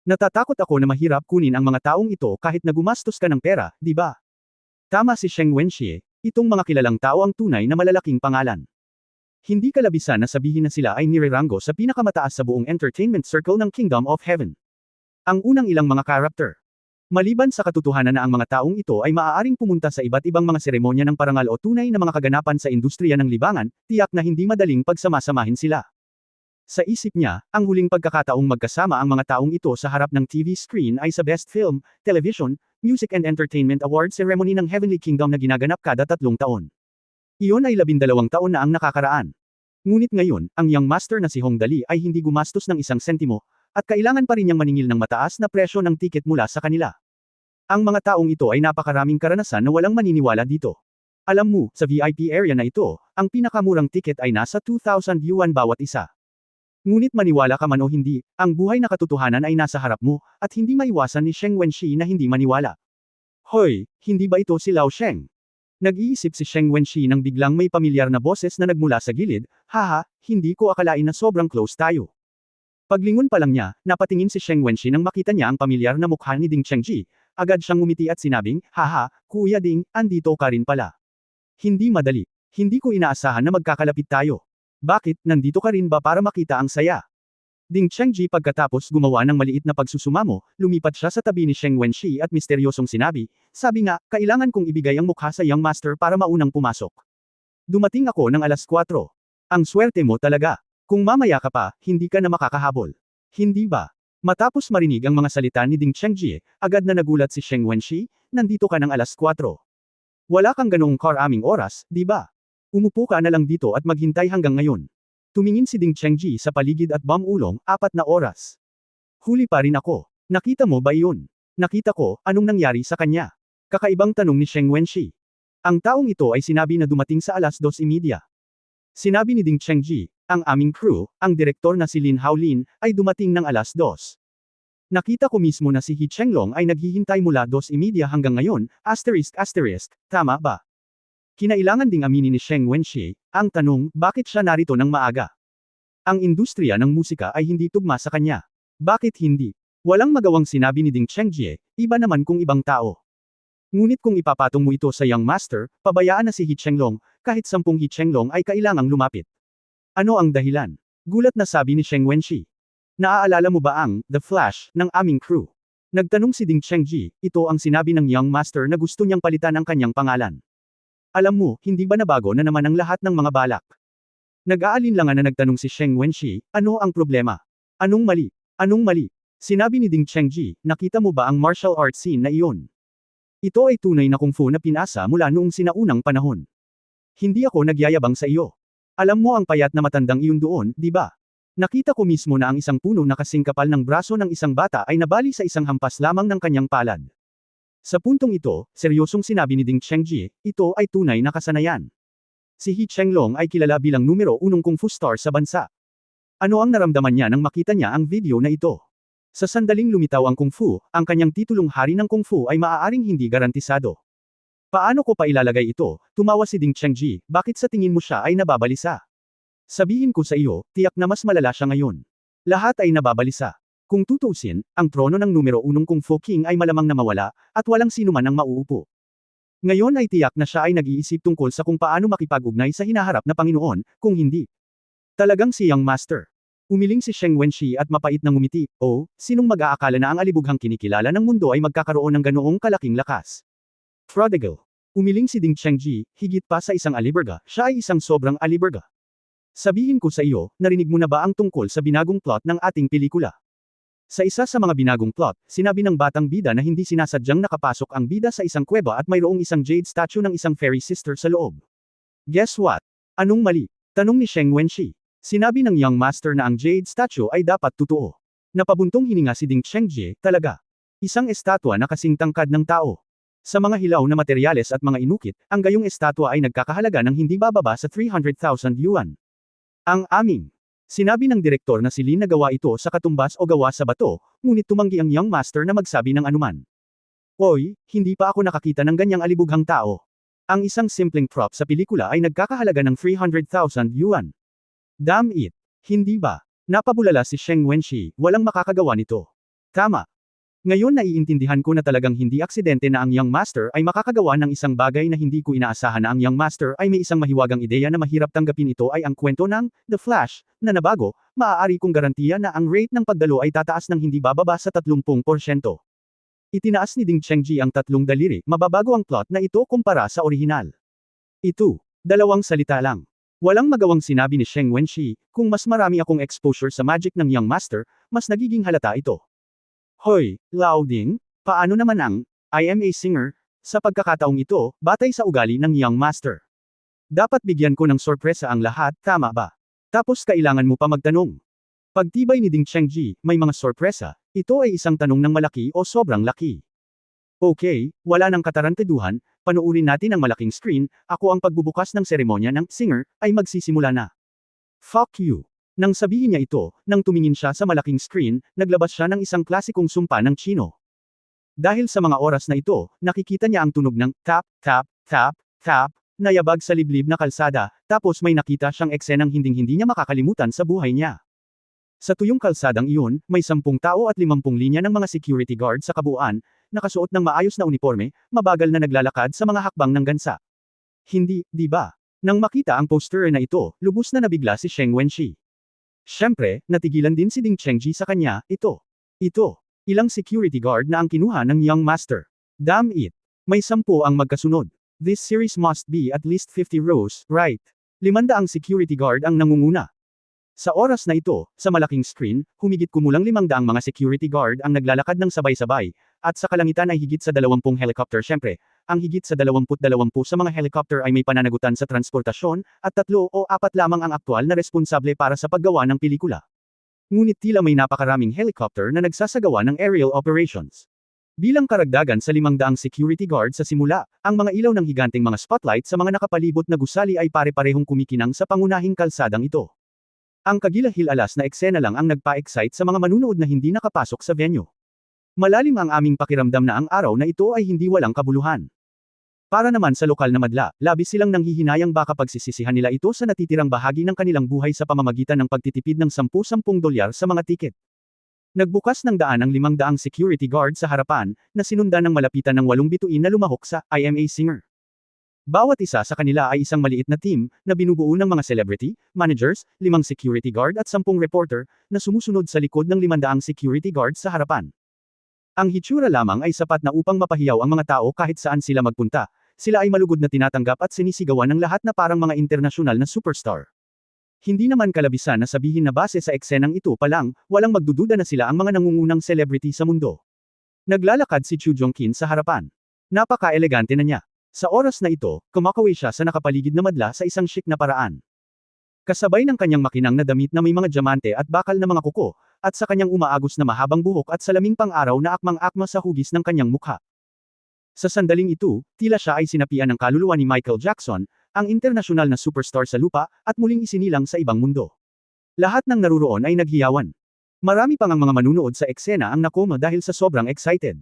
Natatakot ako na mahirap kunin ang mga taong ito kahit na gumastos ka ng pera, di ba? Tama si Sheng Wenshi, itong mga kilalang tao ang tunay na malalaking pangalan. Hindi kalabisan na sabihin na sila ay nireranggo sa pinakamataas sa buong entertainment circle ng Kingdom of Heaven. Ang unang ilang mga karakter. Maliban sa katotohanan na ang mga taong ito ay maaaring pumunta sa iba't ibang mga seremonya ng parangal o tunay na mga kaganapan sa industriya ng libangan, tiyak na hindi madaling pagsamasamahin sila. Sa isip niya, ang huling pagkakataong magkasama ang mga taong ito sa harap ng TV screen ay sa Best Film, Television, Music and Entertainment Award ceremony ng Heavenly Kingdom na ginaganap kada 3 taon. Iyon ay 12 taon na ang nakakaraan. Ngunit ngayon, ang young master na si Hong Dali ay hindi gumastos ng 1 sentimo, at kailangan pa rin niyang maningil ng mataas na presyo ng tiket mula sa kanila. Ang mga taong ito ay napakaraming karanasan na walang maniniwala dito. Alam mo, sa VIP area na ito, ang pinakamurang tiket ay nasa 2,000 yuan bawat isa. Ngunit maniwala ka man o hindi, ang buhay na katotohanan ay nasa harap mo, at hindi maiwasan ni Sheng Wenshi na hindi maniwala. Hoy, hindi ba ito si Lao Sheng? Nag-iisip si Sheng Wenxi nang biglang may pamilyar na boses na nagmula sa gilid, haha, hindi ko akalain na sobrang close tayo. Paglingon pa lang niya, napatingin si Sheng Wenxi nang makita niya ang pamilyar na mukha ni Ding Chengji, agad siyang ngumiti at sinabing, haha, Kuya Ding, andito ka rin pala. Hindi madali. Hindi ko inaasahan na magkakalapit tayo. Bakit, nandito ka rin ba para makita ang saya? Ding Chengji pagkatapos gumawa ng maliit na pagsusumamo, lumipat siya sa tabi ni Sheng Wenxi at misteryosong sinabi, sabi nga, kailangan kong ibigay ang mukha sa young master para maunang pumasok. Dumating ako ng alas 4. Ang swerte mo talaga. Kung mamaya ka pa, hindi ka na makakahabol. Hindi ba? Matapos marinig ang mga salita ni Ding Chengji, agad na nagulat si Sheng Wenxi, nandito ka ng alas 4. Wala kang ganoong karaming oras, di ba? Umupo ka na lang dito at maghintay hanggang ngayon. Tumingin si Ding Chengji sa paligid at bumulong, 4 na oras. Huli pa rin ako. Nakita mo ba iyon? Nakita ko, anong nangyari sa kanya? Kakaibang tanong ni Sheng Wenxi. Ang taong ito ay sinabi na dumating sa alas 2:30. Sinabi ni Ding Chengji, ang aming crew, ang direktor na si Lin Haolin, ay dumating ng alas 2. Nakita ko mismo na si He Chenglong ay naghihintay mula 2:30 hanggang ngayon, tama ba? Kinailangan ding aminin ni Sheng Wenxi, ang tanong, bakit siya narito ng maaga? Ang industriya ng musika ay hindi tugma sa kanya. Bakit hindi? Walang magawang sinabi ni Ding Chengji, iba naman kung ibang tao. Ngunit kung ipapatong mo ito sa young master, pabayaan na si He Chenglong, kahit 10 He Chenglong ay kailangang lumapit. Ano ang dahilan? Gulat na sabi ni Sheng Wenxi. Naaalala mo ba ang The Flash ng aming crew? Nagtanong si Ding Chengji, ito ang sinabi ng young master na gusto niyang palitan ang kanyang pangalan. Alam mo, hindi ba nabago na naman ang lahat ng mga balak? Nag-aalinlangan na nagtanong si Sheng Wenxi, ano ang problema? Anong mali? Anong mali? Sinabi ni Ding Chengji, nakita mo ba ang martial arts scene na iyon? Ito ay tunay na kung fu na pinasa mula noong sinaunang panahon. Hindi ako nagyayabang sa iyo. Alam mo ang payat na matandang iyon doon, di ba? Nakita ko mismo na ang isang puno na kasing kapal ng braso ng isang bata ay nabali sa isang hampas lamang ng kanyang palad. Sa puntong ito, seryosong sinabi ni Ding Chengji, ito ay tunay na kasanayan. Si He Chenglong ay kilala bilang numero 1 kung fu star sa bansa. Ano ang naramdaman niya nang makita niya ang video na ito? Sa sandaling lumitaw ang kung fu, ang kanyang titulong hari ng kung fu ay maaaring hindi garantisado. Paano ko pa ilalagay ito? Tumawa si Ding Chengji, bakit sa tingin mo siya ay nababalisa? Sabihin ko sa iyo, tiyak na mas malala siya ngayon. Lahat ay nababalisa. Kung tutuusin, ang trono ng numero 1 kung fu king ay malamang na mawala, at walang sino man ang mauupo. Ngayon ay tiyak na siya ay nag-iisip tungkol sa kung paano makipag-ugnay sa hinaharap na Panginoon, kung hindi. Talagang si young master. Umiling si Sheng Wenxi at mapait na ngumiti, oh, sinong mag-aakala na ang alibughang kinikilala ng mundo ay magkakaroon ng ganoong kalaking lakas? Prodigal. Umiling si Ding Chengji, higit pa sa isang aliberga, siya ay isang sobrang aliberga. Sabihin ko sa iyo, narinig mo na ba ang tungkol sa binagong plot ng ating pelikula? Sa isa sa mga binagong plot, sinabi ng batang bida na hindi sinasadyang nakapasok ang bida sa isang kuweba at mayroong isang jade statue ng isang fairy sister sa loob. Guess what? Anong mali? Tanong ni Sheng Wenxi. Sinabi ng young master na ang jade statue ay dapat totoo. Napabuntong hininga si Ding Chengji, talaga. Isang estatwa na kasing tangkad ng tao. Sa mga hilaw na materyales at mga inukit, ang gayong estatwa ay nagkakahalaga ng hindi bababa sa 300,000 yuan. Ang aming. Sinabi ng direktor na si Lin na gawa ito sa katumbas o gawa sa bato, ngunit tumanggi ang young master na magsabi ng anuman. Oy, hindi pa ako nakakita ng ganyang alibughang tao. Ang isang simpleng prop sa pelikula ay nagkakahalaga ng 300,000 yuan. Damn it! Hindi ba? Napabulala si Sheng Wenxi, walang makakagawa nito. Tama. Ngayon naiintindihan ko na talagang hindi aksidente na ang young master ay makakagawa ng isang bagay na hindi ko inaasahan na ang young master ay may isang mahiwagang ideya na mahirap tanggapin. Ito ay ang kwento ng The Flash na nabago, maaari kong garantiya na ang rate ng pagdalo ay tataas ng hindi bababa sa 30%. Itinaas ni Ding Chengji ang tatlong daliri, mababago ang plot na ito kumpara sa orihinal. Ito, dalawang salita lang. Walang magawang sinabi ni Sheng Wenxi, kung mas marami akong exposure sa magic ng young master, mas nagiging halata ito. Hoy, Laoding, paano naman ang I am a singer? Sa pagkakataong ito, batay sa ugali ng young master. Dapat bigyan ko ng sorpresa ang lahat, tama ba? Tapos kailangan mo pa magtanong. Pagtibay ni Ding Chengji, may mga sorpresa, ito ay isang tanong ng malaki o sobrang laki. Okay, wala nang katarantaduhan, panuurin natin ang malaking screen, ako ang pagbubukas ng seremonya ng singer, ay magsisimula na. Fuck you. Nang sabihin niya ito, nang tumingin siya sa malaking screen, naglabas siya ng isang klasikong sumpa ng Chino. Dahil sa mga oras na ito, nakikita niya ang tunog ng tap, tap, tap, Tap, nayabag sa liblib na kalsada, tapos may nakita siyang eksenang hinding-hindi niya makakalimutan sa buhay niya. Sa tuyong kalsadang iyon, may 10 tao at 50 linya ng mga security guard sa kabuuan, nakasuot ng maayos na uniforme, mabagal na naglalakad sa mga hakbang ng gansa. Hindi, di ba? Nang makita ang poster na ito, lubos na nabigla si Sheng Wenxi. Siyempre, natigilan din si Ding Chengji sa kanya, ito. Ilang security guard na ang kinuha ng Young Master. Damn it. May 10 ang magkasunod. This series must be at least 50 rows, right? 500 security guard ang nangunguna. Sa oras na ito, sa malaking screen, humigit kumulang 500 mga security guard ang naglalakad ng sabay-sabay, at sa kalangitan ay higit sa 20 helicopter. Siyempre, ang higit sa 20 sa mga helicopter ay may pananagutan sa transportasyon, at 3 o 4 lamang ang aktwal na responsable para sa paggawa ng pelikula. Ngunit tila may napakaraming helicopter na nagsasagawa ng aerial operations. Bilang karagdagan sa 500 security guard sa simula, ang mga ilaw ng higanteng mga spotlight sa mga nakapalibot na gusali ay pare-parehong kumikinang sa pangunahing kalsadang ito. Ang kagilahil-alas na eksena lang ang nagpa-excite sa mga manunood na hindi nakapasok sa venue. Malalim ang aming pakiramdam na ang araw na ito ay hindi walang kabuluhan. Para naman sa lokal na madla, labis silang nanghihinayang baka pagsisisihan nila ito sa natitirang bahagi ng kanilang buhay sa pamamagitan ng pagtitipid ng 10-10 dolyar sa mga tiket. Nagbukas ng daan ang 500 security guard sa harapan, na sinundan ng malapitan ng 8 bituin na lumahok sa IMA Singer. Bawat isa sa kanila ay isang maliit na team, na binubuo ng mga celebrity, managers, 5 security guard at 10 reporter, na sumusunod sa likod ng 500 security guard sa harapan. Ang hitsura lamang ay sapat na upang mapahiyaw ang mga tao kahit saan sila magpunta, sila ay malugod na tinatanggap at sinisigawan ng lahat na parang mga internasyonal na superstar. Hindi naman kalabisan na sabihin na base sa eksenang ito pa lang, walang magdududa na sila ang mga nangungunang celebrity sa mundo. Naglalakad si Chu Jongkin sa harapan. Napaka-elegante na niya. Sa oras na ito, kumakaway siya sa nakapaligid na madla sa isang chic na paraan. Kasabay ng kanyang makinang na damit na may mga diamante at bakal na mga kuko, at sa kanyang umaagos na mahabang buhok at salaming pang-araw na akmang-akma sa hugis ng kanyang mukha. Sa sandaling ito, tila siya ay sinapian ng kaluluwa ni Michael Jackson, ang internasyonal na superstar sa lupa, at muling isinilang sa ibang mundo. Lahat ng naruroon ay naghiyawan. Marami pang ang mga manunood sa eksena ang nakoma dahil sa sobrang excited.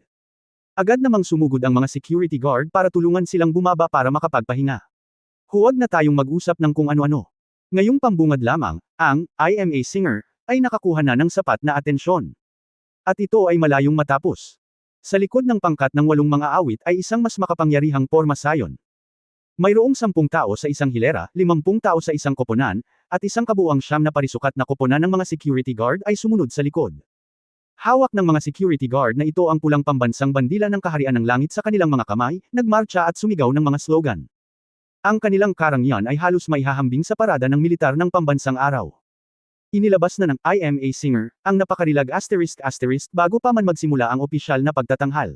Agad namang sumugod ang mga security guard para tulungan silang bumaba para makapagpahinga. Huwag na tayong mag-usap ng kung ano-ano. Ngayong pambungad lamang, ang IMA Singer ay nakakuha na ng sapat na atensyon. At ito ay malayong matapos. Sa likod ng pangkat ng 8 mga awit ay isang mas makapangyarihang pormasayon. Mayroong 10 tao sa isang hilera, 50 tao sa isang koponan, at isang kabuuang 9 na parisukat na koponan ng mga security guard ay sumunod sa likod. Hawak ng mga security guard na ito ang pulang pambansang bandila ng kaharian ng langit sa kanilang mga kamay, nagmarcha at sumigaw ng mga slogan. Ang kanilang karangyaan ay halos maihahambing sa parada ng militar ng pambansang araw. Inilabas na ng IMA Singer, ang napakarilag *** bago pa man magsimula ang opisyal na pagtatanghal.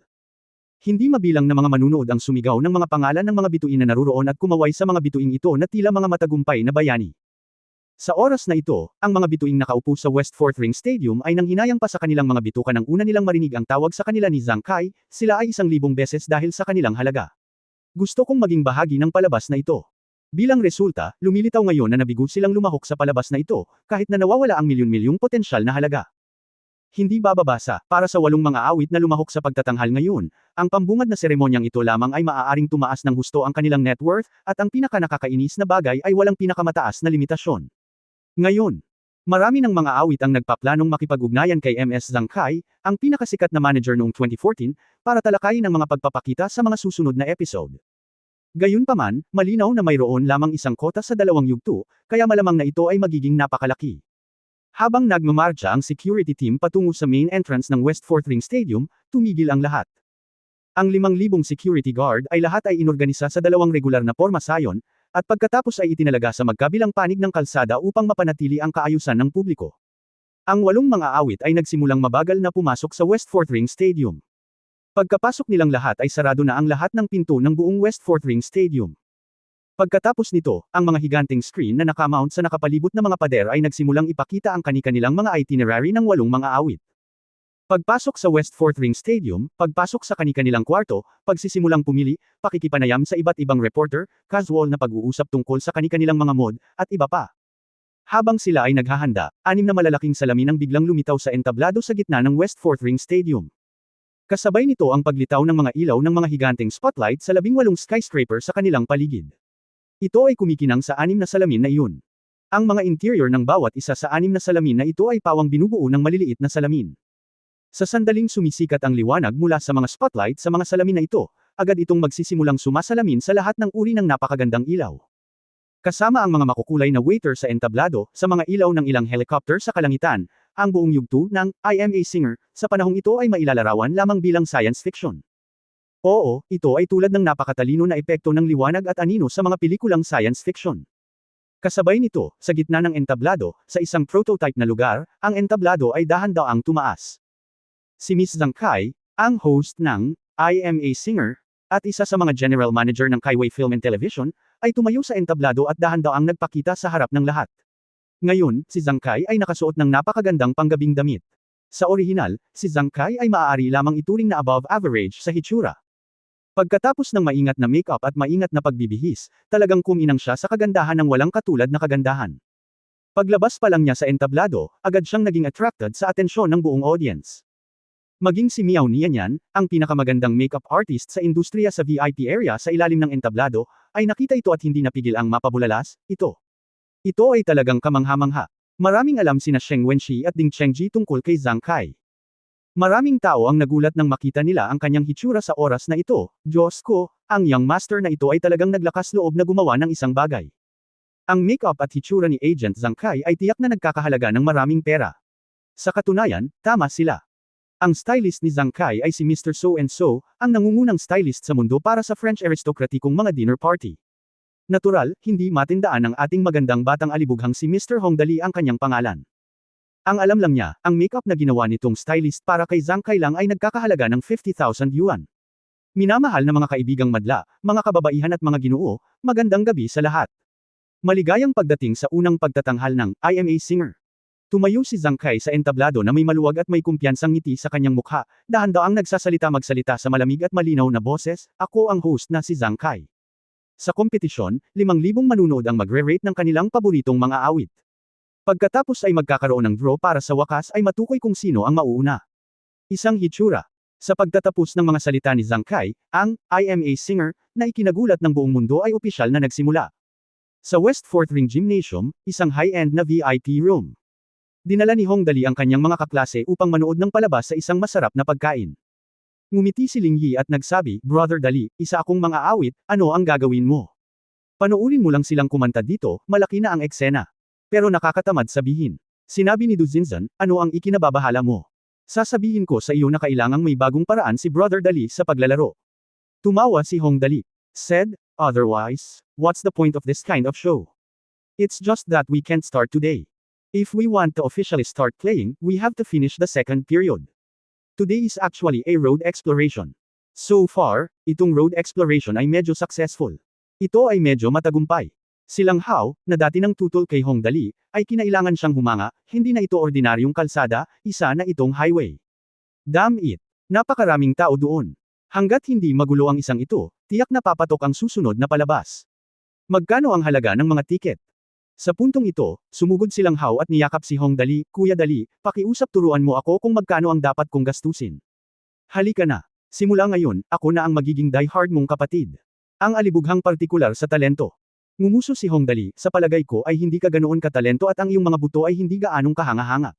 Hindi mabilang na mga manunood ang sumigaw ng mga pangalan ng mga bituin na naruroon at kumaway sa mga bituing ito na tila mga matagumpay na bayani. Sa oras na ito, ang mga bituing nakaupo sa West 4th Ring Stadium ay nanghinayang pa sa kanilang mga bituka nang una nilang marinig ang tawag sa kanila ni Zhang Kai, sila ay 1,000 beses dahil sa kanilang halaga. Gusto kong maging bahagi ng palabas na ito. Bilang resulta, lumilitaw ngayon na nabigo silang lumahok sa palabas na ito, kahit na nawawala ang milyon-milyong potensyal na halaga. Hindi bababasa, para sa 8 mga awit na lumahok sa pagtatanghal ngayon, ang pambungad na seremonyang ito lamang ay maaaring tumaas ng husto ang kanilang net worth, at ang pinaka-nakakainis na bagay ay walang pinakamataas na limitasyon. Ngayon, marami ng mga awit ang nagpaplanong makipag-ugnayan kay MS Zhang Kai, ang pinakasikat na manager noong 2014, para talakayin ang mga pagpapakita sa mga susunod na episode. Gayunpaman, malinaw na mayroon lamang isang kota sa 2 yugto, kaya malamang na ito ay magiging napakalaki. Habang nagmamarcha ang security team patungo sa main entrance ng West 4th Ring Stadium, tumigil ang lahat. Ang 5,000 security guard ay lahat ay inorganisa sa 2 regular na pormasayon, at pagkatapos ay itinalaga sa magkabilang panig ng kalsada upang mapanatili ang kaayusan ng publiko. Ang 8 mga awit ay nagsimulang mabagal na pumasok sa West 4th Ring Stadium. Pagkapasok nilang lahat ay sarado na ang lahat ng pinto ng buong West 4th Ring Stadium. Pagkatapos nito, ang mga higanteng screen na nakamount sa nakapalibot na mga pader ay nagsimulang ipakita ang kani-kanilang mga itinerary ng 8 mga awit. Pagpasok sa West 4th Ring Stadium, pagpasok sa kani-kanilang kwarto, pagsisimulang pumili, pakikipanayam sa iba't ibang reporter, casual na pag-uusap tungkol sa kani-kanilang mga mod, at iba pa. Habang sila ay naghahanda, 6 na malalaking salamin ang biglang lumitaw sa entablado sa gitna ng West 4th Ring Stadium. Kasabay nito ang paglitaw ng mga ilaw ng mga higanteng spotlight sa 18 skyscraper sa kanilang paligid. Ito ay kumikinang sa 6 na salamin na iyon. Ang mga interior ng bawat isa sa 6 na salamin na ito ay pawang binubuo ng maliliit na salamin. Sa sandaling sumisikat ang liwanag mula sa mga spotlight sa mga salamin na ito, agad itong magsisimulang sumasalamin sa lahat ng uri ng napakagandang ilaw. Kasama ang mga makukulay na waiter sa entablado, sa mga ilaw ng ilang helicopter sa kalangitan, ang buong yugto ng I Am a Singer, sa panahong ito ay mailalarawan lamang bilang science fiction. Oo, ito ay tulad ng napakatalino na epekto ng liwanag at anino sa mga pelikulang science fiction. Kasabay nito, sa gitna ng entablado, sa isang prototype na lugar, ang entablado ay dahan-daang tumaas. Si Miss Zhang Kai, ang host ng I Am a Singer, at isa sa mga general manager ng Kaiway Film and Television, ay tumayo sa entablado at dahan-daang nagpakita sa harap ng lahat. Ngayon, si Zhang Kai ay nakasuot ng napakagandang panggabing damit. Sa orihinal, si Zhang Kai ay maaari lamang ituring na above average sa hitsura. Pagkatapos ng maingat na makeup at maingat na pagbibihis, talagang kuminang siya sa kagandahan ng walang katulad na kagandahan. Paglabas pa lang niya sa entablado, agad siyang naging attracted sa atensyon ng buong audience. Maging si Miao Nianyan, ang pinakamagandang makeup artist sa industriya sa VIP area sa ilalim ng entablado, ay nakita ito at hindi napigil ang mapabulalas, ito. Ito ay talagang kamangha-mangha. Maraming alam sina Sheng Wenxi at Ding Chengji tungkol kay Zhang Kai. Maraming tao ang nagulat nang makita nila ang kanyang hitsura sa oras na ito. Diyos ko, ang young master na ito ay talagang naglakas loob na gumawa ng isang bagay. Ang makeup at hitsura ni Agent Zhang Kai ay tiyak na nagkakahalaga ng maraming pera. Sa katunayan, tama sila. Ang stylist ni Zhang Kai ay si Mr. So-and-so, ang nangungunang stylist sa mundo para sa French aristokratikong mga dinner party. Natural, hindi matindaan ng ating magandang batang alibughang si Mr. Hong Dali ang kanyang pangalan. Ang alam lang niya, ang makeup na ginawa nitong stylist para kay Zhang Kai lang ay nagkakahalaga ng 50,000 yuan. Minamahal na mga kaibigang madla, mga kababaihan at mga ginoo, magandang gabi sa lahat. Maligayang pagdating sa unang pagtatanghal ng I Am a Singer. Tumayo si Zhang Kai sa entablado na may maluwag at may kumpiyansang ngiti sa kanyang mukha, dahan-daang magsalita sa malamig at malinaw na boses, ako ang host na si Zhang Kai. Sa kompetisyon, 5,000 manunood ang magre-rate ng kanilang paboritong mga awit. Pagkatapos ay magkakaroon ng draw para sa wakas ay matukoy kung sino ang mauuna. Isang hitsura. Sa pagtatapos ng mga salita ni Zhang Kai, ang I Am a Singer, na ikinagulat ng buong mundo ay opisyal na nagsimula. Sa West 4th Ring Gymnasium, isang high-end na VIP room. Dinala ni Hong Dali ang kanyang mga kaklase upang manood ng palabas sa isang masarap na pagkain. Ngumiti si Ling Yi at nagsabi, Brother Dali, isa akong mga awit, ano ang gagawin mo? Panoorin mo lang silang kumanta dito, malaki na ang eksena. Pero nakakatamad sabihin. Sinabi ni Du Zinzan, ano ang ikinababahala mo? Sasabihin ko sa iyo na kailangang may bagong paraan si Brother Dali sa paglalaro. Tumawa si Hong Dali. Said, otherwise, what's the point of this kind of show? It's just that we can't start today. If we want to officially start playing, we have to finish the second period. Today is actually a road exploration. So far, itong road exploration ay medyo successful. Ito ay medyo matagumpay. Silang Hao, na dati nang tutol kay Hong Dali, ay kinailangan siyang humanga, hindi na ito ordinaryong kalsada, isa na itong highway. Damn it! Napakaraming tao doon. Hanggat hindi magulo ang isang ito, tiyak na papatok ang susunod na palabas. Magkano ang halaga ng mga tiket? Sa puntong ito, sumugod silang Hao at niyakap si Hong Dali, Kuya Dali, pakiusap turuan mo ako kung magkano ang dapat kong gastusin. Halika na. Simula ngayon, ako na ang magiging die-hard mong kapatid. Ang alibughang partikular sa talento. Ngumuso si Hong Dali, sa palagay ko ay hindi ka ganoon katalento at ang iyong mga buto ay hindi gaanong kahanga-hanga.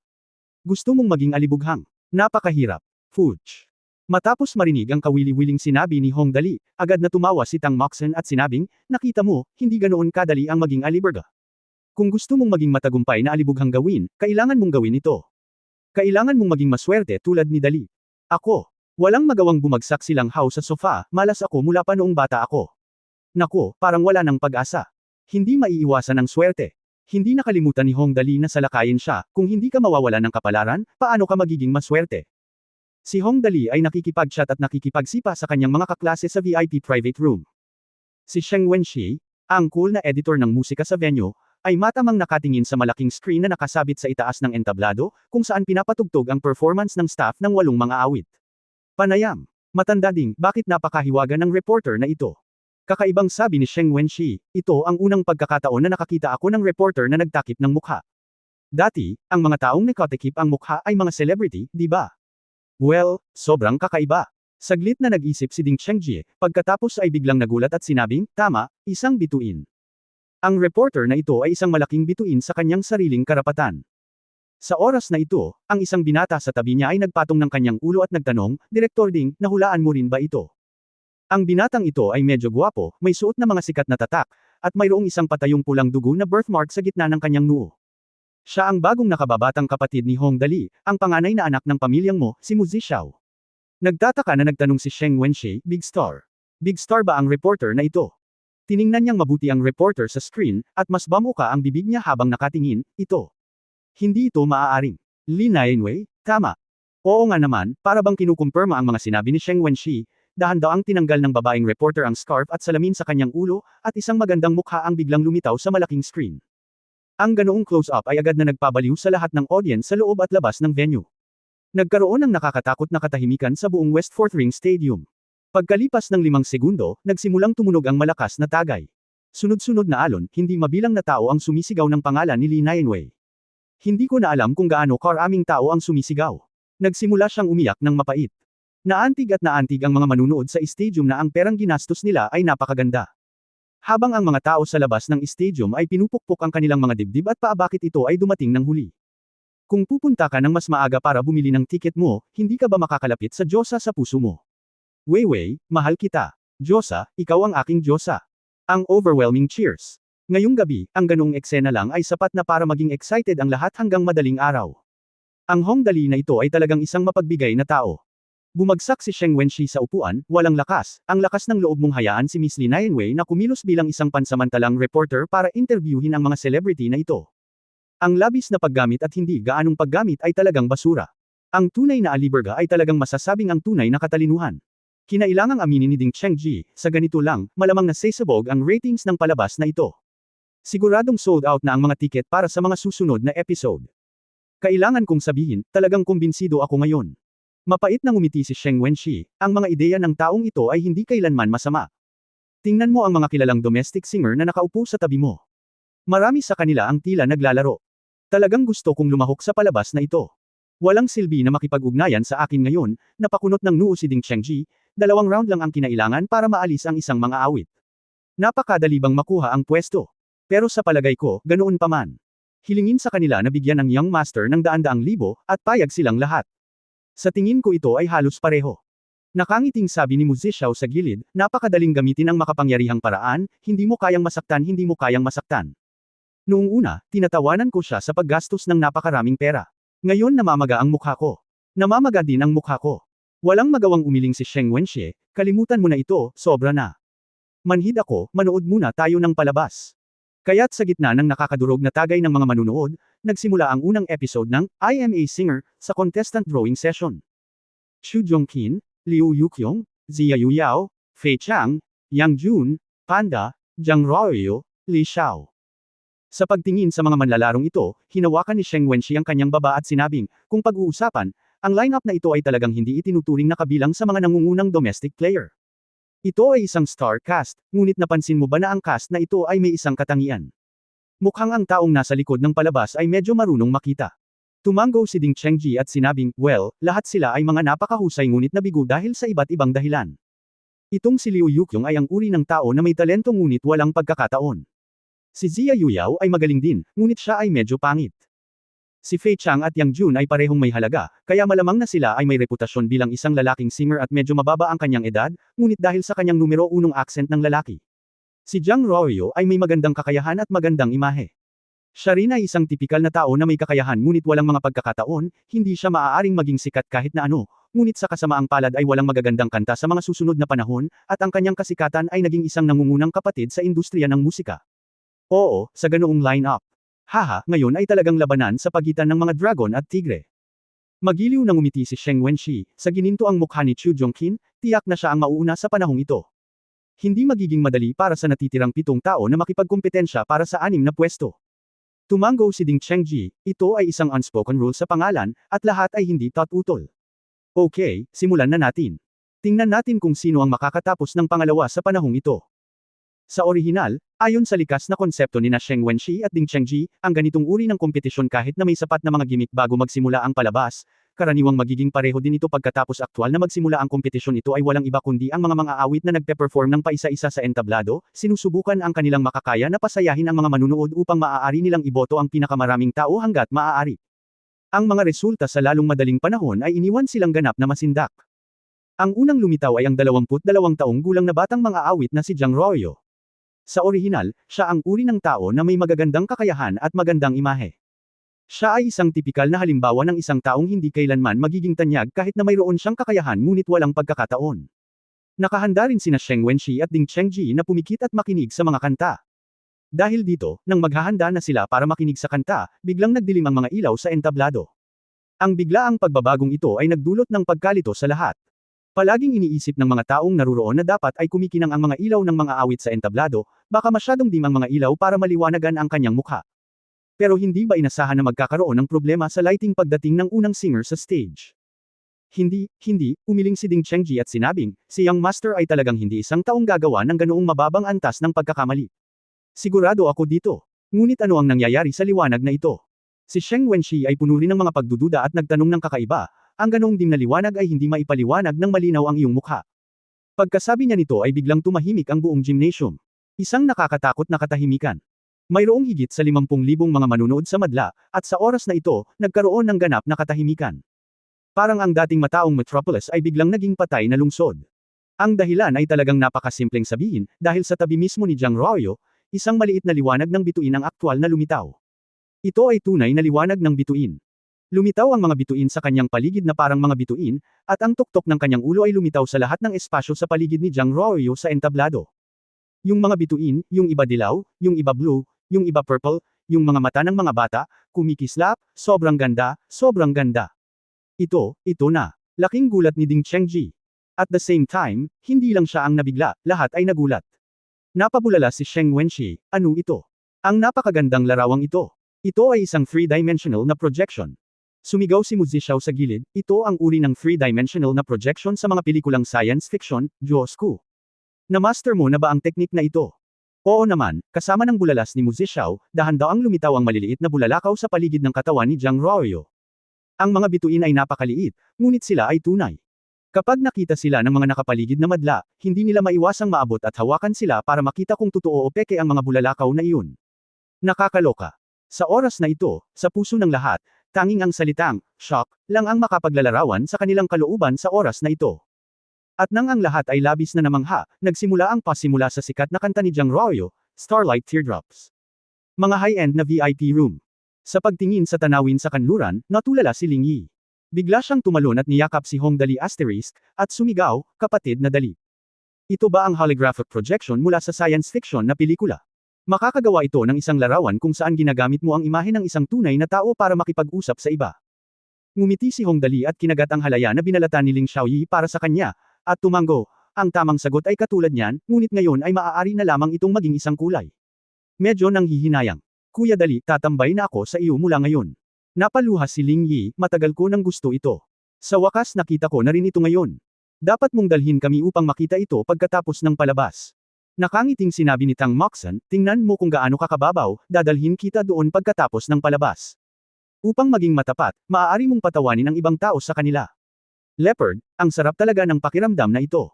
Gusto mong maging alibughang. Napakahirap. Fudge. Matapos marinig ang kawili-wiling sinabi ni Hong Dali, agad na tumawa si Tang Moxen at sinabing, nakita mo, hindi ganoon kadali ang maging aliburga. Kung gusto mong maging matagumpay na alibughang gawin, kailangan mong gawin ito. Kailangan mong maging maswerte tulad ni Dali. Ako. Walang magawang bumagsak silang Hao sa sofa, malas ako mula pa noong bata ako. Nako, parang wala ng pag-asa. Hindi maiiwasan ang swerte. Hindi nakalimutan ni Hong Dali na salakayin siya, kung hindi ka mawawala ng kapalaran, paano ka magiging maswerte? Si Hong Dali ay nakikipag-chat at nakikipagsipa sa kanyang mga kaklase sa VIP private room. Si Sheng Wenxi, ang cool na editor ng musika sa venue, ay matamang nakatingin sa malaking screen na nakasabit sa itaas ng entablado, kung saan pinapatugtog ang performance ng staff ng 8 mga awit. Panayam. Matanda ding, bakit napakahiwaga ng reporter na ito? Kakaibang sabi ni Sheng Wenxi, ito ang unang pagkakataon na nakakita ako ng reporter na nagtakip ng mukha. Dati, ang mga taong nakatikip ang mukha ay mga celebrity, di ba? Well, sobrang kakaiba. Saglit na nag-isip si Ding Chengji, pagkatapos ay biglang nagulat at sinabing, tama, isang bituin. Ang reporter na ito ay isang malaking bituin sa kanyang sariling karapatan. Sa oras na ito, ang isang binata sa tabi niya ay nagpatong ng kanyang ulo at nagtanong, Direktor Ding, nahulaan mo rin ba ito? Ang binatang ito ay medyo gwapo, may suot na mga sikat na tatak, at mayroong isang patayong pulang dugo na birthmark sa gitna ng kanyang noo. Siya ang bagong nakababatang kapatid ni Hong Dali, ang panganay na anak ng pamilyang mo, si Mu Zhixiao. Nagtataka na nagtanong si Sheng Wenxi, Big Star. Big Star ba ang reporter na ito? Tiningnan niyang mabuti ang reporter sa screen, at mas bamuka ang bibig niya habang nakatingin, ito. Hindi ito maaaring. Li Nianwei, tama. Oo nga naman, para bang kinukumpirma ang mga sinabi ni Sheng Wenxi, dahan-daang tinanggal ng babaeng reporter ang scarf at salamin sa kanyang ulo, at isang magandang mukha ang biglang lumitaw sa malaking screen. Ang ganoong close-up ay agad na nagpabaliw sa lahat ng audience sa loob at labas ng venue. Nagkaroon ng nakakatakot na katahimikan sa buong West Fourth Ring Stadium. Pagkalipas ng 5 segundo, nagsimulang tumunog ang malakas na tagay. Sunod-sunod na alon, hindi mabilang na tao ang sumisigaw ng pangalan ni Li Nianwei. Hindi ko na alam kung gaano karaming tao ang sumisigaw. Nagsimula siyang umiyak ng mapait. Naantig at naantig ang mga manunood sa stadium na ang perang ginastos nila ay napakaganda. Habang ang mga tao sa labas ng stadium ay pinupukpok ang kanilang mga dibdib at paabakit ito ay dumating ng huli. Kung pupunta ka ng mas maaga para bumili ng tiket mo, hindi ka ba makakalapit sa Diyosa sa puso mo? Weiwei, mahal kita. Diyosa, ikaw ang aking Diyosa. Ang overwhelming cheers. Ngayong gabi, ang ganoong eksena lang ay sapat na para maging excited ang lahat hanggang madaling araw. Ang Hong Dali na ito ay talagang isang mapagbigay na tao. Bumagsak si Sheng Wenxi sa upuan, walang lakas, ang lakas ng loob mong hayaan si Miss Li Nianwei na kumilos bilang isang pansamantalang reporter para interviewin ang mga celebrity na ito. Ang labis na paggamit at hindi gaanong paggamit ay talagang basura. Ang tunay na aliberga ay talagang masasabing ang tunay na katalinuhan. Kinailangang aminin ni Ding Chengji, sa ganito lang, malamang na sasabog ang ratings ng palabas na ito. Siguradong sold out na ang mga tiket para sa mga susunod na episode. Kailangan kong sabihin, talagang kumbinsido ako ngayon. Mapait na ngumiti si Sheng Wenxi, ang mga ideya ng taong ito ay hindi kailanman masama. Tingnan mo ang mga kilalang domestic singer na nakaupo sa tabi mo. Marami sa kanila ang tila naglalaro. Talagang gusto kong lumahok sa palabas na ito. Walang silbi na makipag-ugnayan sa akin ngayon, napakunot ng noo si Ding Chengji, 2 round lang ang kinailangan para maalis ang isang mga awit. Napakadali bang makuha ang pwesto? Pero sa palagay ko, ganoon pa man. Hilingin sa kanila na bigyan ng Young Master ng daan-daang libo, at payag silang lahat. Sa tingin ko ito ay halos pareho. Nakangiting sabi ni Mu Zhixiao sa gilid, napakadaling gamitin ang makapangyarihang paraan, hindi mo kayang masaktan. Noong una, tinatawanan ko siya sa paggastos ng napakaraming pera. Ngayon namamaga ang mukha ko. Namamaga din ang mukha ko. Walang magawang umiling si Sheng Wenxi, kalimutan mo na ito, sobra na. Manhid ako, manood muna tayo ng palabas. Kaya't sa gitna ng nakakadurog na tagay ng mga manunood, nagsimula ang unang episode ng I Am a Singer sa contestant drawing session. Xu Zhongqin, Liu Yuqiong, Zia Yuyao, Fei Chang, Yang Jun, Panda, Zhang Ruoyu, Li Xiao. Sa pagtingin sa mga manlalarong ito, hinawakan ni Sheng Wenxi ang kanyang baba at sinabing, kung pag-uusapan, ang lineup na ito ay talagang hindi itinuturing na kabilang sa mga nangungunang domestic player. Ito ay isang star cast, ngunit napansin mo ba na ang cast na ito ay may isang katangian? Mukhang ang taong nasa likod ng palabas ay medyo marunong makita. Tumango si Ding Chengji at sinabing, well, lahat sila ay mga napakahusay ngunit nabigo dahil sa iba't ibang dahilan. Itong si Liu Yuqiong ay ang uri ng tao na may talento ngunit walang pagkakataon. Si Zia Yuyao ay magaling din, ngunit siya ay medyo pangit. Si Fei Chang at Yang Jun ay parehong may halaga, kaya malamang na sila ay may reputasyon bilang isang lalaking singer at medyo mababa ang kanyang edad, ngunit dahil sa kanyang numero 1 accent ng lalaki. Si Zhang Ruoyu ay may magandang kakayahan at magandang imahe. Siya rin ay isang tipikal na tao na may kakayahan ngunit walang mga pagkakataon, hindi siya maaaring maging sikat kahit na ano, ngunit sa kasamaang palad ay walang magagandang kanta sa mga susunod na panahon, at ang kanyang kasikatan ay naging isang nangungunang kapatid sa industriya ng musika. Oo, sa ganoong line-up. Haha, ngayon ay talagang labanan sa pagitan ng mga dragon at tigre. Magiliw na ngumiti si Sheng Wenxi, sa gininto ang mukha ni Xu Zhongqin, tiyak na siya ang mauuna sa panahong ito. Hindi magiging madali para sa natitirang 7 tao na makipagkompetensya para sa 6 na pwesto. Tumango si Ding Chengji, ito ay isang unspoken rule sa pangalan, at lahat ay hindi taut-utol. Okay, simulan na natin. Tingnan natin kung sino ang makakatapos ng pangalawa sa panahong ito. Sa orihinal, ayon sa likas na konsepto ni Sheng Wenxi at Ding Chengji, ang ganitong uri ng kompetisyon kahit na may sapat na mga gimmick bago magsimula ang palabas, karaniwang magiging pareho din ito pagkatapos aktwal na magsimula ang kompetisyon. Ito ay walang iba kundi ang mga mang-aawit na nagpe-perform ng paisa-isa sa entablado, sinusubukan ang kanilang makakaya na pasayahin ang mga manunood upang maaari nilang iboto ang pinakamaraming tao hangga't maaari. Ang mga resulta sa lalong madaling panahon ay iniwan silang ganap na masindak. Ang unang lumitaw ay ang 22 taong gulang na batang mang-aawit na si Zhang Ruoyo. Sa orihinal, siya ang uri ng tao na may magagandang kakayahan at magandang imahe. Siya ay isang tipikal na halimbawa ng isang taong hindi kailanman magiging tanyag kahit na mayroon siyang kakayahan ngunit walang pagkakataon. Nakahanda rin sina Sheng Wenxi at Ding Chengji na pumikit at makinig sa mga kanta. Dahil dito, nang maghahanda na sila para makinig sa kanta, biglang nagdilim ang mga ilaw sa entablado. Ang biglaang pagbabagong ito ay nagdulot ng pagkalito sa lahat. Palaging iniisip ng mga taong naruroon na dapat ay kumikinang ang mga ilaw ng mga awit sa entablado, baka masyadong dim ang mga ilaw para maliwanagan ang kanyang mukha. Pero hindi ba inasahan na magkakaroon ng problema sa lighting pagdating ng unang singer sa stage? Hindi, umiling si Ding Chengji at sinabing, si Young Master ay talagang hindi isang taong gagawa ng ganoong mababang antas ng pagkakamali. Sigurado ako dito. Ngunit ano ang nangyayari sa liwanag na ito? Si Sheng Wenxi ay puno rin ng mga pagdududa at nagtanong ng kakaiba, ang ganoong dim na liwanag ay hindi maipaliwanag ng malinaw ang iyong mukha. Pagkasabi niya nito ay biglang tumahimik ang buong gymnasium. Isang nakakatakot na katahimikan. Mayroong higit sa 50,000 mga manunood sa madla, at sa oras na ito, nagkaroon ng ganap na katahimikan. Parang ang dating mataong metropolis ay biglang naging patay na lungsod. Ang dahilan ay talagang napakasimpleng sabihin, dahil sa tabi mismo ni Zhang Ruoyo, isang maliit na liwanag ng bituin ang aktwal na lumitaw. Ito ay tunay na liwanag ng bituin. Lumitaw ang mga bituin sa kanyang paligid na parang mga bituin, at ang tuktok ng kanyang ulo ay lumitaw sa lahat ng espasyo sa paligid ni Zhang Ruoyo sa entablado. Yung mga bituin, yung iba dilaw, yung iba blue, yung iba purple, yung mga mata ng mga bata, kumikislap, sobrang ganda, sobrang ganda. Ito na. Laking gulat ni Ding Chengji. At the same time, hindi lang siya ang nabigla, lahat ay nagulat. Napabulala si Sheng Wenxi, ano ito? Ang napakagandang larawang ito. Ito ay isang 3-dimensional na projection. Sumigaw si Mu Zixao sa gilid, ito ang uri ng 3-dimensional na projection sa mga pelikulang science fiction, Diyos ko. Na-master mo na ba ang teknik na ito? Oo naman, kasama ng bulalas ni Mu Zixao, dahan daw ang lumitaw ang maliliit na bulalakaw sa paligid ng katawan ni Zhang Ruoyo. Ang mga bituin ay napakaliit, ngunit sila ay tunay. Kapag nakita sila ng mga nakapaligid na madla, hindi nila maiwasang maabot at hawakan sila para makita kung totoo o peke ang mga bulalakaw na iyon. Nakakaloka. Sa oras na ito, sa puso ng lahat, tanging ang salitang, shock, lang ang makapaglalarawan sa kanilang kalooban sa oras na ito. At nang ang lahat ay labis na namangha, nagsimula ang pasimula sa sikat na kanta ni Zhang Ruoyo, Starlight Teardrops. Mga high-end na VIP room. Sa pagtingin sa tanawin sa kanluran, natulala si Ling Yi. Bigla siyang tumalon at niyakap si Hong Dali asterisk, at sumigaw, kapatid na Dali. Ito ba ang holographic projection mula sa science fiction na pelikula? Makakagawa ito ng isang larawan kung saan ginagamit mo ang imahe ng isang tunay na tao para makipag-usap sa iba. Ngumiti si Hong Dali at kinagat ang halaya na binalatan ni Ling Xiaoyi para sa kanya, at tumango. Ang tamang sagot ay katulad niyan, ngunit ngayon ay maaari na lamang itong maging isang kulay. Medyo nanghihinayang. Kuya Dali, tatambay na ako sa iyo mula ngayon. Napaluha si Ling Yi, matagal ko nang gusto ito. Sa wakas nakita ko na rin ito ngayon. Dapat mong dalhin kami upang makita ito pagkatapos ng palabas. Nakangiting sinabi ni Tang Moxon, tingnan mo kung gaano kakababaw, dadalhin kita doon pagkatapos ng palabas. Upang maging matapat, maaari mong patawanin ang ibang tao sa kanila. Leopard, ang sarap talaga ng pakiramdam na ito.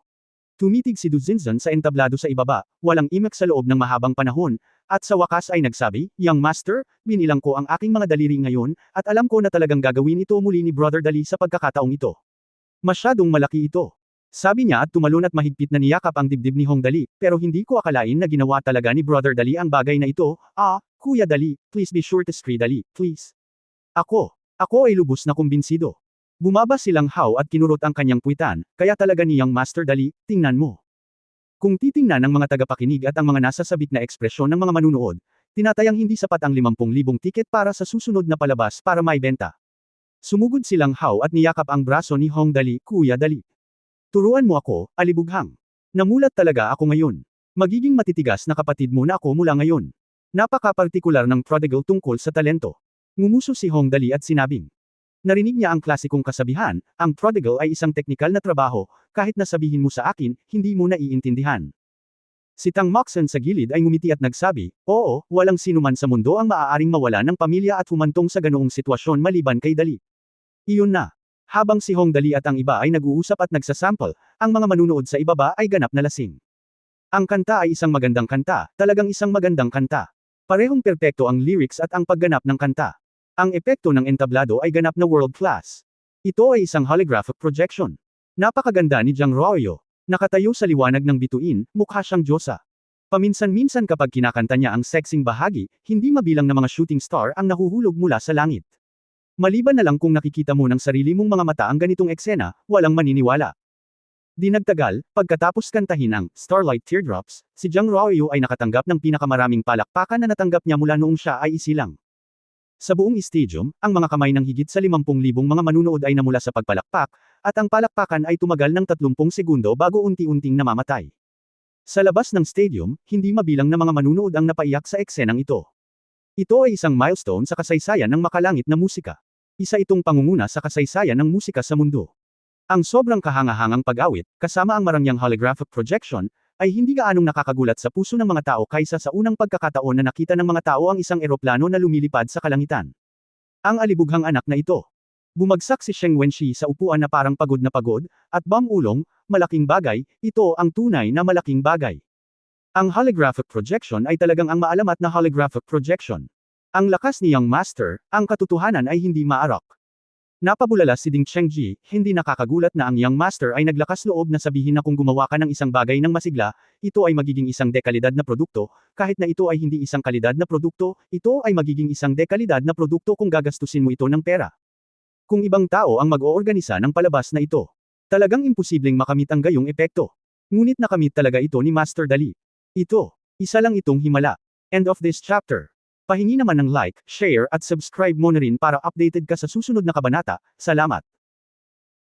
Tumitig si Du Zinzan sa entablado sa ibaba, walang imek sa loob ng mahabang panahon, at sa wakas ay nagsabi, Young Master, binilang ko ang aking mga daliri ngayon, at alam ko na talagang gagawin ito muli ni Brother Dali sa pagkakataong ito. Masyadong malaki ito. Sabi niya at tumalon at mahigpit na niyakap ang dibdib ni Hong Dali, pero hindi ko akalain na ginawa talaga ni Brother Dali ang bagay na ito, Kuya Dali, please be sure to scree Dali, please. Ako ay lubos na kumbinsido. Bumaba silang Hao at kinurot ang kanyang puwitan, kaya talaga niyang Master Dali, tingnan mo. Kung titingnan ng mga tagapakinig at ang mga nasasabik na ekspresyon ng mga manunood, tinatayang hindi sapat ang 50,000 tiket para sa susunod na palabas para maibenta. Sumugod silang Hao at niyakap ang braso ni Hong Dali, Kuya Dali. Turuan mo ako, alibughang. Namulat talaga ako ngayon. Magiging matitigas na kapatid mo na ako mula ngayon. Napaka-partikular ng prodigal tungkol sa talento. Ngumuso si Hong Dali at sinabing. Narinig niya ang klasikong kasabihan, ang prodigal ay isang teknikal na trabaho, kahit na sabihin mo sa akin, hindi mo naiintindihan. Si Tang Moxon sa gilid ay ngumiti at nagsabi, oo, walang sinuman sa mundo ang maaaring mawala ng pamilya at humantong sa ganoong sitwasyon maliban kay Dali. Iyon na. Habang si Hong Dali at ang iba ay nag-uusap at nagsasample, ang mga manunood sa ibaba ay ganap na lasing. Ang kanta ay isang magandang kanta, talagang isang magandang kanta. Parehong perpekto ang lyrics at ang pagganap ng kanta. Ang epekto ng entablado ay ganap na world class. Ito ay isang holographic projection. Napakaganda ni Jiang Ruoyo. Nakatayo sa liwanag ng bituin, mukha siyang diyosa. Paminsan-minsan kapag kinakanta niya ang sexing bahagi, hindi mabilang na mga shooting star ang nahuhulog mula sa langit. Maliban na lang kung nakikita mo ng sarili mong mga mata ang ganitong eksena, walang maniniwala. Di nagtagal, pagkatapos kantahin ang Starlight Teardrops, si Jiang Ruoyu ay nakatanggap ng pinakamaraming palakpakan na natanggap niya mula noong siya ay isilang. Sa buong stadium, ang mga kamay ng higit sa 50,000 mga manunood ay namula sa pagpalakpak, at ang palakpakan ay tumagal ng 30 segundo bago unti-unting namamatay. Sa labas ng stadium, hindi mabilang na mga manunood ang napaiyak sa eksenang ito. Ito ay isang milestone sa kasaysayan ng makalangit na musika. Isa itong pangunguna sa kasaysayan ng musika sa mundo. Ang sobrang kahangahangang pag-awit, kasama ang marangyang holographic projection, ay hindi gaanong nakakagulat sa puso ng mga tao kaysa sa unang pagkakataon na nakita ng mga tao ang isang eroplano na lumilipad sa kalangitan. Ang alibughang anak na ito. Bumagsak si Sheng Wenxi sa upuan na parang pagod na pagod, at ulong, malaking bagay, ito ang tunay na malaking bagay. Ang holographic projection ay talagang ang maalamat na holographic projection. Ang lakas ni Young Master, ang katotohanan ay hindi maarak. Napabulala si Ding Chengji, hindi nakakagulat na ang Young Master ay naglakas loob na sabihin na kung gumawa ka ng isang bagay ng masigla, ito ay magiging isang dekalidad na produkto, kahit na ito ay hindi isang kalidad na produkto, ito ay magiging isang dekalidad na produkto kung gagastusin mo ito ng pera. Kung ibang tao ang mag-oorganisa ng palabas na ito, talagang imposibleng makamit ang gayong epekto. Ngunit nakamit talaga ito ni Master Dali. Ito, isa lang itong himala. End of this chapter. Pahingi naman ng like, share at subscribe mo na rin para updated ka sa susunod na kabanata. Salamat.